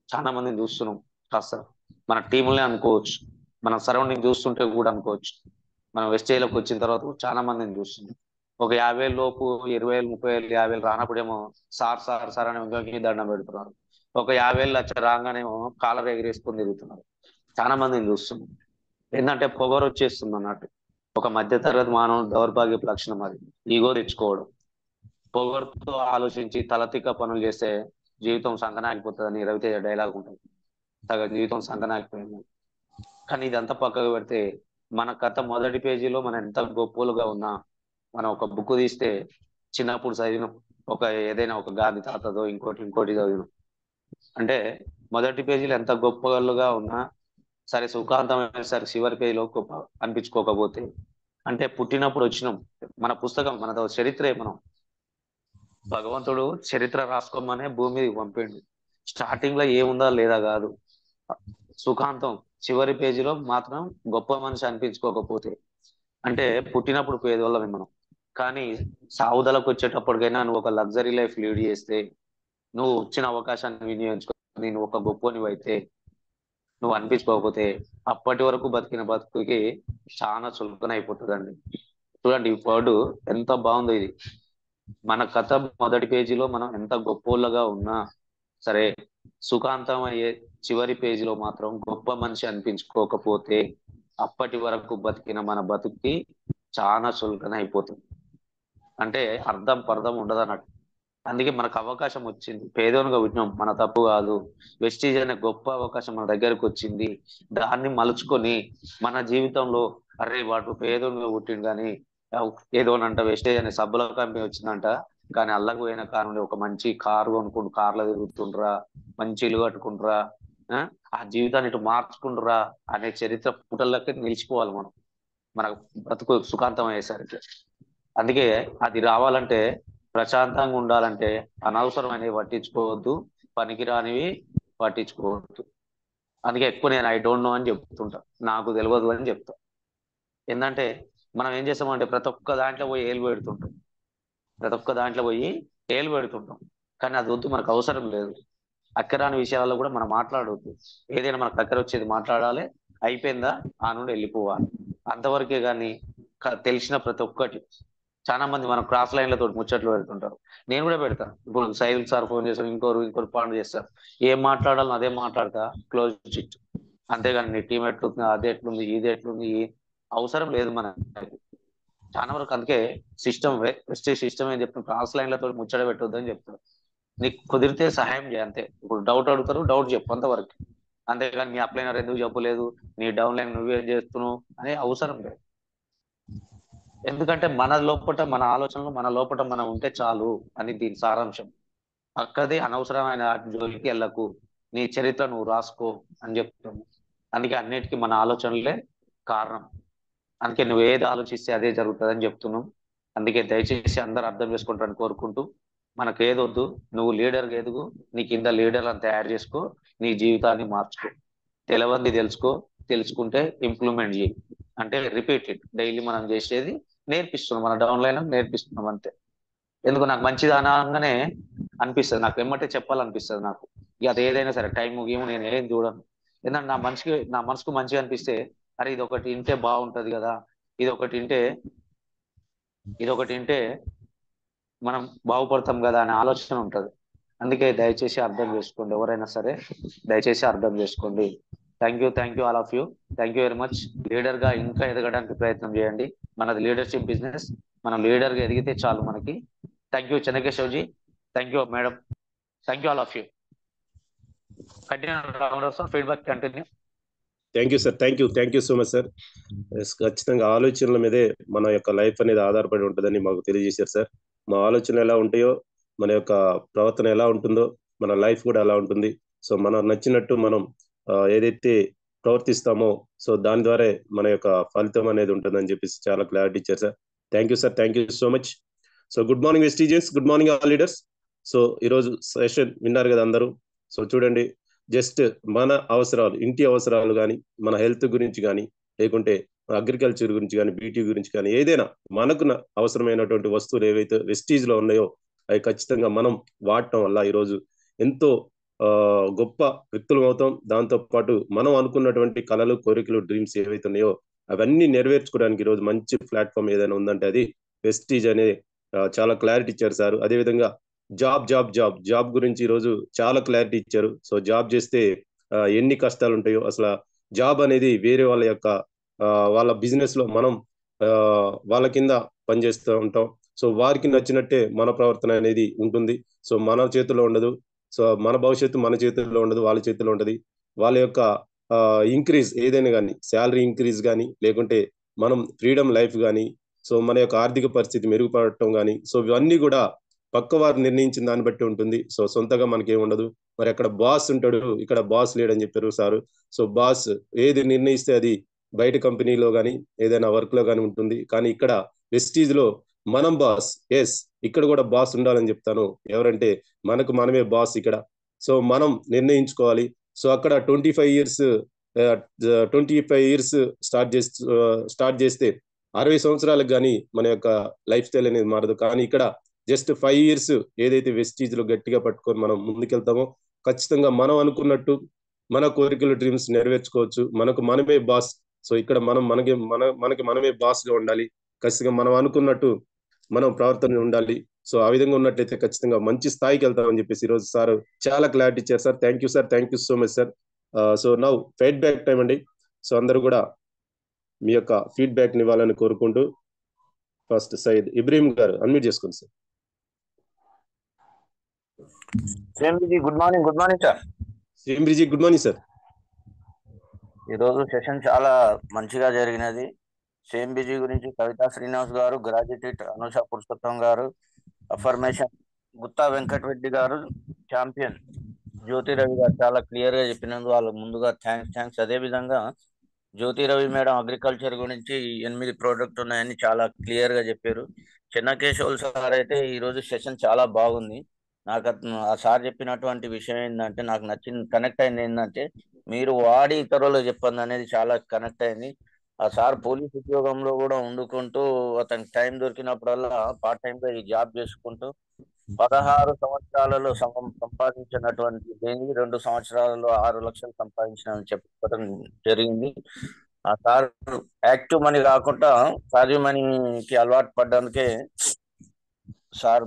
చాలా మందిని చూస్తున్నాం. కాస్త మన టీములే అనుకోవచ్చు, మన సరౌండింగ్ చూస్తుంటే కూడా అనుకోవచ్చు. మనం వెస్టేజ్లోకి వచ్చిన తర్వాత చాలా మందిని చూస్తున్నాం. ఒక 50,000 లోపు 20,000, 30,000, 50,000 రానప్పుడేమో సార్ సార్ సార్ అని ఇంకొకరికి దండం పెడుతున్నారు. ఒక 50,000 లక్ష రాగానేమో కాలర్ ఎగిరేసుకొని తిరుగుతున్నారు. చాలా మందిని చూస్తున్నాం. ఏంటంటే పొగరు వచ్చేస్తుంది అన్నట్టు. ఒక మధ్యతరగతి మానవుడు దౌర్భాగ్యపు లక్షణం అది, ఈగో తెచ్చుకోవడం. పొగరుతో ఆలోచించి తలతిక్క పనులు చేస్తే జీవితం సంకనాగిపోతుందని రవితేజ డైలాగ్ ఉంటుంది. సగం జీవితం సంకనాగిపోయింది. కానీ ఇదంతా పక్కకు పెడితే మన కథ మొదటి పేజీలో మనం ఎంత గొప్పలుగా ఉన్నా, మనం ఒక బుక్ తీస్తే చిన్నప్పుడు చదివిన ఒక ఏదైనా ఒక గాంధీ తాతదో ఇంకోటి చదివినాం అంటే మొదటి పేజీలో ఎంత గొప్పలుగా ఉన్నా సరే, సుఖాంతమైన సరే చివరి పేజీలో గొప్ప అనిపించుకోకపోతే, అంటే పుట్టినప్పుడు వచ్చినాం, మన పుస్తకం మనతో చరిత్రే. మనం భగవంతుడు చరిత్ర రాసుకోమనే భూమి మీదకి పంపిండు. స్టార్టింగ్ లో ఏముందా లేదా కాదు, సుఖాంతం చివరి పేజీలో మాత్రం గొప్ప మనిషి అనిపించుకోకపోతే, అంటే పుట్టినప్పుడు పేదోళ్ళమే మనం. కానీ సావుదలకు వచ్చేటప్పటికైనా నువ్వు ఒక లగ్జరీ లైఫ్ లీడ్ చేస్తే, నువ్వు వచ్చిన అవకాశాన్ని వినియోగించుకొని నువ్వు ఒక గొప్పనివైతే, నువ్వు అనిపించుకోకపోతే అప్పటి వరకు బతికిన బతుకుకి చాలా చులకన అయిపోతుందండి. చూడండి ఈ వర్డ్ ఎంత బాగుందో ఇది. మన కథ మొదటి పేజీలో మనం ఎంత గొప్పోళ్ళగా ఉన్నా సరే, సుఖాంతం అయ్యే చివరి పేజీలో మాత్రం గొప్ప మనిషి అనిపించుకోకపోతే అప్పటి వరకు బతికిన మన బతుక్కి చాలా చులకన అయిపోతుంది. అంటే అర్థం పర్థం ఉండదు అన్నట్టు. అందుకే మనకు అవకాశం వచ్చింది, పేదోనుగా పుట్టినాం, మన తప్పు కాదు. వెస్టీజ్ అనే గొప్ప అవకాశం మన దగ్గరకు వచ్చింది. దాన్ని మలుచుకొని మన జీవితంలో అరే వాడు పేదోనుగా పుట్టిండు కానీ ఏదోనంట వెస్టేజ్ అనే సబ్బుల కంపెనీ వచ్చిందంట, కానీ అల్లకు పోయిన కారణం ఒక మంచి కారు కొనుక్కుంటు కార్లో తిరుగుతుండ్రా, మంచి ఇల్లు కట్టుకుంటురా, ఆ జీవితాన్ని ఇటు మార్చుకుంటురా అనే చరిత్ర పుటల్లోకి నిలిచిపోవాలి మనం, మన బ్రతుకు సుఖాంతం అయ్యేసరికి. అందుకే అది రావాలంటే, ప్రశాంతంగా ఉండాలంటే అనవసరమైనవి పట్టించుకోవద్దు, పనికిరానివి పట్టించుకోవద్దు. అందుకే ఎక్కువ నేను ఐ డోంట్ నో అని చెప్తుంటా, నాకు తెలియదు అని చెప్తా. ఏంటంటే మనం ఏం చేస్తామంటే ప్రతి ఒక్క దాంట్లో పోయి ఏలు పెడుతుంటాం, కానీ అది వద్దు, మనకు అవసరం లేదు. అక్కరాని విషయాలలో కూడా మనం మాట్లాడవద్దు. ఏదైనా మనకు దగ్గర వచ్చేది మాట్లాడాలి, అయిపోయిందా ఆ నుండి వెళ్ళిపోవాలి, అంతవరకే. కానీ తెలిసిన ప్రతి ఒక్కటి చాలా మంది మనం క్రాస్ లైన్లతో ముచ్చట్లు పెడుతుంటారు. నేను కూడా పెడతాను. ఇప్పుడు సైల్ సార్ ఫోన్ చేస్తారు, ఇంకోరు పాయింట్ చేస్తారు, ఏం మాట్లాడాలని అదే మాట్లాడతా, క్లోజ్ చిట్. అంతేగాని నీ టీం ఎట్లుంది, అది ఎట్లుంది, ఇది ఎట్లుంది, అవసరం లేదు మనకి. చాలా వరకు అందుకే సిస్టమ్ ఏం చెప్తాను, క్రాస్ లైన్లతో ముచ్చట పెట్టొద్దు అని చెప్తాను. నీకు కుదిరితే సహాయం చేయ అంతే. ఇప్పుడు డౌట్ అడుగుతారు, డౌట్ చెప్పు అంతవరకు. అంతేగాని మీ అప్లైనర్ ఎందుకు చెప్పలేదు, నీ డౌన్ లైన్ నువ్వేం చేస్తున్నావు అనే అవసరం లేదు. ఎందుకంటే మన లోపల మన ఆలోచనలు మన లోపల మనం ఉంటే చాలు అని దీని సారాంశం. అక్కడే అనవసరమైన జోలికి వెళ్ళకు, నీ చరిత్ర నువ్వు రాసుకో అని చెప్తాము. అందుకే అన్నిటికీ మన ఆలోచనలే కారణం. అందుకే నువ్వు ఏది ఆలోచిస్తే అదే జరుగుతుంది అని చెప్తున్నాం. అందుకే దయచేసి అందరూ అర్థం చేసుకుంటారని కోరుకుంటూ, మనకు ఏదొద్దు, నువ్వు లీడర్గా ఎదుగు, నీ కింద లీడర్లను తయారు చేసుకో, నీ జీవితాన్ని మార్చుకో, తెలవంది తెలుసుకో, తెలుసుకుంటే ఇంప్లిమెంట్ చేయి. అంటే రిపీట్ ఇట్, డైలీ మనం చేసేది నేర్పిస్తున్నాం, మన డౌన్ లైన్ నేర్పిస్తున్నాం అంతే. ఎందుకు నాకు మంచిది అనగానే అనిపిస్తుంది, నాకు వెమ్మటే చెప్పాలనిపిస్తుంది నాకు. ఇక అది ఏదైనా సరే టైం గేమ్ నేను ఏం చూడను. ఎందుకంటే నా మనసుకు మంచిగా అనిపిస్తే, అరే ఇది ఒకటి వింటే బాగుంటది కదా, ఇది ఒకటి వింటే మనం బాగుపడతాం కదా అనే ఆలోచన ఉంటుంది. అందుకే దయచేసి అర్థం చేసుకోండి, ఎవరైనా సరే దయచేసి అర్థం చేసుకోండి. Thank you all of you. Thank you very much. Leader గా ఇంకా ఎదగడానికి ప్రయత్నం చేయండి. మనది లీడర్షిప్ బిజినెస్, మనం లీడర్ గా ఎదిగితే చాలు మనకి. Thank you Chennakeshavji, thank you madam, thank you all of you. Continue sir, feedback continue. Thank you sir, thank you so much sir. ఖచ్చితంగా ఆలోచనల మీదే మన యొక్క లైఫ్ అనేది ఆధారపడి ఉంటుందని మాకు తెలియజేశారు సార్. మా ఆలోచనలు ఎలా ఉంటాయో, మన యొక్క ప్రవర్తన ఎలా ఉంటుందో, మన లైఫ్ కూడా ఎలా ఉంటుంది. సో మనం నచ్చినట్టు మనం ఏదైతే ప్రవర్తిస్తామో, సో దాని ద్వారా మన యొక్క ఫలితం అనేది ఉంటుందని చెప్పేసి చాలా క్లారిటీ ఇచ్చారు sir. Thank you sir, thank you so much. So good morning Vestigians, good morning all leaders. So ఈరోజు సెషన్ విన్నారు కదా అందరూ. సో చూడండి, జస్ట్ మన అవసరాలు, ఇంటి అవసరాలు కానీ, మన హెల్త్ గురించి కానీ, లేకుంటే అగ్రికల్చర్ గురించి కానీ, బ్యూటీ గురించి కానీ, ఏదైనా మనకు అవసరమైనటువంటి వస్తువులు ఏవైతే వెస్టీజ్ లో ఉన్నాయో అవి ఖచ్చితంగా మనం వాడటం వల్ల ఈరోజు ఎంతో గొప్ప వ్యక్తులు అవుతాం. దాంతో పాటు మనం అనుకున్నటువంటి కళలు, కోరికలు, డ్రీమ్స్ ఏవైతే ఉన్నాయో అవన్నీ నెరవేర్చుకోవడానికి ఈరోజు మంచి ప్లాట్ఫామ్ ఏదైనా ఉందంటే అది వెస్టీజ్ అనే చాలా క్లారిటీ ఇచ్చారు సార్. అదేవిధంగా జాబ్ గురించి ఈరోజు చాలా క్లారిటీ ఇచ్చారు. సో జాబ్ చేస్తే ఎన్ని కష్టాలు ఉంటాయో, అసలు జాబ్ అనేది వేరే వాళ్ళ యొక్క వాళ్ళ బిజినెస్ లో మనం వాళ్ళ కింద పనిచేస్తూ ఉంటాం. సో వారికి నచ్చినట్టే మన ప్రవర్తన అనేది ఉంటుంది. సో మన చేతిలో ఉండదు. సో మన భవిష్యత్తు మన చేతుల్లో ఉండదు, వాళ్ళ చేతిలో ఉండదు. వాళ్ళ యొక్క ఇంక్రీజ్ ఏదైనా కానీ, శాలరీ ఇంక్రీజ్ కానీ, లేకుంటే మనం ఫ్రీడమ్ లైఫ్ కానీ, సో మన యొక్క ఆర్థిక పరిస్థితి మెరుగుపడటం కానీ, సో ఇవన్నీ కూడా పక్కవారు నిర్ణయించిన దాన్ని బట్టి ఉంటుంది. సో సొంతగా మనకేం ఉండదు. మరి అక్కడ బాస్ ఉంటాడు, ఇక్కడ బాస్ లేడని చెప్పారు సారు. సో బాస్ ఏది నిర్ణయిస్తే అది బయట కంపెనీలో కానీ ఏదైనా వర్క్ లో కానీ ఉంటుంది. కానీ ఇక్కడ వెస్టీజ్ లో మనం బాస్. ఎస్, ఇక్కడ కూడా బాస్ ఉండాలని చెప్తాను. ఎవరంటే మనకు మనమే బాస్ ఇక్కడ. సో మనం నిర్ణయించుకోవాలి. సో అక్కడ 25 ఇయర్స్ స్టార్ట్ చేస్తే 60 సంవత్సరాలకు కానీ మన యొక్క లైఫ్ స్టైల్ అనేది మారదు. కానీ ఇక్కడ జస్ట్ 5 ఇయర్స్ ఏదైతే వెస్టీజ్ లో గట్టిగా పట్టుకొని మనం ముందుకెళ్తామో ఖచ్చితంగా మనం అనుకున్నట్టు మన కోరికలు, డ్రీమ్స్ నెరవేర్చుకోవచ్చు. మనకు మనమే బాస్. సో ఇక్కడ మనకి మనమే బాస్ గా ఉండాలి. ఖచ్చితంగా మనం అనుకున్నట్టు మనం ప్రవర్తన ఉండాలి. సో ఆ విధంగా ఉన్నట్లయితే ఖచ్చితంగా మంచి స్థాయికి వెళ్తామని చెప్పేసి ఈరోజు సార్ చాలా క్లారిటీ ఇచ్చారు sir. Thank you sir, thank you so much sir. So now feedback time అండి. సో అందరూ కూడా మీ యొక్క ఫీడ్బ్యాక్ ని ఇవ్వాలని కోరుకుంటూ, ఫస్ట్ సయ్యద్ ఇబ్రహీం గారు అన్మ్యూట్ చేసుకోండి సార్. Good morning sir. శ్రీంబ్రిజీ గుడ్ మార్నింగ్ సార్. ఈరోజు సెషన్ చాలా మంచిగా జరిగినది. సేంబిజీ గురించి కవితా శ్రీనివాస్ గారు, గ్రాడ్యుయేట్ అనుష పురుషోత్తం గారు, అఫర్మేషన్ గుత్తా వెంకటరెడ్డి గారు, ఛాంపియన్ జ్యోతి రవి గారు చాలా క్లియర్ గా చెప్పినందుకు వాళ్ళకు ముందుగా థ్యాంక్స్. అదే విధంగా జ్యోతి రవి మేడం అగ్రికల్చర్ గురించి 8 ప్రోడక్ట్ ఉన్నాయని చాలా క్లియర్ గా చెప్పారు. చెన్నకేశవులు సార్ అయితే ఈరోజు సెషన్ చాలా బాగుంది. నాకు ఆ సార్ చెప్పినటువంటి విషయం ఏంటంటే, నాకు కనెక్ట్ అయింది ఏంటంటే, మీరు వాడి ఇతరులకు చెప్పండి అనేది చాలా కనెక్ట్ అయింది. ఆ సార్ పోలీస్ ఉద్యోగంలో కూడా వండుకుంటూ అతనికి టైం దొరికినప్పుడల్లా పార్ట్ టైం గా ఈ జాబ్ చేసుకుంటూ 16 సంవత్సరాలలో సంపాదించినటువంటి దేనికి 2 సంవత్సరాలలో 6 లక్షలు సంపాదించిన చెప్పడం జరిగింది. ఆ సార్ యాక్టివ్ మనీ కాకుండా సారీ మనీకి అలవాటు పడడానికే సార్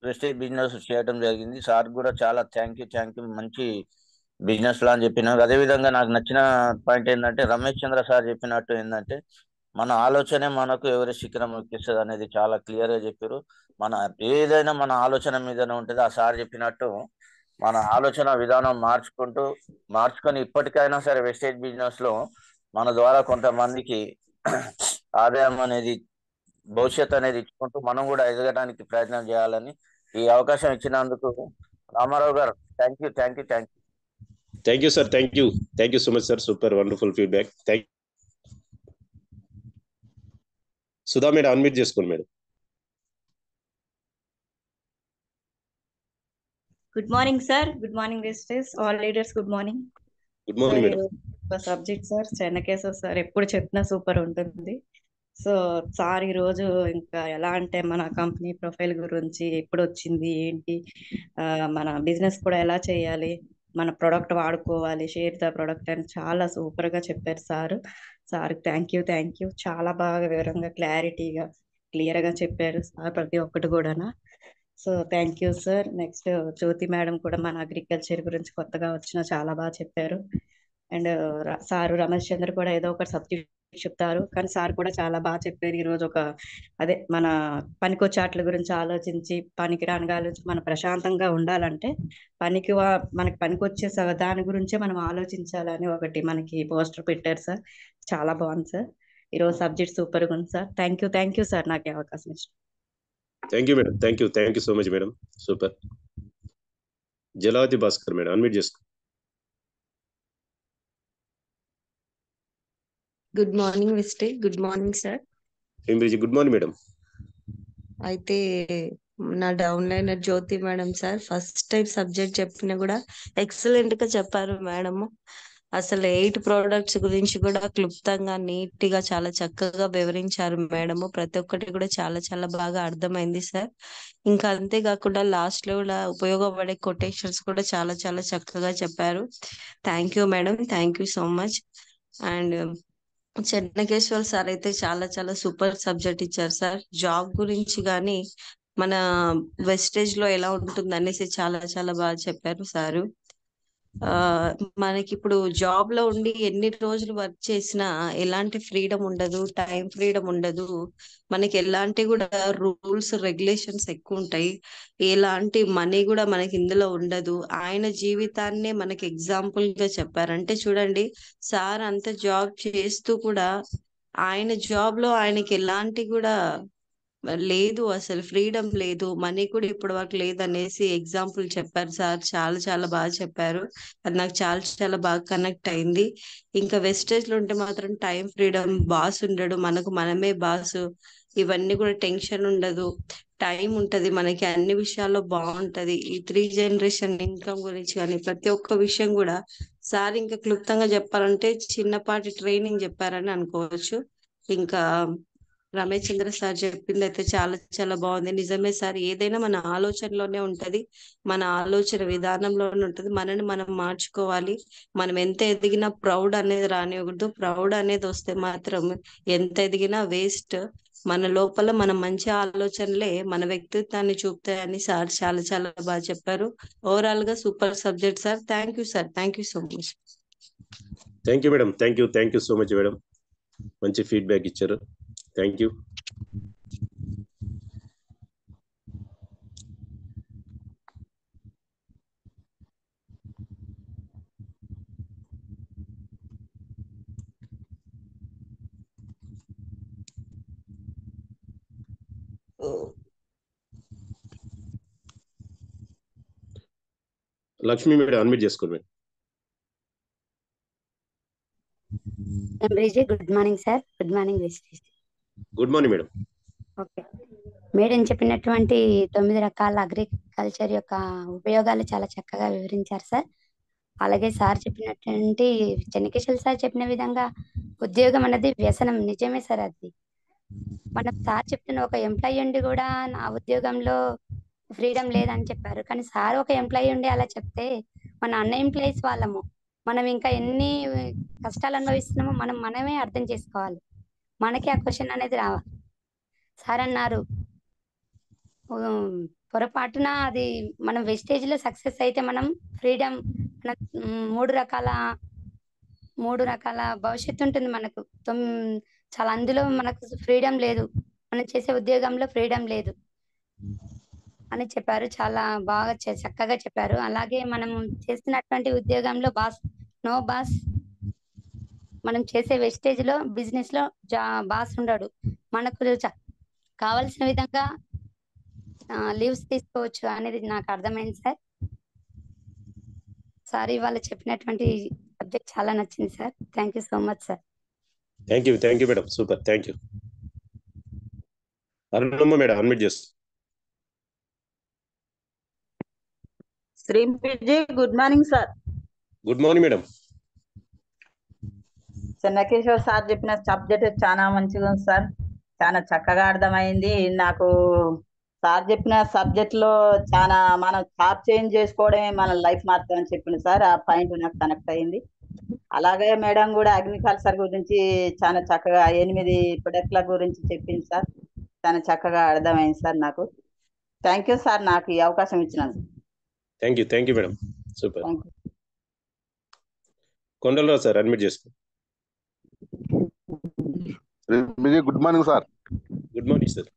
ప్రెస్టేజ్ బిజినెస్ చేయడం జరిగింది. సార్ కూడా చాలా థ్యాంక్ యూ మంచి బిజినెస్ లా అని చెప్పినారు. అదేవిధంగా నాకు నచ్చిన పాయింట్ ఏంటంటే రమేష్ చంద్ర సార్ చెప్పినట్టు ఏంటంటే మన ఆలోచనే మనకు ఎవరి శిఖరం ఎక్కిస్తుంది అనేది చాలా క్లియర్ గా చెప్పారు. మన ఏదైనా మన ఆలోచన మీదనే ఉంటుంది. ఆ సార్ చెప్పినట్టు మన ఆలోచన విధానం మార్చుకొని ఇప్పటికైనా సరే వెస్టేజ్ బిజినెస్ లో మన ద్వారా కొంతమందికి ఆదాయం అనేది భవిష్యత్తు అనేది ఇచ్చుకుంటూ మనం కూడా ఎదగడానికి ప్రయత్నం చేయాలని ఈ అవకాశం ఇచ్చినందుకు రామారావు గారు thank you. Thank you sir. Thank you so much sir. Super wonderful feedback. Sudha madam unmute చేసుకోండి madam. Good morning sir. Good morning Vestige all leaders. Good morning. Good morning madam. Subject sir Chennakeshwara sir ఎప్పుడు చెప్పినా super ఉంటుంది. So sir ఈ రోజు ఇంకా ఎలా అంటే మన కంపెనీ ప్రొఫైల్ గురించి ఎప్పుడు వచ్చింది ఏంటి, మన బిజినెస్ కూడా ఎలా చేయాలి, మన ప్రొడక్ట్ వాడుకోవాలి, షేర్ ద ప్రొడక్ట్ అని చాలా సూపర్ గా చెప్పారు సార్. Sir thank you. చాలా బాగా వివరంగా క్లారిటీగా క్లియర్ గా చెప్పారు సార్ ప్రతి ఒక్కటి కూడా. So thank you sir. Next Jyothi madam కూడా మన అగ్రికల్చర్ గురించి కొత్తగా వచ్చిన చాలా బాగా చెప్పారు. అండ్ సారు రమేష్ చంద్ర కూడా ఏదో ఒక సబ్జెక్ట్ చెప్తారు, కానీ సార్ కూడా చాలా బాగా చెప్పారు. ఈ రోజు మన పనికొచ్చాట్ల గురించి ఆలోచించి పనికి రాని మనం ప్రశాంతంగా ఉండాలంటే మనకి పనికొచ్చే దాని గురించే మనం ఆలోచించాలని ఒకటి మనకి పోస్టర్ పెట్టారు సార్. చాలా బాగుంది సార్. ఈరోజు సబ్జెక్ట్ సూపర్ గా ఉంది సార్. థ్యాంక్ యూ సార్ నాకు అవకాశం ఇచ్చారు. Thank you madam. Thank you so much madam. Super. Jalavathi Bhaskar madam unmute చేసుకో. Good morning Vestige. Good morning sir. Good morning madam. అయితే నా down liner Jyothi madam sir first time subject చెప్పినా కూడా excellent గా చెప్పారు మేడము. అసలు 8 ప్రోడక్ట్స్ గురించి కూడా క్లుప్తంగా నీట్ గా చాలా చక్కగా వివరించారు మేడము. ప్రతి ఒక్కటి కూడా చాలా చాలా బాగా అర్థమైంది సార్. ఇంకా అంతేకాకుండా లాస్ట్ లో కూడా ఉపయోగపడే కొటేషన్స్ కూడా చాలా చాలా చక్కగా చెప్పారు. Thank you madam. Thank you so much. And Chennakeshwar sir అయితే చాలా చాలా సూపర్ సబ్జెక్ట్ ఇచ్చారు సార్. జాబ్ గురించి కానీ మన వెస్టేజ్ లో ఎలా ఉంటుంది అనేసి చాలా చాలా బాగా చెప్పారు సారు. మనకి ఇప్పుడు జాబ్ లో ఉండి ఎన్ని రోజులు వర్క్ చేసినా ఎలాంటి ఫ్రీడమ్ ఉండదు, టైం ఫ్రీడమ్ ఉండదు. మనకి ఎలాంటి కూడా రూల్స్ రెగ్యులేషన్స్ ఎక్కువ ఉంటాయి. ఎలాంటి మనీ కూడా మనకి ఇందులో ఉండదు. ఆయన జీవితాన్నే మనకి ఎగ్జాంపుల్ గా చెప్పారంటే చూడండి, సార్ అంత జాబ్ చేస్తూ కూడా ఆయన జాబ్ లో ఆయనకి ఎలాంటి కూడా లేదు, అసలు ఫ్రీడమ్ లేదు, మనీ కూడా ఇప్పటి వరకు లేదు అనేసి ఎగ్జాంపుల్ చెప్పారు సార్. చాలా చాలా బాగా చెప్పారు. అది నాకు చాలా చాలా బాగా కనెక్ట్ అయింది. ఇంకా వెస్టేజ్ లో ఉంటే మాత్రం టైం ఫ్రీడమ్, బాస్ ఉండడు, మనకు మనమే బాసు, ఇవన్నీ కూడా టెన్షన్ ఉండదు, టైం ఉంటది, మనకి అన్ని విషయాల్లో బాగుంటది. ఈ 3 జనరేషన్ ఇన్కమ్ గురించి కానీ ప్రతి ఒక్క విషయం కూడా సార్ ఇంకా క్లుప్తంగా చెప్పాలంటే చిన్నపాటి ట్రైనింగ్ చెప్పారని అనుకోవచ్చు. ఇంకా రమేష్ చంద్ర సార్ చెప్పింది అయితే చాలా చాలా బాగుంది. నిజమే సార్, ఏదైనా మన ఆలోచనలోనే ఉంటది, మన ఆలోచన విధానంలోనే ఉంటది. మనని మనం మార్చుకోవాలి. మనం ఎంత ఎదిగినా ప్రౌడ్ అనేది రానివ్వకూడదు. ప్రౌడ్ అనేది వస్తే మాత్రం ఎంత ఎదిగినా వేస్ట్. మన లోపల మన మంచి ఆలోచనలే మన వ్యక్తిత్వాన్ని చూపుతాయని సార్ చాలా చాలా బాగా చెప్పారు. ఓవరాల్ గా super subject sir. Thank you sir. Thank you so much. Thank you madam. Thank you so much madam. మంచి ఫీడ్బ్యాక్ ఇచ్చారు. Thank you. Lakshmi madam unmute చేసుకోండి madam. Good morning sir. Good morning. Good morning madam. Okay, madam చెప్పినటువంటి 9 రకాల agriculture యొక్క ఉపయోగాలు చాలా చక్కగా వివరించారు సార్. అలాగే సార్ చెప్పినటువంటి చెన్నకేశ్వర్ సార్ చెప్పిన విధంగా ఉద్యోగం అన్నది వ్యసనం, నిజమే సార్. అది మనం సార్ చెప్తున్న ఒక ఎంప్లాయీ ఉండి కూడా నా ఉద్యోగంలో ఫ్రీడమ్ లేదని చెప్పారు. కానీ సార్ ఒక ఎంప్లాయీ ఉండి అలా చెప్తే మన అన్ ఎంప్లాయీస్ వాళ్ళము మనం ఇంకా ఎన్ని కష్టాలు అనుభవిస్తున్నామో మనమే అర్థం చేసుకోవాలి. మనకి ఆ క్వశ్చన్ అనేది రావాలి. సార్ అన్నారు పొరపాటున అది మనం వెస్టేజ్ లో సక్సెస్ అయితే మనం ఫ్రీడమ్ మూడు రకాల భవిష్యత్తు ఉంటుంది మనకు. చాలా అందులో మనకు ఫ్రీడమ్ లేదు, మనం చేసే ఉద్యోగంలో ఫ్రీడమ్ లేదు అని చెప్పారు. చాలా బాగా చక్కగా చెప్పారు. అలాగే మనం చేస్తున్నటువంటి ఉద్యోగంలో నో బాస్, మనం చేసే వెస్టేజ్ లో బిజినెస్ లో బాస్ ఉండడు. మనకు కావలసిన విధంగా లీవ్స్ తీసుకోవచ్చు అనేది నాకు అర్థమైంది సార్. సార్ ఇవాళ చెప్పినటువంటి సబ్జెక్ట్ చాలా నచ్చింది sir. Thank you so much sir. Thank you madam, super, thank you. Arunamma madam admit చేస్తూ. శ్రీంపి, good morning sir. Good morning madam. Chennakeshwar sir చెప్పిన సబ్జెక్ట్ చాలా మంచిగా ఉంది సార్, చాలా చక్కగా అర్థమైంది నాకు. సార్ చెప్పిన సబ్జెక్ట్ లో చాలా మనం జాబ్ చేంజ్ చేసుకోవడమే మన లైఫ్ మారుతుందని చెప్పింది సార్. ఆ పాయింట్ నాకు కనెక్ట్ అయింది. అలాగే మేడం కూడా అగ్రికల్చర్ గురించి చాలా చక్కగా 8 ప్రొడక్ట్ల గురించి చెప్పింది సార్. చాలా చక్కగా అర్థమైంది సార్ నాకు. థ్యాంక్ యూ సార్ నాకు ఈ అవకాశం ఇచ్చినందుకు. Thank you madam, super. Kondalarao sir admit చేసుకో. Good morning sir. Good morning sir.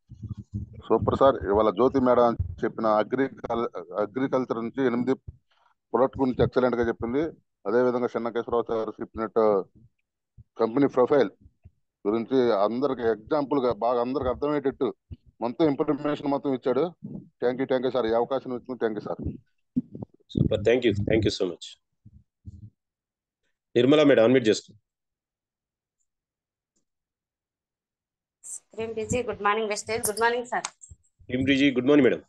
Super sir. ఇవాళ జ్యోతి మేడం చెప్పిన అగ్రికల్చర్ నుంచి 8 ప్రొడక్ట్ గురించి ఎక్సలెంట్ గా చెప్పింది. అదేవిధంగా చెన్నకేశ్వరరావు సార్ చెప్పినట్టు కంపెనీ ప్రొఫైల్ గురించి అందరికి ఎగ్జాంపుల్ గా బాగా అందరికి అర్థమయ్యేటట్టు మొత్తం ఇన్ఫర్మేషన్ మొత్తం ఇచ్చాడు. థ్యాంక్ యూ సార్, ఈ అవకాశం ఇచ్చింది. Thank you sir. Super, thank you so much. Nirmala madam unmute చేసుకో. Good morning Vestige. Good morning sir. Good morning madam.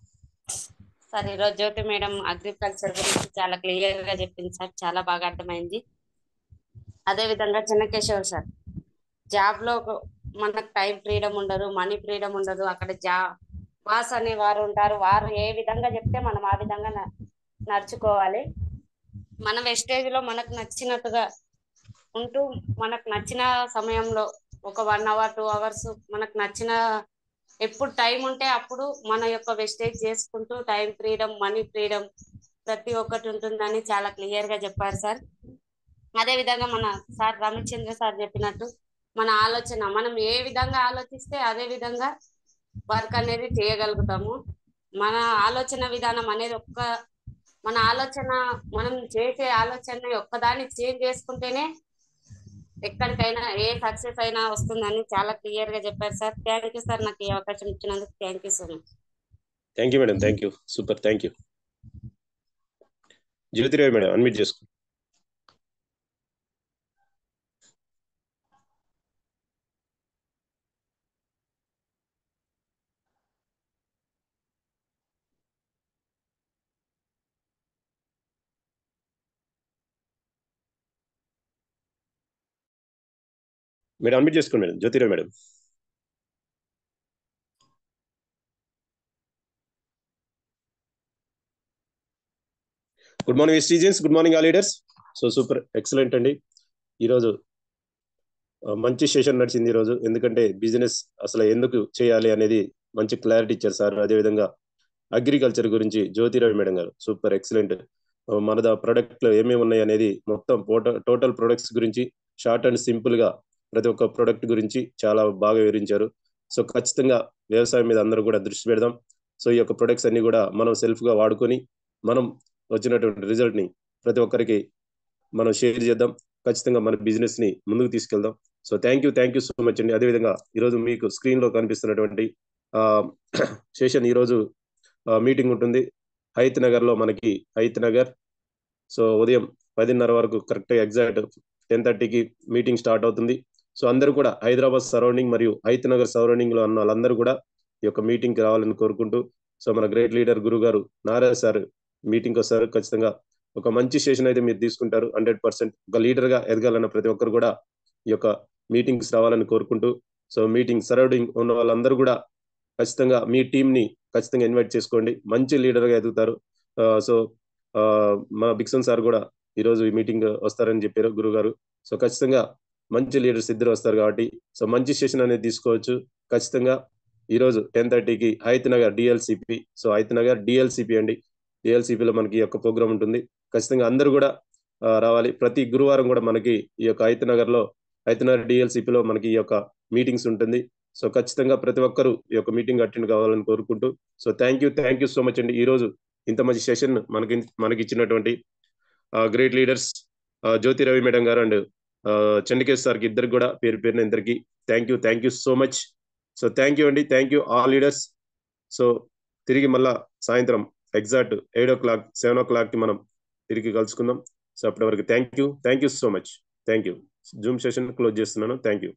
Sir ఈరోజు జ్యోతి మేడం అగ్రికల్చర్ గురించి చాలా క్లియర్ గా చెప్పింది సార్, చాలా బాగా అర్థమైంది. అదే విధంగా చెన్నకేశ్వర్ సార్ జాబ్ లో మనకు టైం ఫ్రీడమ్ ఉండదు, మనీ ఫ్రీడమ్ ఉండదు. అక్కడ బాస్ అనే వారు ఉంటారు, వారు ఏ విధంగా చెప్తే మనం ఆ విధంగా నడుచుకోవాలి. మన వెస్టేజ్ లో మనకు నచ్చినట్టుగా ఉంటూ మనకు నచ్చిన సమయంలో ఒక 1 hour 2 hours మనకు నచ్చిన ఎప్పుడు టైం ఉంటే అప్పుడు మన యొక్క వెస్టేజ్ చేసుకుంటూ టైం ఫ్రీడమ్, మనీ ఫ్రీడమ్ ప్రతి ఒక్కటి ఉంటుందని చాలా క్లియర్ గా చెప్పారు సార్. అదే విధంగా మన సార్ రామచంద్ర సార్ చెప్పినట్టు మన ఆలోచన, మనం ఏ విధంగా ఆలోచిస్తే అదే విధంగా వర్క్ అనేది చేయగలుగుతాము. మన ఆలోచన విధానం అనేది మనం చేసే ఆలోచన ఒక్కదాన్ని చేంజ్ చేసుకుంటేనే ఎక్కడికైనా ఏ సక్సెస్ అయినా వస్తుందని చాలా క్లియర్ గా చెప్పారు సార్. థ్యాంక్ యూ సార్ నాకు ఈ అవకాశం ఇచ్చినందుకు. Thank you so much. Thank you madam, thank you, super, thank you. Jyotirao madam unmute చేసుకో. మేడం అన్మ్యూట్ చేసుకోండి madam, Jyotirao madam. Good morning students, good morning all leaders. So super, excellent అండి. ఈరోజు మంచి session నడిచింది ఈరోజు. ఎందుకంటే బిజినెస్ అసలు ఎందుకు చేయాలి అనేది మంచి క్లారిటీ ఇచ్చారు సార్. అదేవిధంగా అగ్రికల్చర్ గురించి జ్యోతిరావు మేడం గారు సూపర్ ఎక్సలెంట్. మన ప్రొడక్ట్ లో ఏమేమి ఉన్నాయి అనేది మొత్తం టోటల్ ప్రొడక్ట్స్ గురించి షార్ట్ అండ్ సింపుల్ గా ప్రతి ఒక్క ప్రొడక్ట్ గురించి చాలా బాగా వివరించారు. సో ఖచ్చితంగా వ్యవసాయం మీద అందరూ కూడా దృష్టి పెడదాం. సో ఈ యొక్క ప్రొడక్ట్స్ అన్ని కూడా మనం సెల్ఫ్ గా వాడుకొని మనం వచ్చినటువంటి రిజల్ట్ ని ప్రతి ఒక్కరికి మనం షేర్ చేద్దాం. ఖచ్చితంగా మన బిజినెస్ ని ముందుకు తీసుకెళ్దాం. So thank you so much అండి. అదేవిధంగా ఈరోజు మీకు స్క్రీన్ లో కనిపిస్తున్నటువంటి సెషన్ ఈరోజు మీటింగ్ ఉంటుంది హైత్ నగర్ లో. మనకి హైత్ నగర్ సో ఉదయం 10:30 వరకు కరెక్ట్ ఎగ్జాక్ట్ 10:30కి మీటింగ్ స్టార్ట్ అవుతుంది. సో అందరూ కూడా హైదరాబాద్ సరౌండింగ్ మరియు హైత్ నగర్ సరౌండింగ్ లో ఉన్న వాళ్ళందరూ కూడా ఈ యొక్క మీటింగ్ కి రావాలని కోరుకుంటూ, సో మన గ్రేట్ లీడర్ గురువు గారు నారాయణ సార్ మీటింగ్ వస్తారు. ఖచ్చితంగా ఒక మంచి సెషన్ అయితే మీరు తీసుకుంటారు 100%. ఒక లీడర్ గా ఎదగాలన్న ప్రతి ఒక్కరు కూడా ఈ యొక్క మీటింగ్స్ రావాలని కోరుకుంటూ, సో మీటింగ్ సరౌండింగ్ ఉన్న వాళ్ళందరూ కూడా ఖచ్చితంగా మీ టీంని ఖచ్చితంగా ఇన్వైట్ చేసుకోండి, మంచి లీడర్గా ఎదుగుతారు. సో మా బిక్సన్ సార్ కూడా ఈరోజు ఈ మీటింగ్ వస్తారని చెప్పారు గురువు గారు. సో ఖచ్చితంగా మంచి లీడర్స్ ఇద్దరు వస్తారు కాబట్టి సో మంచి సెషన్ అనేది తీసుకోవచ్చు. ఖచ్చితంగా ఈరోజు 10:30కి Hayath Nagar DLCP. So Hayath Nagar DLCP అండి, డిఎల్సిపిలో మనకి ఈ యొక్క ప్రోగ్రామ్ ఉంటుంది. ఖచ్చితంగా అందరూ కూడా రావాలి. ప్రతి గురువారం కూడా మనకి ఈ యొక్క హైత్ నగర్ డిఎల్సిపిలో మనకి ఈ యొక్క మీటింగ్స్ ఉంటుంది. సో ఖచ్చితంగా ప్రతి ఒక్కరూ ఈ యొక్క మీటింగ్ అటెండ్ కావాలని కోరుకుంటూ so thank you so much అండి. ఈ రోజు ఇంత మంచి సెషన్ మనకి ఇచ్చినటువంటి great leaders Jyothi Ravi madam గారు అండ్ చెన్నకేశ్ సార్కి ఇద్దరికి కూడా పేరు పేరున ఇద్దరికి thank you so much. So thank you అండి, thank you all leaders. So తిరిగి మళ్ళా సాయంత్రం ఎగ్జాక్ట్ 8 o'clock 7 o'clockకి మనం తిరిగి కలుసుకుందాం. సో అప్పటి వరకు thank you so much. Thank you. Zoom session close చేస్తున్నాను. Thank you.